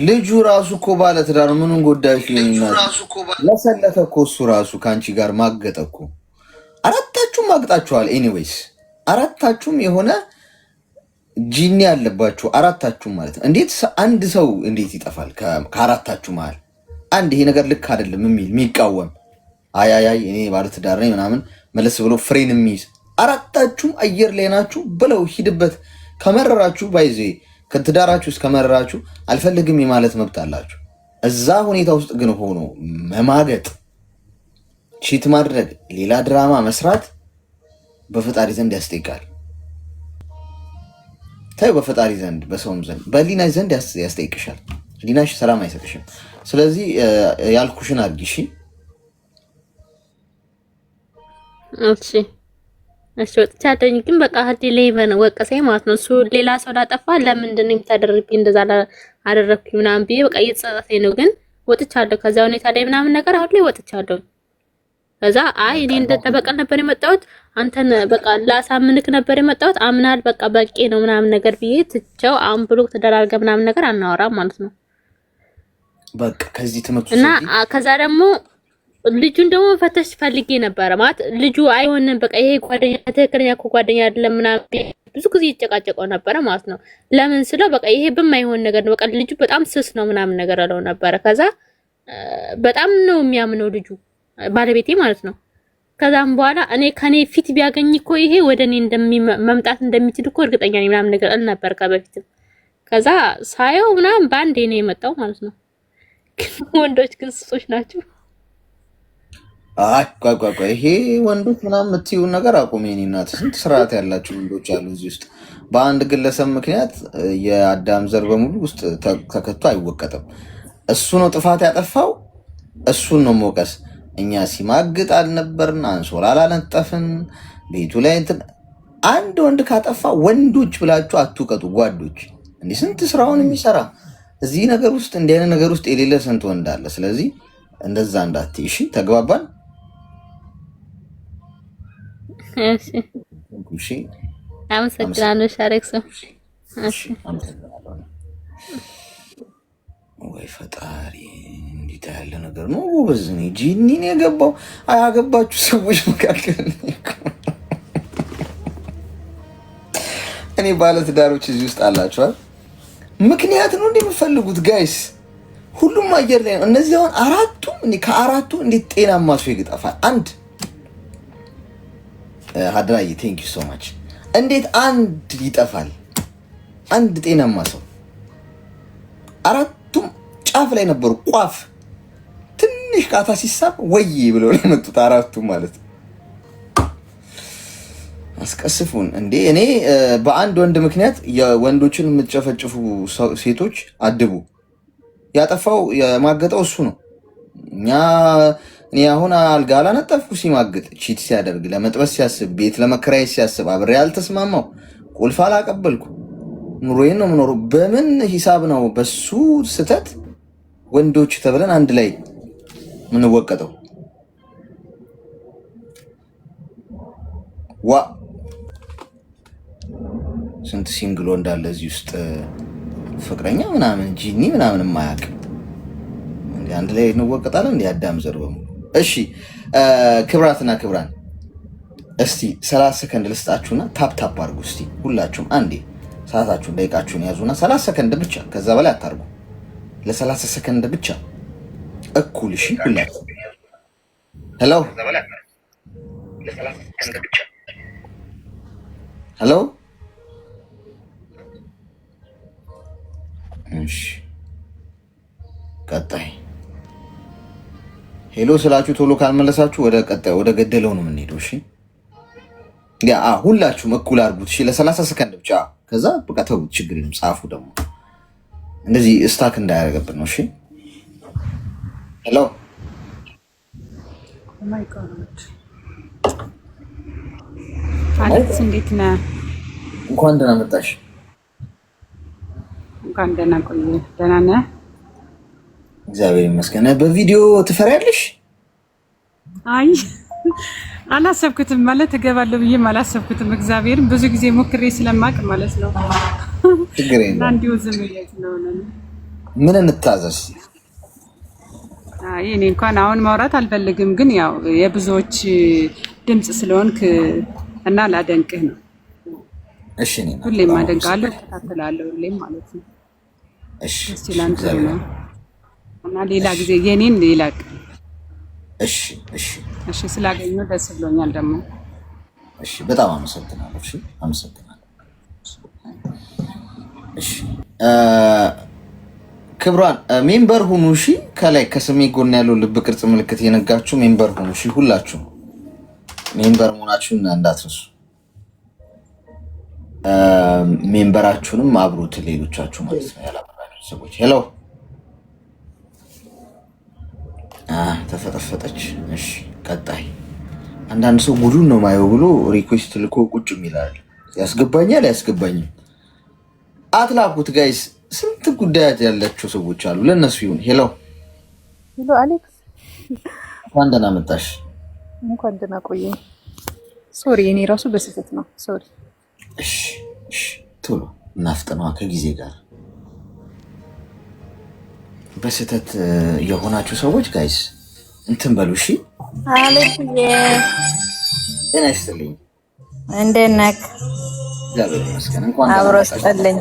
ልጁ ራሱ እኮ ባለ ትዳር ምኑን ጎዳሽ? ለሰለተ እኮ እሱ ራሱ ከአንቺ ጋር ማገጠ እኮ። አራታችሁም ማግጣችኋል። ኤኒዌይስ አራታችሁም የሆነ ጂኒ ያለባችሁ አራታችሁም ማለት ነው። እንዴት አንድ ሰው እንዴት ይጠፋል? ከአራታችሁ መሀል አንድ ይሄ ነገር ልክ አይደለም የሚል የሚቃወም አያያይ እኔ ባለ ትዳር ነኝ ምናምን መለስ ብሎ ፍሬን የሚይዝ አራታችሁም አየር ላይ ናችሁ ብለው ሂድበት። ከመረራችሁ ባይዜ ከትዳራችሁ እስከ መረራችሁ አልፈልግም የማለት መብት አላችሁ። እዛ ሁኔታ ውስጥ ግን ሆኖ መማገጥ፣ ቺት ማድረግ፣ ሌላ ድራማ መስራት በፈጣሪ ዘንድ ያስጠይቃል። ታዩ በፈጣሪ ዘንድ በሰውም ዘንድ በሊናሽ ዘንድ ያስጠይቅሻል። ሊናሽ ሰላም አይሰጥሽም። ስለዚህ ያልኩሽን አድርጊ። እሺ እሺ ወጥቻለኝ። ግን በቃ ሀዲ ላይ ወቀሰኝ ማለት ነው። እሱ ሌላ ሰው ላጠፋ ለምንድን ነው የምታደርግብኝ እንደዛ አደረግኩኝ ምናምን ብዬ በቃ እየተጸጸተኝ ነው። ግን ወጥቻለሁ ከዛ ሁኔታ ላይ ምናምን ነገር አሁን ላይ ወጥቻለሁ። ከዛ አይ እኔ እንደተበቀል ነበር የመጣሁት አንተን በቃ ላሳምንክ ነበር የመጣሁት አምናል በቃ በቂ ነው ምናምን ነገር ብዬ ትቼው አሁን ብሎ ተደራርገ ምናምን ነገር አናወራም ማለት ነው። በቃ ከዚህ ትምህርት እና ከዛ ደግሞ ልጁን ደግሞ ፈተሽ ፈልጌ ነበረ ማለት ልጁ አይሆንም በቃ ይሄ ጓደኛ ትክክለኛ እኮ ጓደኛ አይደለም ምናምን ብዙ ጊዜ ይጨቃጨቀው ነበረ ማለት ነው። ለምን ስለው በቃ ይሄ በማይሆን ነገር ነው በቃ ልጁ በጣም ስስ ነው ምናምን ነገር አለው ነበረ። ከዛ በጣም ነው የሚያምነው ልጁ ባለቤቴ ማለት ነው። ከዛም በኋላ እኔ ከኔ ፊት ቢያገኝ እኮ ይሄ ወደኔ መምጣት እንደሚችል እኮ እርግጠኛ ነኝ ምናምን ነገር እል ነበር ከበፊትም። ከዛ ሳየው ምናምን ባንዴ ነው የመጣው ማለት ነው። ወንዶች ግን ስሶች ናቸው። ቆይ ይሄ ወንዶች ምናምን የምትይውን ነገር አቁም። የእኔ እናት ስንት ስርዓት ያላቸው ወንዶች አሉ እዚህ ውስጥ። በአንድ ግለሰብ ምክንያት የአዳም ዘር በሙሉ ውስጥ ተከቶ አይወቀጥም። እሱ ነው ጥፋት ያጠፋው፣ እሱን ነው መውቀስ። እኛ ሲማግጥ አልነበርን፣ አንሶላ አላነጠፍን፣ ቤቱ ላይ አንድ ወንድ ካጠፋ ወንዶች ብላችሁ አትውቀጡ ጓዶች። እንዲህ ስንት ስራውን የሚሰራ እዚህ ነገር ውስጥ እንዲህ አይነት ነገር ውስጥ የሌለ ስንት ወንድ አለ። ስለዚህ እንደዛ እንዳትይ እሺ። ተግባባን? እሺ አመሰግናለሁ ሻረክሶ። እሺ ወይ ፈጣሪ እንዴት ያለ ነገር ነው ጎበዝ። እኔ ጂኒን የገባው አያገባችሁ ሰዎች መካከል እኔ ባለትዳሮች እዚህ ውስጥ አላችኋል። ምክንያት ነው እንደምፈልጉት ጋይስ፣ ሁሉም አየር ላይ ነው። እነዚህ አሁን አራቱም ከአራቱ እንዴት ጤናማ ሰው ይገጣፋል? አንድ ሀድራዬ ቴንክ ዩ ሶ ማች። እንዴት አንድ ይጠፋል? አንድ ጤናማ ሰው። አራቱም ጫፍ ላይ ነበሩ። ቋፍ ትንሽ ቃታ ሲሳብ ወይ ብለው ነው የመጡት አራቱም ማለት ነው። አስቀስፉን እንዴ! እኔ በአንድ ወንድ ምክንያት የወንዶችን የምትጨፈጭፉ ሴቶች አድቡ። ያጠፋው የማገጠው እሱ ነው። እኔ አሁን አልጋ አላነጠፍኩ። ሲማግጥ ቺት ሲያደርግ ለመጥበስ ሲያስብ ቤት ለመከራየት ሲያስብ አብሬ ያልተስማማው ቁልፍ አላቀበልኩ። ኑሮዬን ነው የምኖረው። በምን ሂሳብ ነው በሱ ስተት ወንዶች ተብለን አንድ ላይ ምንወቀጠው? ዋ ስንት ሲንግሎ እንዳለ እዚህ ውስጥ ፍቅረኛ ምናምን ጂኒ ምናምን የማያውቅ አንድ ላይ እንወቀጣለን። እንደ አዳም ዘር በሙሉ። እሺ ክብራትና ክብራን እስቲ 30 ሰከንድ ልስጣችሁና ታፕ ታፕ አድርጉ እስቲ ሁላችሁም አንዴ ሰዓታችሁን ደቂቃችሁን ያዙና 30 ሰከንድ ብቻ፣ ከዛ በላይ አታርጉ። ለ30 ሰከንድ ብቻ እኩል። እሺ ሁላችሁ ሄሎ ሄሎ። እሺ ቀጣይ ሄሎ ስላችሁ ቶሎ ካልመለሳችሁ ወደ ቀጣይ ወደ ገደለው ነው የምንሄደው። እሺ ሁላችሁም እኩል አድርጉት። እሺ ለ30 ሰከንድ ብቻ፣ ከዛ በቃ ተውት፣ ችግር የለም። ጻፉ ደግሞ እንደዚህ ስታክ እንዳያደርገብን ነው። እሺ ሄሎ አሌክስ እንዴት ነህ? እንኳን ደህና መጣሽ። እንኳን ደህና ቆየህ። ደህና ነህ? እግዚአብሔር ይመስገን። በቪዲዮ ትፈሪያለሽ? አይ አላሰብኩትም፣ ማለት እገባለሁ ብዬም አላሰብኩትም። እግዚአብሔርን ብዙ ጊዜ ሞክሬ ስለማቅ ማለት ነው። ችግር የለም። አንዲው ዝም ብዬሽ ነው። ምን እንታዘዝ? አይ እኔ እንኳን አሁን ማውራት አልፈልግም፣ ግን ያው የብዙዎች ድምጽ ስለሆንክ እና ላደንቅህ ነው። እሺ እኔ ሁሌም አደንቃለሁ፣ እከታተላለሁ ሁሌም ማለት ነው። እሺ እሺ ላንተ ነው እና ሌላ ጊዜ የኔን ሌላ እሺ እሺ እሺ ስላገኘሁ ደስ ብሎኛል ደግሞ። እሺ በጣም አመሰግናለሁ። እሺ አመሰግናለሁ። እሺ ክብሯን ሜምበር ሁኑ። እሺ ከላይ ከስሜ ጎን ያለው ልብ ቅርጽ ምልክት የነጋችሁ ሜምበር ሁኑ። እሺ ሁላችሁ ሜምበር መሆናችሁን እንዳትረሱ። ሜምበራችሁንም አብሩት ሌሎቻችሁ ማለት ነው ያላበራችሁ ሰዎች። ሄሎ ተፈጠፈጠች። እሺ ቀጣይ አንዳንድ ሰው ጉዱን ነው ማየው ብሎ ሪኩዌስት ልኮ ቁጭ የሚላል። ያስገባኛል ያስገባኝም አትላኩት ጋይስ። ስንት ጉዳያት ያላቸው ሰዎች አሉ፣ ለነሱ ይሁን። ሄሎ ሄሎ አሌክስ እንኳን ደህና መጣሽ። እንኳን ደህና ቆየኝ። ሶሪ እኔ ራሱ በስህተት ነው ሶሪ። እሺ እሺ ቶሎ እናፍጥነዋ ከጊዜ ጋር። በስህተት የሆናችሁ ሰዎች ጋይስ እንትን በሉ እሺ። አለብዬ ጤና ይስጥልኝ። እንዴት ነህ? እግዚአብሔር ይመስገን። እንኳን አብሮ ስጥልኝ።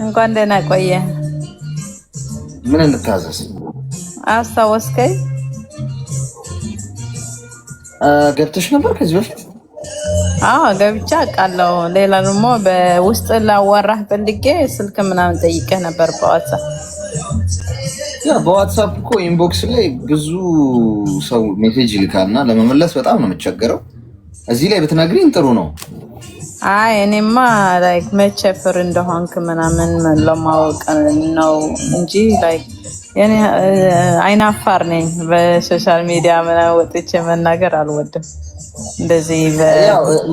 እንኳን ደህና ቆየ። ምን እንታዘዝ? አስታወስከኝ? ገብተሽ ነበር ከዚህ በፊት? አዎ ገብቻ አውቃለሁ። ሌላ ደግሞ በውስጥ ላዋራህ ፈልጌ ስልክ ምናምን ጠይቀህ ነበር በዋትሳፕ። ያ በዋትሳፕ እኮ ኢንቦክስ ላይ ብዙ ሰው ሜሴጅ ይልካልና ለመመለስ በጣም ነው የምቸገረው። እዚህ ላይ ብትነግሪኝ ጥሩ ነው። አይ እኔማ ላይክ መቼ ፍር እንደሆንክ ምናምን ለማወቅ ነው እንጂ ላይክ የኔ አይናፋር ነኝ። በሶሻል ሚዲያ ምናምን ወጥቼ መናገር አልወድም። እንደዚህ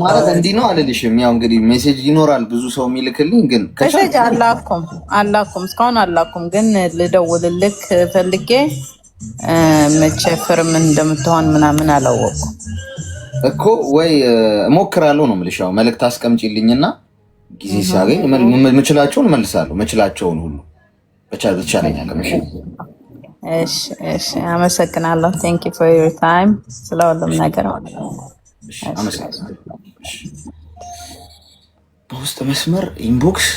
ማለት እንዲህ ነው አልልሽም። ያው እንግዲህ ሜሴጅ ይኖራል ብዙ ሰው የሚልክልኝ፣ ግን ሜሴጅ አላኩም እስካሁን አላኩም። ግን ልደውልልክ ፈልጌ መቼ ፍርም እንደምትሆን ምናምን አላወኩም እኮ። ወይ እሞክራለሁ ነው የምልሽ። ያው መልእክት አስቀምጪልኝና ጊዜ ሲያገኝ የምችላቸውን እመልሳለሁ። የምችላቸውን ሁሉ በተቻለኝ አቅም። እሺ አመሰግናለሁ። ቴንክ ዩ ፎር ዩር ታይም ስለሁሉም ነገር አመሰግናለሁ። በውስጥ መስመር ኢንቦክስ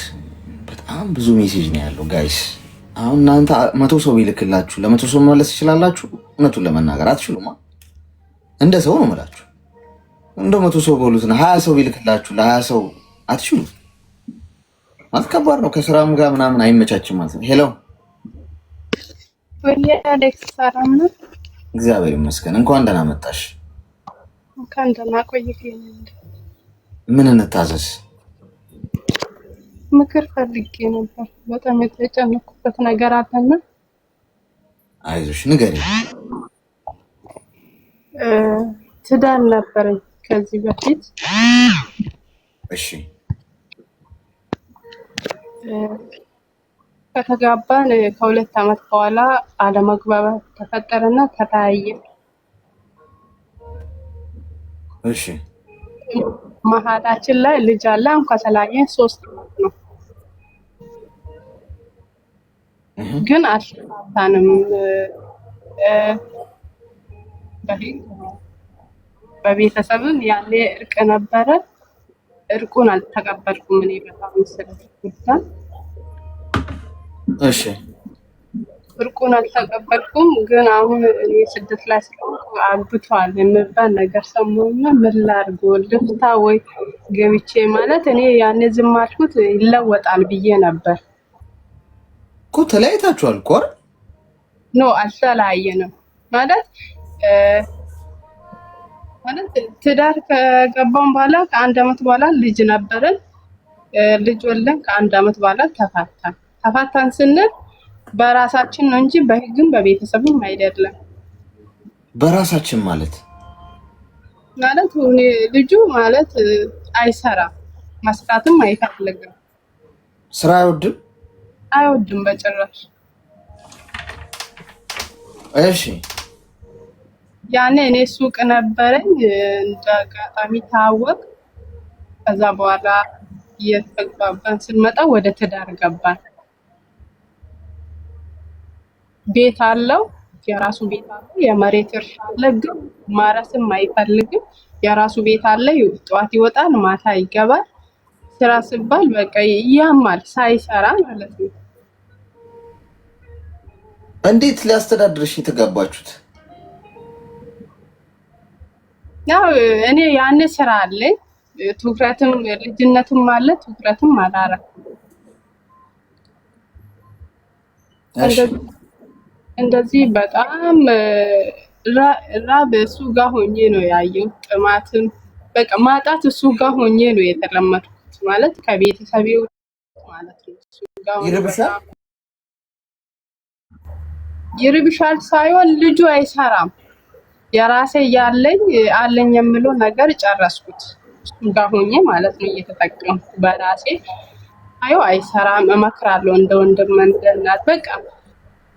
በጣም ብዙ ሜሴጅ ነው ያለው ጋይስ። አሁን እናንተ 100 ሰው ይልክላችሁ ለ100 ሰው መመለስ ትችላላችሁ? እውነቱን ለመናገር አትችሉማ። እንደ ሰው ነው የምላችሁ። እንደ 100 ሰው በሉትና 20 ሰው ይልክላችሁ ለ20 ሰው አትችሉ ማለት ከባድ ነው። ከስራም ጋር ምናምን አይመቻችም ማለት ነው። ሄሎ ወይ አሌክስ፣ ሰላም ነው? እግዚአብሔር ይመስገን። እንኳን ደህና መጣሽ። እንኳን ደህና ቆየኸኝ። ምን እንታዘዝ? ምክር ፈልጌ ነበር። በጣም የተጨነኩበት ነገር አለና። አይዞሽ ንገሪኝ። ትዳር ነበረኝ ከዚህ በፊት። እሺ ከተጋባን ከ2 ዓመት በኋላ አለመግባባት ተፈጠረና ተለያየን። እሺ መሀላችን ላይ ልጅ አለ። አሁን ከተለያየን 3 ዓመት ነው፣ ግን አልተፋታንም። በቤተሰብም ያኔ እርቅ ነበረ። እርቁን አልተቀበልኩም እኔ በጣም ስለተጎዳ። እሺ እርቁን አልተቀበልኩም። ግን አሁን እኔ ስደት ላይ ስለሆንኩ አግብቷል የሚባል ነገር ሰማሁና ምን ላድርግ? ልፍታ ወይ ገብቼ ማለት እኔ ያኔ ዝም አልኩት ይለወጣል ብዬ ነበር እኮ። ተለያይታችኋል እኮ አይደል? ኖ አልተለያየንም። ማለት ትዳር ከገባን በኋላ ከ1 ዓመት በኋላ ልጅ ነበረን። ልጅ ወለን ከ1 ዓመት በኋላ ተፋታን ስንል በራሳችን ነው እንጂ በህግም በቤተሰብም አይደለም። በራሳችን ማለት ልጁ ማለት አይሰራም፣ መስራትም አይፈልግም። ስራ አይወድም በጭራሽ። እሺ ያኔ እኔ ሱቅ ነበረኝ፣ እንደ አጋጣሚ ታወቅ። ከዛ በኋላ እየተግባባን ስንመጣ ወደ ትዳር ገባን። ቤት አለው፣ የራሱ ቤት አለው፣ የመሬት እርሻ አለ። ግን ማረስም አይፈልግም። የራሱ ቤት አለ። ጠዋት ይወጣል፣ ማታ ይገባል። ስራ ሲባል በቃ ያማል፣ ሳይሰራ ማለት ነው። እንዴት ሊያስተዳድርሽ የተጋባችሁት? ያው እኔ ያኔ ስራ አለኝ፣ ትኩረትም ልጅነትም አለ፣ ትኩረትም አላረኩም። እንደዚህ በጣም ራብ እሱ ጋር ሆኜ ነው ያየው። ጥማትም በቃ ማጣት እሱ ጋር ሆኜ ነው የተለመድኩት ማለት ከቤተሰቤ ማለት ነው። እሱ ጋር ይርብሻል ሳይሆን ልጁ አይሰራም። የራሴ ያለኝ አለኝ የምለው ነገር ጨረስኩት እሱ ጋር ሆኜ ማለት ነው እየተጠቀምኩ በራሴ። አይሰራም፣ እመክራለሁ እንደ ወንድም እንደ እናት በቃ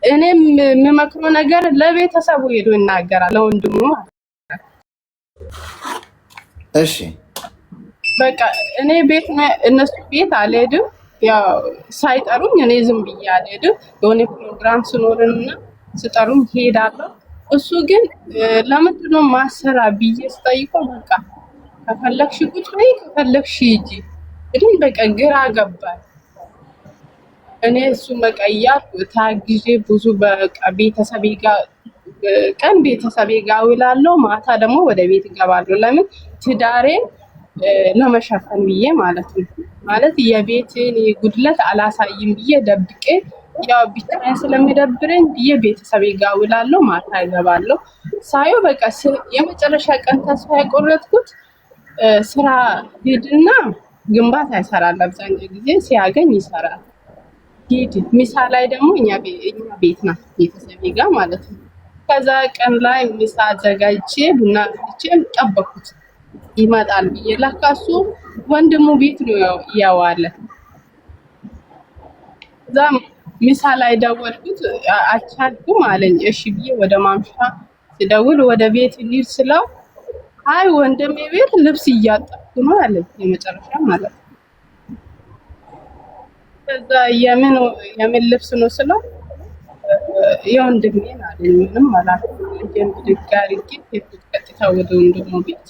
እኔም የምመክረው ነገር ለቤተሰቡ ሄዶ ይናገራል፣ ለወንድሙ ማለት ነው። እሺ በቃ እኔ እነሱ ቤት አልሄድም። ያው ሳይጠሩኝ እኔ ዝም ብዬ አልሄድም። የሆነ ፕሮግራም ስኖርና ስጠሩኝ ሄዳለሁ። እሱ ግን ለምንድን ነው ማሰራ ብዬ ስጠይቀው በቃ ከፈለግሽ ቁጭ በይ ከፈለግሽ ሂጂ። ግን በቃ ግራ ገባኝ። እኔ እሱ በቃ እያልኩ ታግዤ ብዙ በቃ ቤተሰቤ ጋር ቀን ቤተሰቤ ጋር ውላለሁ፣ ማታ ደግሞ ወደ ቤት እገባለሁ። ለምን ትዳሬን ለመሸፈን ብዬ ማለት ነው። ማለት የቤትን ጉድለት አላሳይም ብዬ ደብቄ ያው ብቻዬን ስለሚደብረኝ ብዬ ቤተሰቤ ጋር ውላለሁ፣ ማታ እገባለሁ። ሳየው በቃ የመጨረሻ ቀን ተስፋ የቆረጥኩት ስራ ሂድና ግንባታ ይሰራል። አብዛኛው ጊዜ ሲያገኝ ይሰራል። ሂድ ሚሳ ላይ ደግሞ እኛ ቤት ናት ቤተሰቤ ጋር ማለት ነው። ከዛ ቀን ላይ ሚሳ አዘጋጅቼ ቡና አፍልቼ ጠበኩት ይመጣል ብዬ። ለካ እሱ ወንድሙ ቤት ነው ያዋለ። ከዛ ሚሳ ላይ ደወልኩት፣ አልቻልኩም አለኝ። እሺ ብዬ ወደ ማምሻ ስደውል ወደ ቤት ልሂድ ስለው አይ ወንድሜ ቤት ልብስ እያጠብኩ ነው አለኝ። የመጨረሻ ማለት ነው። ከዛ የምን ልብስ ነው ስለው የወንድሜን አለኝ። ምንም አላልኩም። ልጄን ብድግ አድርጌ ሄድኩት ቀጥታ ወደ ወንድሙ ቤት።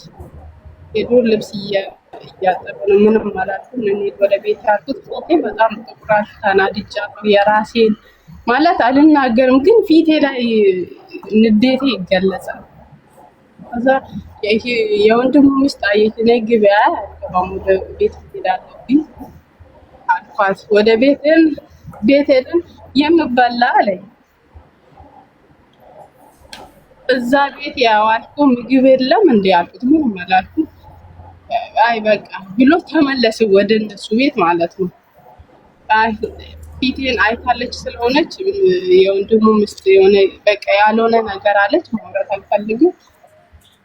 ሄዶ ልብስ እያጠበ ነው። ምንም አላልኩም። እንሂድ ወደ ቤት ያልኩት። ፊቴ በጣም ጥቁራል፣ ተናድጃለሁ። የራሴን ማለት አልናገርም፣ ግን ፊቴ ላይ ንዴቴ ይገለጻል። ከዛ የወንድሙ ሚስት አየች። እኔ ግቢያ አልገባም ወደ ቤት ሄዳለብኝ አልኳት። ወደ ቤት ሄድን። የምበላ አለኝ። እዛ ቤት ያዋልኩ ምግብ የለም እንዴ አልኩት። ምንም አላልኩም። አይ በቃ ብሎ ተመለስ ወደ እነሱ ቤት ማለት ነው። ፊቴን አይታለች ስለሆነች የወንድሙ ሚስት የሆነ በቃ ያልሆነ ነገር አለች። ማውራት አልፈልግም።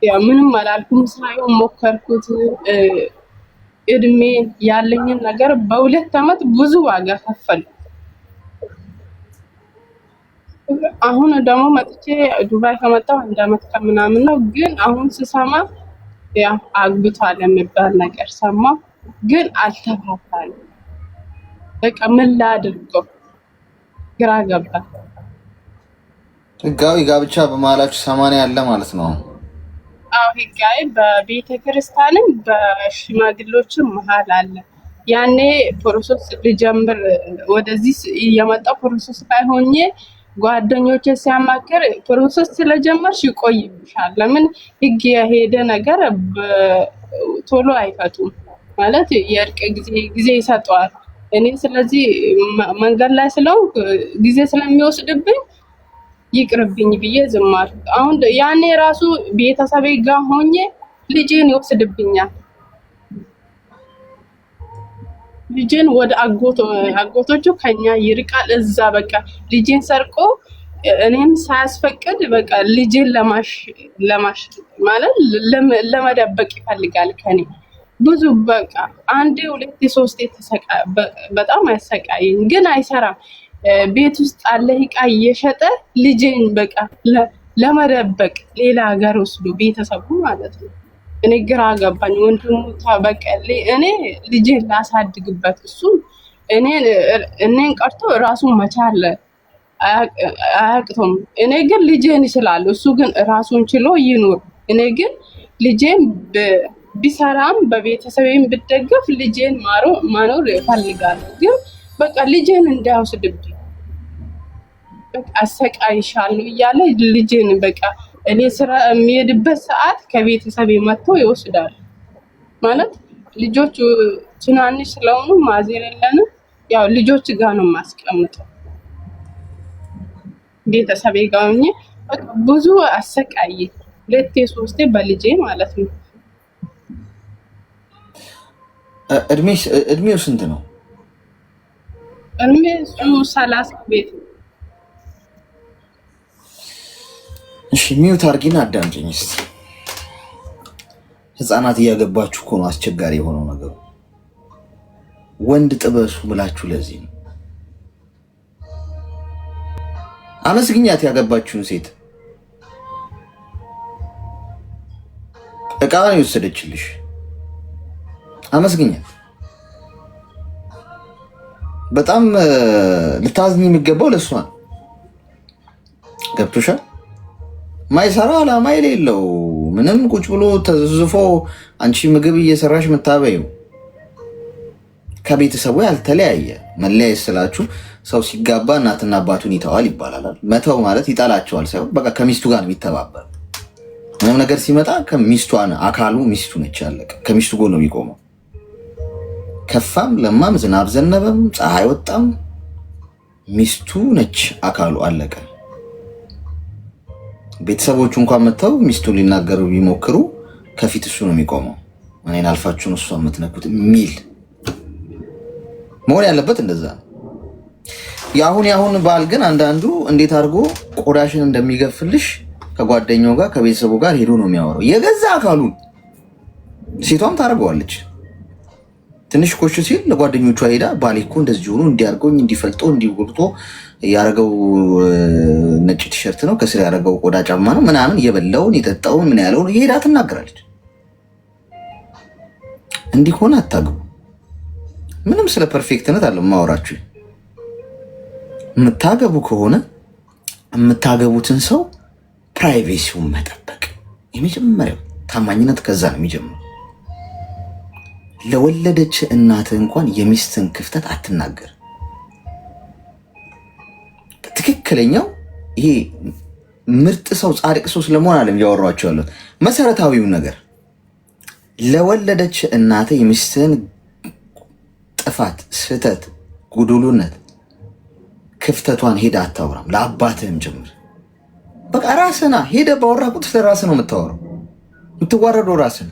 ያው ምንም አላልኩም። ሳይሆን ሞከርኩት። እድሜ ያለኝን ነገር በሁለት አመት ብዙ ዋጋ ከፈልኩ። አሁን ደግሞ መጥቼ ዱባይ ከመጣሁ 1 አመት ከምናምን ነው። ግን አሁን ስሰማ ያው አግብቷል የሚባል ነገር ሰማሁ። ግን አልተፋታንም። በቃ ምን ላድርገው ግራ ገባ። ህጋዊ ጋብቻ በመሀላችሁ 80 ያለ ማለት ነው? አዎ ህጋዊ በቤተ ክርስቲያንም በሽማግሌዎችም መሀል አለ። ያኔ ፕሮሰስ ልጀምር ወደዚህ የመጣው ፕሮሰስ ላይ ሆኜ ጓደኞቼ ሲያማክር ፕሮሰስ ስለጀመርሽ ይቆይብሻል። ለምን ህግ የሄደ ነገር ቶሎ አይፈቱም ማለት የእርቅ ጊዜ ይሰጠዋል። እኔ ስለዚህ መንገድ ላይ ስለሆንኩ ጊዜ ስለሚወስድብኝ ይቅርብኝ ብዬ ዝም አልኩ። አሁን ያኔ ራሱ ቤተሰቤ ጋር ሆኜ ልጄን ይወስድብኛል። ልጄን ወደ አጎቶቹ ከኛ ይርቃል። እዛ በቃ ልጄን ሰርቆ እኔም ሳያስፈቅድ በቃ ልጄን ለማሽ ማለት ለመደበቅ ይፈልጋል ከኔ ብዙ በቃ 1 2 3 በጣም ያሰቃየኝ። ግን አይሰራም። ቤት ውስጥ አለ ዕቃ እየሸጠ ልጄን በቃ ለመደበቅ ሌላ ሀገር ወስዶ ቤተሰቡ ማለት ነው። እኔ ግራ ገባኝ። ወንድሙ ታበቀል እኔ ልጄን ላሳድግበት እሱ እኔን ቀርቶ ራሱን መቻል አያቅቶም። እኔ ግን ልጄን ይችላል፣ እሱ ግን ራሱን ችሎ ይኑር። እኔ ግን ልጄን ቢሰራም በቤተሰቤም ብደገፍ ልጄን ማኖር እፈልጋለሁ። ግን በቃ ልጄን እንዳይወስድብኝ በቃ አሰቃይሻለሁ እያለ ልጄን በቃ እኔ ስራ የሚሄድበት ሰዓት ከቤተሰቤ መጥቶ ይወስዳል። ማለት ልጆቹ ትናንሽ ስለሆኑ ማዘር የለንም፣ ያው ልጆች ጋር ነው የማስቀምጠው ቤተሰቤ ጋር ሆኜ በቃ ብዙ አሰቃይ 2 3 በልጄ ማለት ነው። እድሜው ስንት ነው? እድሜው 30 ቤት። እሺ ሚውት አድርጊና አዳምጪኝ እስቲ። ህፃናት እያገባችሁ እኮ ነው አስቸጋሪ የሆነው ነገሩ። ወንድ ጥበሱ ብላችሁ ለዚህ ነው። አመስግኛት ያገባችሁን ሴት። እቃ ነው የወሰደችልሽ። አመስግኛት። በጣም ልታዝኝ የሚገባው ለእሷ ነው። ገብቶሻል? ማይሰራ ዓላማ የሌለው ምንም ቁጭ ብሎ ተዝፎ አንቺ ምግብ እየሰራሽ የምታበዩ ከቤተሰቡ ያልተለያየ መለያየት ስላችሁ ሰው ሲጋባ እናትና አባቱን ይተዋል ይባላል። መተው ማለት ይጠላቸዋል ሳይሆን በቃ ከሚስቱ ጋር የሚተባበር ምንም ነገር ሲመጣ ከሚስቷን አካሉ ሚስቱ ነች፣ ያለቀ ከሚስቱ ጎን ነው የሚቆመው። ከፋም ለማም ዝናብ ዘነበም ፀሐይ ወጣም ሚስቱ ነች አካሉ፣ አለቀ። ቤተሰቦቹ እንኳን መተው ሚስቱን ሊናገሩ ቢሞክሩ ከፊት እሱ ነው የሚቆመው። እኔን አልፋችሁን እሷ የምትነኩት ሚል መሆን ያለበት እንደዛ ነው። የአሁን ባል ግን አንዳንዱ እንዴት አድርጎ ቆዳሽን እንደሚገፍልሽ ከጓደኛው ጋር ከቤተሰቡ ጋር ሄዶ ነው የሚያወራው። የገዛ አካሉን ሴቷም ታደርገዋለች። ትንሽ ኮሽ ሲል ለጓደኞቿ ሄዳ ባሌ እኮ እንደዚህ ሆኖ እንዲያርገኝ እንዲፈልጦ እንዲጎርቶ ያረገው ነጭ ቲሸርት ነው ከስር ያረገው ቆዳ ጫማ ነው ምናምን የበላውን የጠጣውን ምን ያለውን ሄዳ ትናገራለች። እንዲሆነ አታግቡ። ምንም ስለ ፐርፌክትነት አለ ማወራችሁ። የምታገቡ ከሆነ የምታገቡትን ሰው ፕራይቬሲውን መጠበቅ የመጀመሪያው ታማኝነት ከዛ ነው የሚጀምረው። ለወለደች እናትህ እንኳን የሚስትን ክፍተት አትናገር። ትክክለኛው ይሄ ምርጥ ሰው ጻድቅ ሰው ስለመሆን አለም ያወራቸው ያሉት መሰረታዊው ነገር ለወለደች እናትህ የሚስትን ጥፋት፣ ስህተት፣ ጉዱሉነት፣ ክፍተቷን ሄደ አታወራም። ለአባትህም ጭምር በቃ ራስና ሄደ ባወራ ቁጥር ስለ ራስህ ነው የምታወራው። የምትዋረደው ራስህ።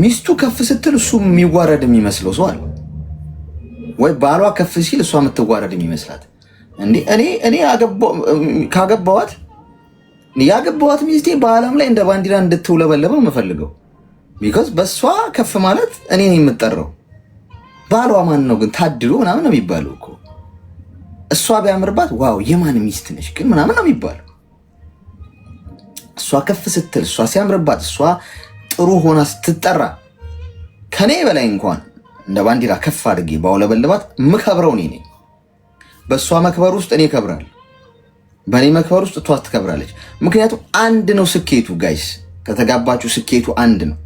ሚስቱ ከፍ ስትል እሱ የሚዋረድ የሚመስለው ሰው አለ ወይ? ባሏ ከፍ ሲል እሷ የምትዋረድ የሚመስላት እንዴ? እኔ ያገባዋት ሚስቴ በዓለም ላይ እንደ ባንዲራ እንድትውለበለበ የምፈልገው ቢኮዝ በእሷ ከፍ ማለት እኔ የምጠራው። ባሏ ማን ነው ግን ታድሎ ምናምን ነው የሚባለው እኮ። እሷ ቢያምርባት ዋው የማን ሚስት ነች ግን ምናምን ነው የሚባለው። እሷ ከፍ ስትል፣ እሷ ሲያምርባት፣ እሷ ጥሩ ሆና ስትጠራ ከኔ በላይ እንኳን እንደ ባንዲራ ከፍ አድርጌ ባውለበልባት ምከብረው እኔ ነኝ። በእሷ መክበር ውስጥ እኔ እከብራለሁ፣ በእኔ መክበር ውስጥ እቷ ትከብራለች። ምክንያቱም አንድ ነው ስኬቱ ጋይስ። ከተጋባችሁ ስኬቱ አንድ ነው፣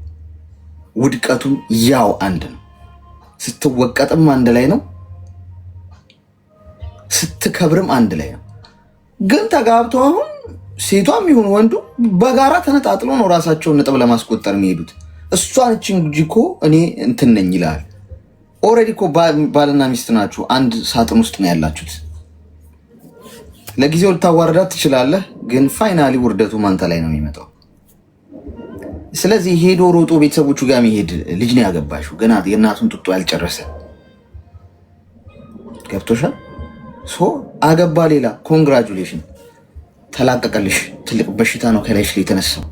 ውድቀቱም ያው አንድ ነው። ስትወቀጥም አንድ ላይ ነው፣ ስትከብርም አንድ ላይ ነው። ግን ተጋብተው አሁን ሴቷም ይሁን ወንዱ በጋራ ተነጣጥሎ ነው ራሳቸውን ነጥብ ለማስቆጠር የሚሄዱት። እሷን እችን እንጂ እኮ እኔ እንትን ነኝ ይላል። ኦልሬዲ እኮ ባልና ሚስት ናችሁ፣ አንድ ሳጥን ውስጥ ነው ያላችሁት። ለጊዜው ልታዋርዳት ትችላለህ፣ ግን ፋይናሊ ውርደቱ ማንተ ላይ ነው የሚመጣው። ስለዚህ ሄዶ ሮጦ ቤተሰቦቹ ጋር የሚሄድ ልጅ ነው ያገባሽው፣ ገና የእናቱን ጡጦ ያልጨረሰ። ገብቶሻል? አገባ ሌላ ኮንግራጁሌሽን፣ ተላቀቀልሽ። ትልቅ በሽታ ነው ከላይሽ ላይ የተነሳው።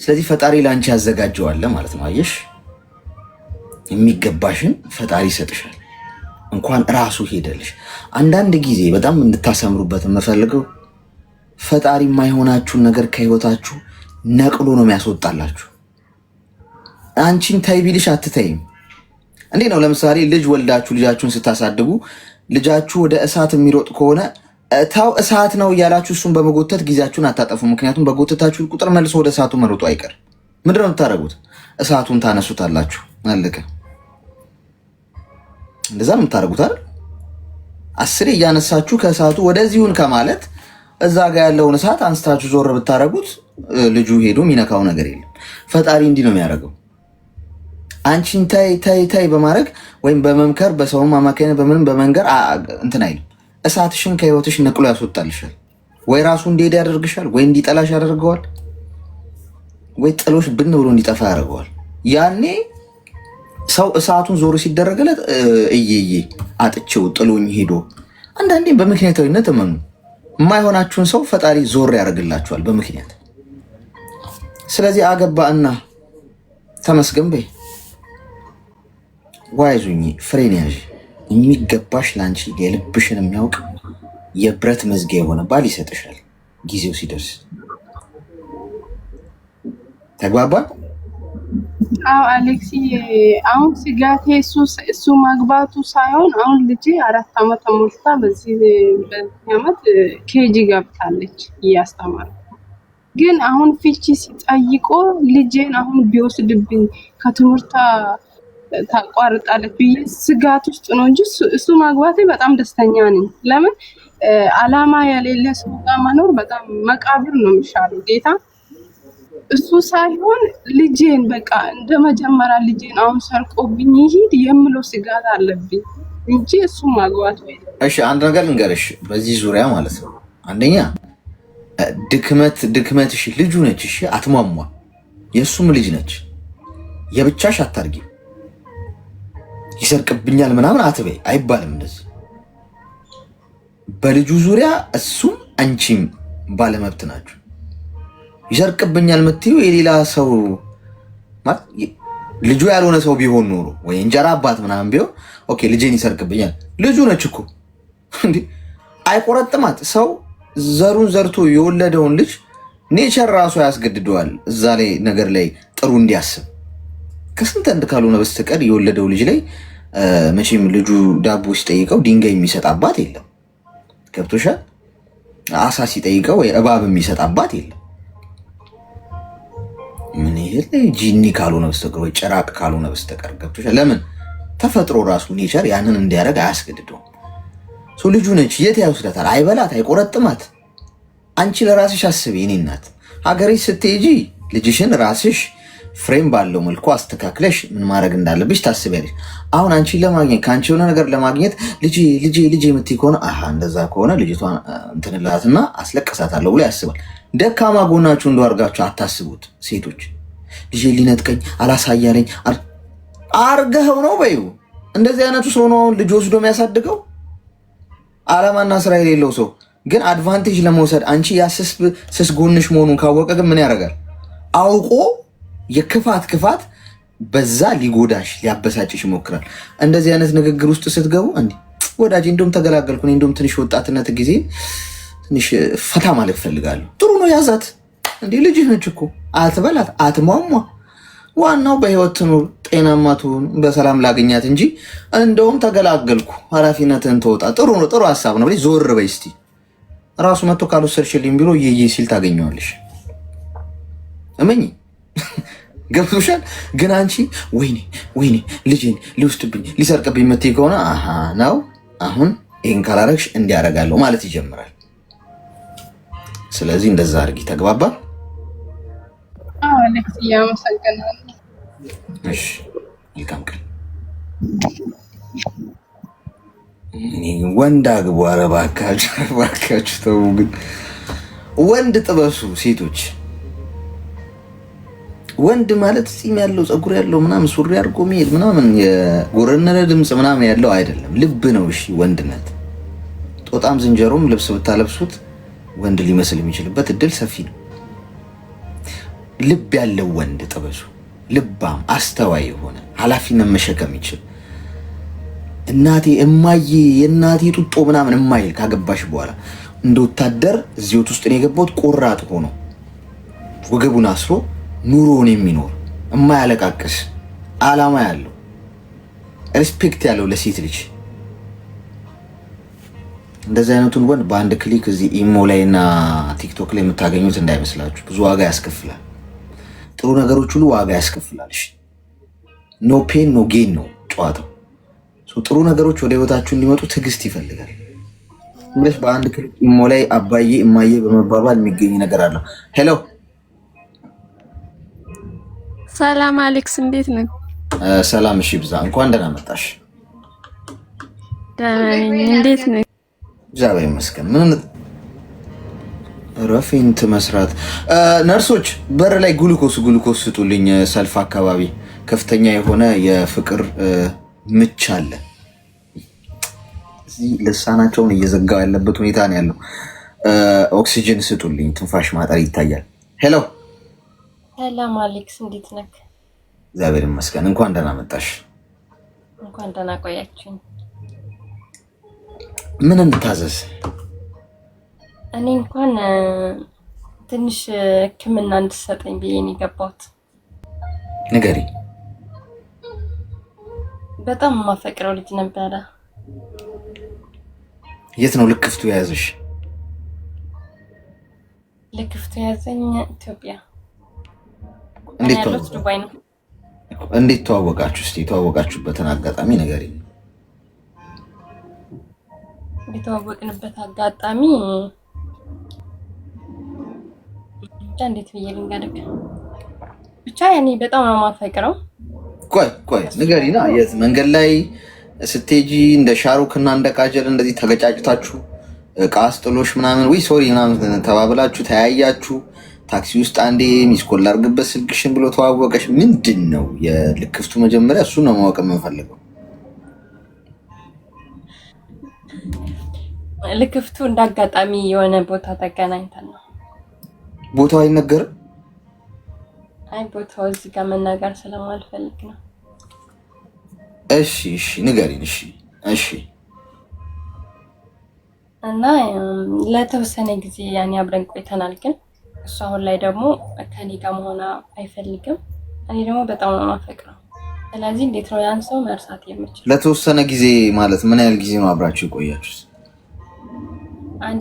ስለዚህ ፈጣሪ ለአንቺ ያዘጋጀዋል ማለት ነው። አየሽ፣ የሚገባሽን ፈጣሪ ይሰጥሻል። እንኳን ራሱ ሄደልሽ። አንዳንድ ጊዜ በጣም እንድታሰምሩበት የምፈልገው ፈጣሪ የማይሆናችሁን ነገር ከህይወታችሁ ነቅሎ ነው የሚያስወጣላችሁ። አንቺን ታይ ቢልሽ አትተይም። እንዴ ነው? ለምሳሌ ልጅ ወልዳችሁ ልጃችሁን ስታሳድጉ ልጃችሁ ወደ እሳት የሚሮጥ ከሆነ ታው እሳት ነው እያላችሁ እሱን በመጎተት ጊዜያችሁን አታጠፉ። ምክንያቱም በጎተታችሁ ቁጥር መልሶ ወደ እሳቱ መሮጡ አይቀር። ምንድን ነው የምታደርጉት? እሳቱን ታነሱታላችሁ። አለቀ። እንደዛ ነው የምታደርጉት አይደል? አስሬ እያነሳችሁ ከእሳቱ ወደዚሁን ከማለት እዛ ጋር ያለውን እሳት አንስታችሁ ዞር ብታደርጉት ልጁ ሄዶ የሚነካው ነገር የለም። ፈጣሪ እንዲህ ነው የሚያደርገው። አንቺን ታይ በማድረግ ወይም በመምከር በሰውም አማካይነት በምንም በመንገር እንትን አይልም። እሳትሽን ከህይወትሽ ነቅሎ ያስወጣልሻል። ወይ ራሱ እንዲሄድ ያደርግሻል፣ ወይ እንዲጠላሽ ያደርገዋል፣ ወይ ጥሎሽ ብን ብሎ እንዲጠፋ ያደርገዋል። ያኔ ሰው እሳቱን ዞር ሲደረግለት እየዬ አጥቼው ጥሎኝ ሄዶ። አንዳንዴም በምክንያታዊነት እመኑ። የማይሆናችሁን ሰው ፈጣሪ ዞር ያደርግላችኋል በምክንያት። ስለዚህ አገባ እና ተመስገን በይ። ዋይዙኝ ፍሬን ያዥ። የሚገባሽ ላንቺ የልብሽን የሚያውቅ የብረት መዝጊያ የሆነ ባል ይሰጥሻል ጊዜው ሲደርስ። ተግባባን? አዎ አሌክሲ፣ አሁን ስጋቴ እሱ ማግባቱ ሳይሆን አሁን ልጄ 4 ዓመት ሞልታ በዚህ ዓመት ኬጂ ገብታለች እያስተማረች። ግን አሁን ፍቺ ሲጠይቆ ልጄን አሁን ቢወስድብኝ ከትምህርቷ ታቋርጣለች ብዬ ስጋት ውስጥ ነው እንጂ እሱ ማግባቴ በጣም ደስተኛ ነኝ። ለምን አላማ የሌለ ሰው ጋር መኖር በጣም መቃብር ነው የሚሻለው ጌታ። እሱ ሳይሆን ልጄን በቃ እንደ መጀመሪያ ልጄን አሁን ሰርቆብኝ ይሄድ የምለው ስጋት አለብኝ እንጂ እሱ ማግባት ወይ። እሺ አንድ ነገር ልንገርሽ በዚህ ዙሪያ ማለት ነው። አንደኛ ድክመትሽ ልጁ ነች። እሺ አትሟሟ፣ የእሱም ልጅ ነች። የብቻሽ አታርጊ። ይሰርቅብኛል ምናምን አትበይ አይባልም እንደዚህ። በልጁ ዙሪያ እሱም አንቺም ባለመብት ናችሁ። ይሰርቅብኛል የምትይው የሌላ ሰው ማለት ልጁ ያልሆነ ሰው ቢሆን ኖሮ ወይ እንጀራ አባት ምናምን ቢሆን ኦኬ፣ ልጄን ይሰርቅብኛል። ልጁ ነች እኮ እንዴ፣ አይቆረጥማት። ሰው ዘሩን ዘርቶ የወለደውን ልጅ ኔቸር ራሱ ያስገድደዋል እዛ ላይ ነገር ላይ ጥሩ እንዲያስብ። ከስንት አንድ ካልሆነ በስተቀር የወለደው ልጅ ላይ መቼም ልጁ ዳቦ ሲጠይቀው ድንጋይ የሚሰጥ አባት የለም። ገብቶሻል? አሳ ሲጠይቀው ወይ እባብ የሚሰጥ አባት የለም። ምን ይሄ ጂኒ ካልሆነ በስተቀር ወይ ጭራቅ ካልሆነ በስተቀር ገብቶሻል? ለምን ተፈጥሮ ራሱ ኔቸር ያንን እንዲያደርግ አያስገድደውም። ልጁ ነች። የት ያወስዳታል? አይበላት፣ አይቆረጥማት። አንቺ ለራስሽ አስቢ። የኔ እናት ሀገርሽ ስትሄጂ ልጅሽን ራስሽ ፍሬም ባለው መልኩ አስተካክለሽ ምን ማድረግ እንዳለብሽ ታስቢያለሽ። አሁን አንቺ ለማግኘት ከአንቺ የሆነ ነገር ለማግኘት ልጄ የምትይ ከሆነ እንደዛ ከሆነ ልጅቷን እንትንላትና አስለቀሳታለሁ ብሎ ያስባል። ደካማ ጎናችሁ እንደው አድርጋችሁ አታስቡት ሴቶች። ልጄ ሊነጥቀኝ አላሳያለኝ አርገኸው ነው በይው። እንደዚህ አይነቱ ሰው ነው አሁን ልጅ ወስዶ የሚያሳድገው። አላማና ስራ የሌለው ሰው ግን አድቫንቴጅ ለመውሰድ አንቺ ስስ ጎንሽ መሆኑን ካወቀ ግን ምን ያደርጋል? አውቆ የክፋት በዛ ሊጎዳሽ ሊያበሳጭሽ ይሞክራል። እንደዚህ አይነት ንግግር ውስጥ ስትገቡ እንዲ ወዳጅ እንደውም ተገላገልኩ፣ እንደውም ትንሽ ወጣትነት ጊዜ ትንሽ ፈታ ማለት ፈልጋለሁ። ጥሩ ነው ያዛት። እንዲ ልጅህ ነች እኮ አትበላት፣ አትሟሟ። ዋናው በህይወት ትኑር፣ ጤናማ ትሁን፣ በሰላም ላገኛት እንጂ እንደውም ተገላገልኩ ኃላፊነትን ተወጣ። ጥሩ ነው፣ ጥሩ ሀሳብ ነው። ዞር በይ እስቲ። ራሱ መጥቶ ካልወሰድሽልኝ ብሎ ይይ ሲል ታገኘዋለሽ። እመኝ ገብቶሻል። ግን አንቺ ወይኔ ልጄን ሊወስድብኝ ሊሰርቅብኝ መትይ ከሆነ ነው አሁን ይህን ካላረግሽ እንዲያደርጋለሁ ማለት ይጀምራል። ስለዚህ እንደዛ አድርጊ። ተግባባ? አሌክስ እያመሰገናለሁ። እሺ መልካም ቀን። ወንድ አግቡ። ኧረ እባካችሁ ተው። ግን ወንድ ጥበሱ ሴቶች። ወንድ ማለት ፂም ያለው ፀጉር ያለው ምናምን ሱሪ አድርጎ መሄድ ምናምን የጎረነነ ድምፅ ምናምን ያለው አይደለም። ልብ ነው። እሺ ወንድነት። ጦጣም ዝንጀሮም ልብስ ብታለብሱት ወንድ ሊመስል የሚችልበት እድል ሰፊ ነው። ልብ ያለው ወንድ ጥበሱ። ልባም፣ አስተዋይ የሆነ ኃላፊነት መሸከም ይችል። እናቴ እማዬ የእናቴ ጡጦ ምናምን እማይል ካገባሽ በኋላ እንደ ወታደር እዚህ ውስጥ ነው የገባሁት። ቆራጥ ሆኖ ወገቡን አስሮ ኑሮውን የሚኖር እማያለቃቅስ አላማ ያለው ሪስፔክት ያለው ለሴት ልጅ። እንደዚህ አይነቱን ወንድ በአንድ ክሊክ እዚህ ኢሞ ላይ እና ቲክቶክ ላይ የምታገኙት እንዳይመስላችሁ። ብዙ ዋጋ ያስከፍላል። ጥሩ ነገሮች ሁሉ ዋጋ ያስከፍላል። ኖ ፔን ኖ ጌን ነው ጨዋታው። ጥሩ ነገሮች ወደ ህይወታችሁ እንዲመጡ ትዕግስት ይፈልጋል። እንግዲህ በአንድ ክሊክ ኢሞ ላይ አባዬ እማዬ በመባባል የሚገኝ ነገር አለ። ሄሎ ሰላም አሌክስ፣ እንዴት ነህ? ሰላም። እሺ ብዛ፣ እንኳን ደህና መጣሽ። ደህና ነኝ። እንዴት ነህ? እግዚአብሔር ይመስገን። ምን ረፊንት መስራት። ነርሶች በር ላይ ግሉኮስ ስጡልኝ። ሰልፍ አካባቢ ከፍተኛ የሆነ የፍቅር ምች አለ። እዚህ ልሳናቸውን እየዘጋው ያለበት ሁኔታ ነው ያለው። ኦክሲጅን ስጡልኝ፣ ትንፋሽ ማጠር ይታያል። ሄሎ ሰላም አሌክስ፣ እንዴት ነህ? እግዚአብሔር ይመስገን። እንኳን ደህና መጣሽ። እንኳን ደህና ቆያችሁኝ። ምን እንታዘዝ? እኔ እንኳን ትንሽ ሕክምና እንድትሰጠኝ ብዬ ነው የገባሁት። ንገሪ። በጣም የማፈቅረው ልጅ ነበረ። የት ነው ልክፍቱ የያዘሽ? ልክፍቱ የያዘኝ ኢትዮጵያ። እንዴት ያለሁት ዱባይ ነው። እንዴት ተዋወቃችሁ? እስቲ የተዋወቃችሁበትን አጋጣሚ ንገሪኝ። የተዋወቅንበት አጋጣሚ ብቻ እንዴት ብዬ ልንገርህ? ብቻ ያኔ በጣም ነው የማፈቅረው። ቆይ ንገሪና። የት መንገድ ላይ ስትሄጂ እንደ ሻሩክ እና እንደ ቃጀል እንደዚህ ተገጫጭታችሁ እቃ አስጥሎሽ ምናምን ወይ ሶሪ ምናምን ተባብላችሁ ተያያችሁ? ታክሲ ውስጥ አንዴ ሚስኮል ላድርግበት ስልክሽን ብሎ ተዋወቀሽ? ምንድን ነው የልክፍቱ መጀመሪያ? እሱ ነው ማወቅ የምንፈልገው። ልክፍቱ እንዳጋጣሚ የሆነ ቦታ ተገናኝተን ነው። ቦታው አይነገርም? አይ ቦታው እዚህ ጋር መናገር ስለማልፈልግ ነው። እሺ ንገሪን። እሺ እና ለተወሰነ ጊዜ ያኔ አብረን ቆይተናል። ግን እሱ አሁን ላይ ደግሞ ከኔ ጋር መሆን አይፈልግም። እኔ ደግሞ በጣም ነው የማፈቅረው። ስለዚህ እንዴት ነው ያን ሰው መርሳት የምችል? ለተወሰነ ጊዜ ማለት ምን ያህል ጊዜ ነው አብራችሁ የቆያችሁት?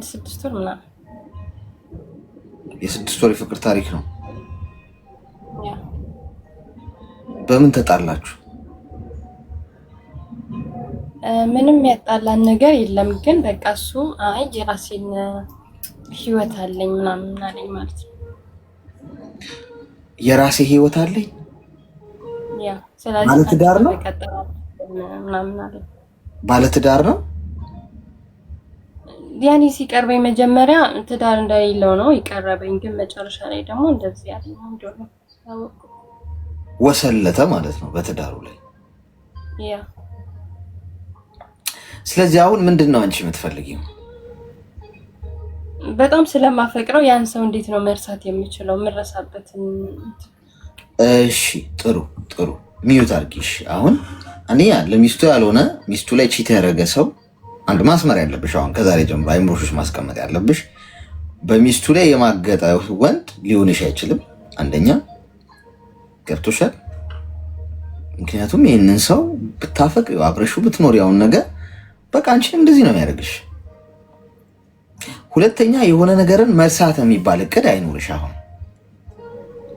6 ወር ምናምን። የ6 ወር የፍቅር ታሪክ ነው። በምን ተጣላችሁ? ምንም ያጣላን ነገር የለም። ግን በቃ እሱ አይ የራሴን ህይወት አለኝ ምናምን አለኝ ማለት ነው። የራሴ ህይወት አለኝ? ያ ስለዚህ ባለትዳር ነው ምናምን አለኝ። ባለትዳር ነው? ያኔ ሲቀርበኝ መጀመሪያ ትዳር እንደሌለው ነው የቀረበኝ። ግን መጨረሻ ላይ ደግሞ እንደዚህ ያለኝ ነው እንደሆነ ታወቁ። ወሰለተ ማለት ነው በትዳሩ ላይ። ያ ስለዚህ አሁን ምንድን ነው አንቺ የምትፈልጊው? በጣም ስለማፈቅረው ያን ሰው እንዴት ነው መርሳት የምችለው? የምረሳበትን። እሺ ጥሩ ሚዩት አድርጊሽ። አሁን እኔ ለሚስቱ ያልሆነ ሚስቱ ላይ ቺት ያደረገ ሰው አንድ ማስመር ያለብሽ አሁን ከዛሬ ጀምሮ አይምሮሽ ማስቀመጥ ያለብሽ በሚስቱ ላይ የማገጠ ወንድ ሊሆንሽ አይችልም። አንደኛ ገብቶሻል? ምክንያቱም ይህንን ሰው ብታፈቅ አብረሹ ብትኖር ያውን ነገር በቃ አንቺንም እንደዚህ ነው የሚያደርግሽ። ሁለተኛ የሆነ ነገርን መርሳት የሚባል እቅድ አይኖርሽ። አሁን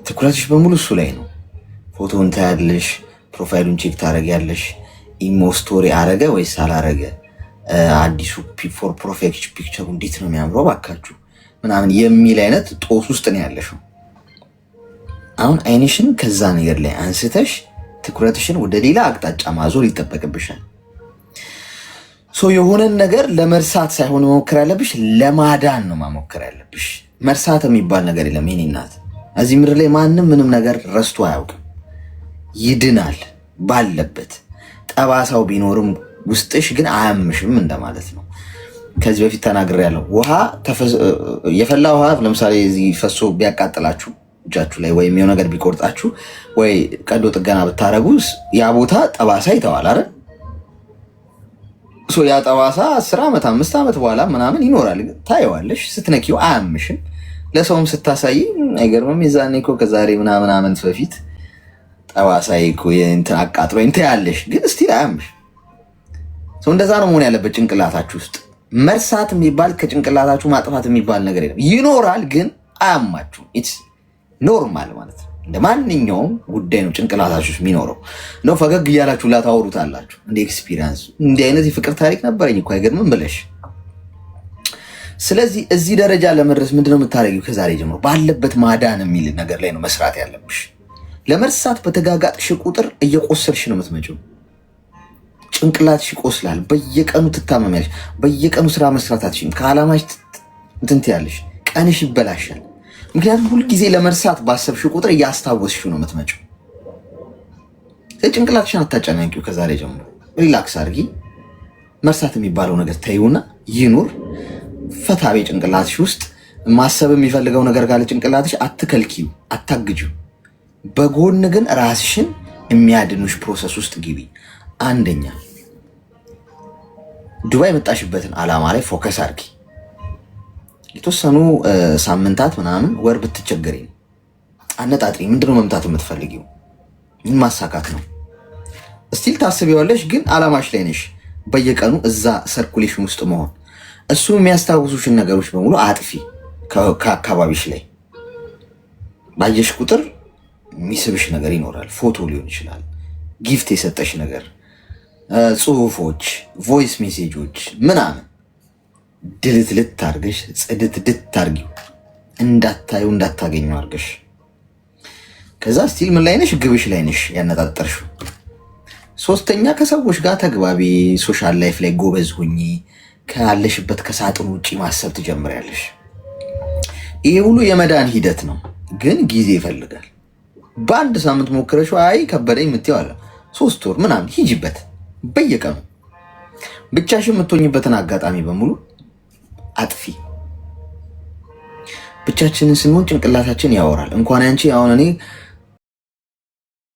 ትኩረትሽ በሙሉ እሱ ላይ ነው። ፎቶውን ታያለሽ፣ ፕሮፋይሉን ቼክ ታደርጊያለሽ። ኢሞ ስቶሪ አረገ ወይስ አላረገ፣ አዲሱ ፎር ፕሮፌክት ፒክቸሩ እንዴት ነው የሚያምረው ባካችሁ ምናምን የሚል አይነት ጦስ ውስጥ ነው ያለሽው። አሁን አይንሽን ከዛ ነገር ላይ አንስተሽ ትኩረትሽን ወደ ሌላ አቅጣጫ ማዞር ይጠበቅብሻል። የሆነን ነገር ለመርሳት ሳይሆን መሞከር ያለብሽ ለማዳን ነው መሞከር ያለብሽ። መርሳት የሚባል ነገር የለም የኔ እናት። እዚህ ምድር ላይ ማንም ምንም ነገር ረስቶ አያውቅም። ይድናል ባለበት። ጠባሳው ቢኖርም ውስጥሽ ግን አያምሽም እንደማለት ነው። ከዚህ በፊት ተናግሬያለሁ። የፈላ ውሃ ለምሳሌ እዚህ ፈሶ ቢያቃጥላችሁ እጃችሁ ላይ ወይም የሆነ ነገር ቢቆርጣችሁ ወይ ቀዶ ጥገና ብታረጉ ያ ቦታ ጠባሳ ይተዋል አይደል? ያ ጠባሳ 10 ዓመት 5 ዓመት በኋላ ምናምን ይኖራል። ታየዋለሽ፣ ስትነኪው አያምሽም። ለሰውም ስታሳይ አይገርምም? የዛኔ እኮ ከዛሬ ምናምን ዓመት በፊት ጠባሳ እኮ እንትን አቃጥሎኝ ታያለሽ፣ ግን እስቲ አያምሽ። እንደዛ ነው መሆን ያለበት ጭንቅላታችሁ ውስጥ። መርሳት የሚባል ከጭንቅላታችሁ ማጥፋት የሚባል ነገር የለም። ይኖራል፣ ግን አያማችሁ። ኢትስ ኖርማል ማለት ነው። እንደ ማንኛውም ጉዳይ ነው ጭንቅላታችሁ ውስጥ የሚኖረው። ነው ፈገግ እያላችሁ ላታወሩታላችሁ። እንደ ኤክስፒሪየንስ እንዲህ አይነት የፍቅር ታሪክ ነበረኝ እኮ አይገርምም ብለሽ። ስለዚህ እዚህ ደረጃ ለመድረስ ምንድነው የምታደርጊው? ከዛሬ ጀምሮ ባለበት ማዳን የሚል ነገር ላይ ነው መስራት ያለብሽ። ለመርሳት በተጋጋጥሽ ቁጥር እየቆሰልሽ ነው የምትመጪው። ጭንቅላትሽ ይቆስላል። በየቀኑ ትታመሚያለሽ። በየቀኑ ስራ መስራት አትችይም። ከዓላማሽ እንትን ትያለሽ። ቀንሽ ይበላሻል። ምክንያቱም ሁልጊዜ ለመርሳት ባሰብሽ ቁጥር እያስታወስሽ ነው የምትመጪው። ጭንቅላትሽን አታጨናንቂው። ከዛሬ ጀምሮ ሪላክስ አድርጊ። መርሳት የሚባለው ነገር ተይውና ይኑር። ፈታቤ ጭንቅላትሽ ውስጥ ማሰብ የሚፈልገው ነገር ካለ ጭንቅላትሽ አትከልኪው፣ አታግጂው። በጎን ግን ራስሽን የሚያድኑሽ ፕሮሰስ ውስጥ ግቢ። አንደኛ ዱባይ የመጣሽበትን ዓላማ ላይ ፎከስ አድርጊ። የተወሰኑ ሳምንታት ምናምን ወር ብትቸገሪ አነጣጥሪ። ምንድነው መምታት የምትፈልጊው? ምን ማሳካት ነው? ስቲል ታስቢዋለሽ፣ ግን አላማሽ ላይ ነሽ። በየቀኑ እዛ ሰርኩሌሽን ውስጥ መሆን እሱ የሚያስታውሱሽን ነገሮች በሙሉ አጥፊ ከአካባቢሽ ላይ። ባየሽ ቁጥር የሚስብሽ ነገር ይኖራል። ፎቶ ሊሆን ይችላል፣ ጊፍት የሰጠሽ ነገር፣ ጽሁፎች፣ ቮይስ ሜሴጆች ምናምን ድልትልት አርገሽ ጽድትድት አርጊው፣ እንዳታዩ እንዳታገኙ አርገሽ። ከዛ ስቲል ምን ላይ ነሽ? ግብሽ ላይ ነሽ ያነጣጠርሽው። ሶስተኛ ከሰዎች ጋር ተግባቢ፣ ሶሻል ላይፍ ላይ ጎበዝ ሁኚ። ካለሽበት ከሳጥን ውጭ ማሰብ ትጀምሪያለሽ። ይሄ ሁሉ የመዳን ሂደት ነው፣ ግን ጊዜ ይፈልጋል። በአንድ ሳምንት ሞክረሽው አይ ከበደኝ የምትይው አለ 3 ወር ምናምን ሂጂበት። በየቀኑ ብቻሽን የምትሆኝበትን አጋጣሚ በሙሉ አጥፊ። ብቻችንን ስንሆን ጭንቅላታችን ያወራል። እንኳን አንቺ አሁን እኔ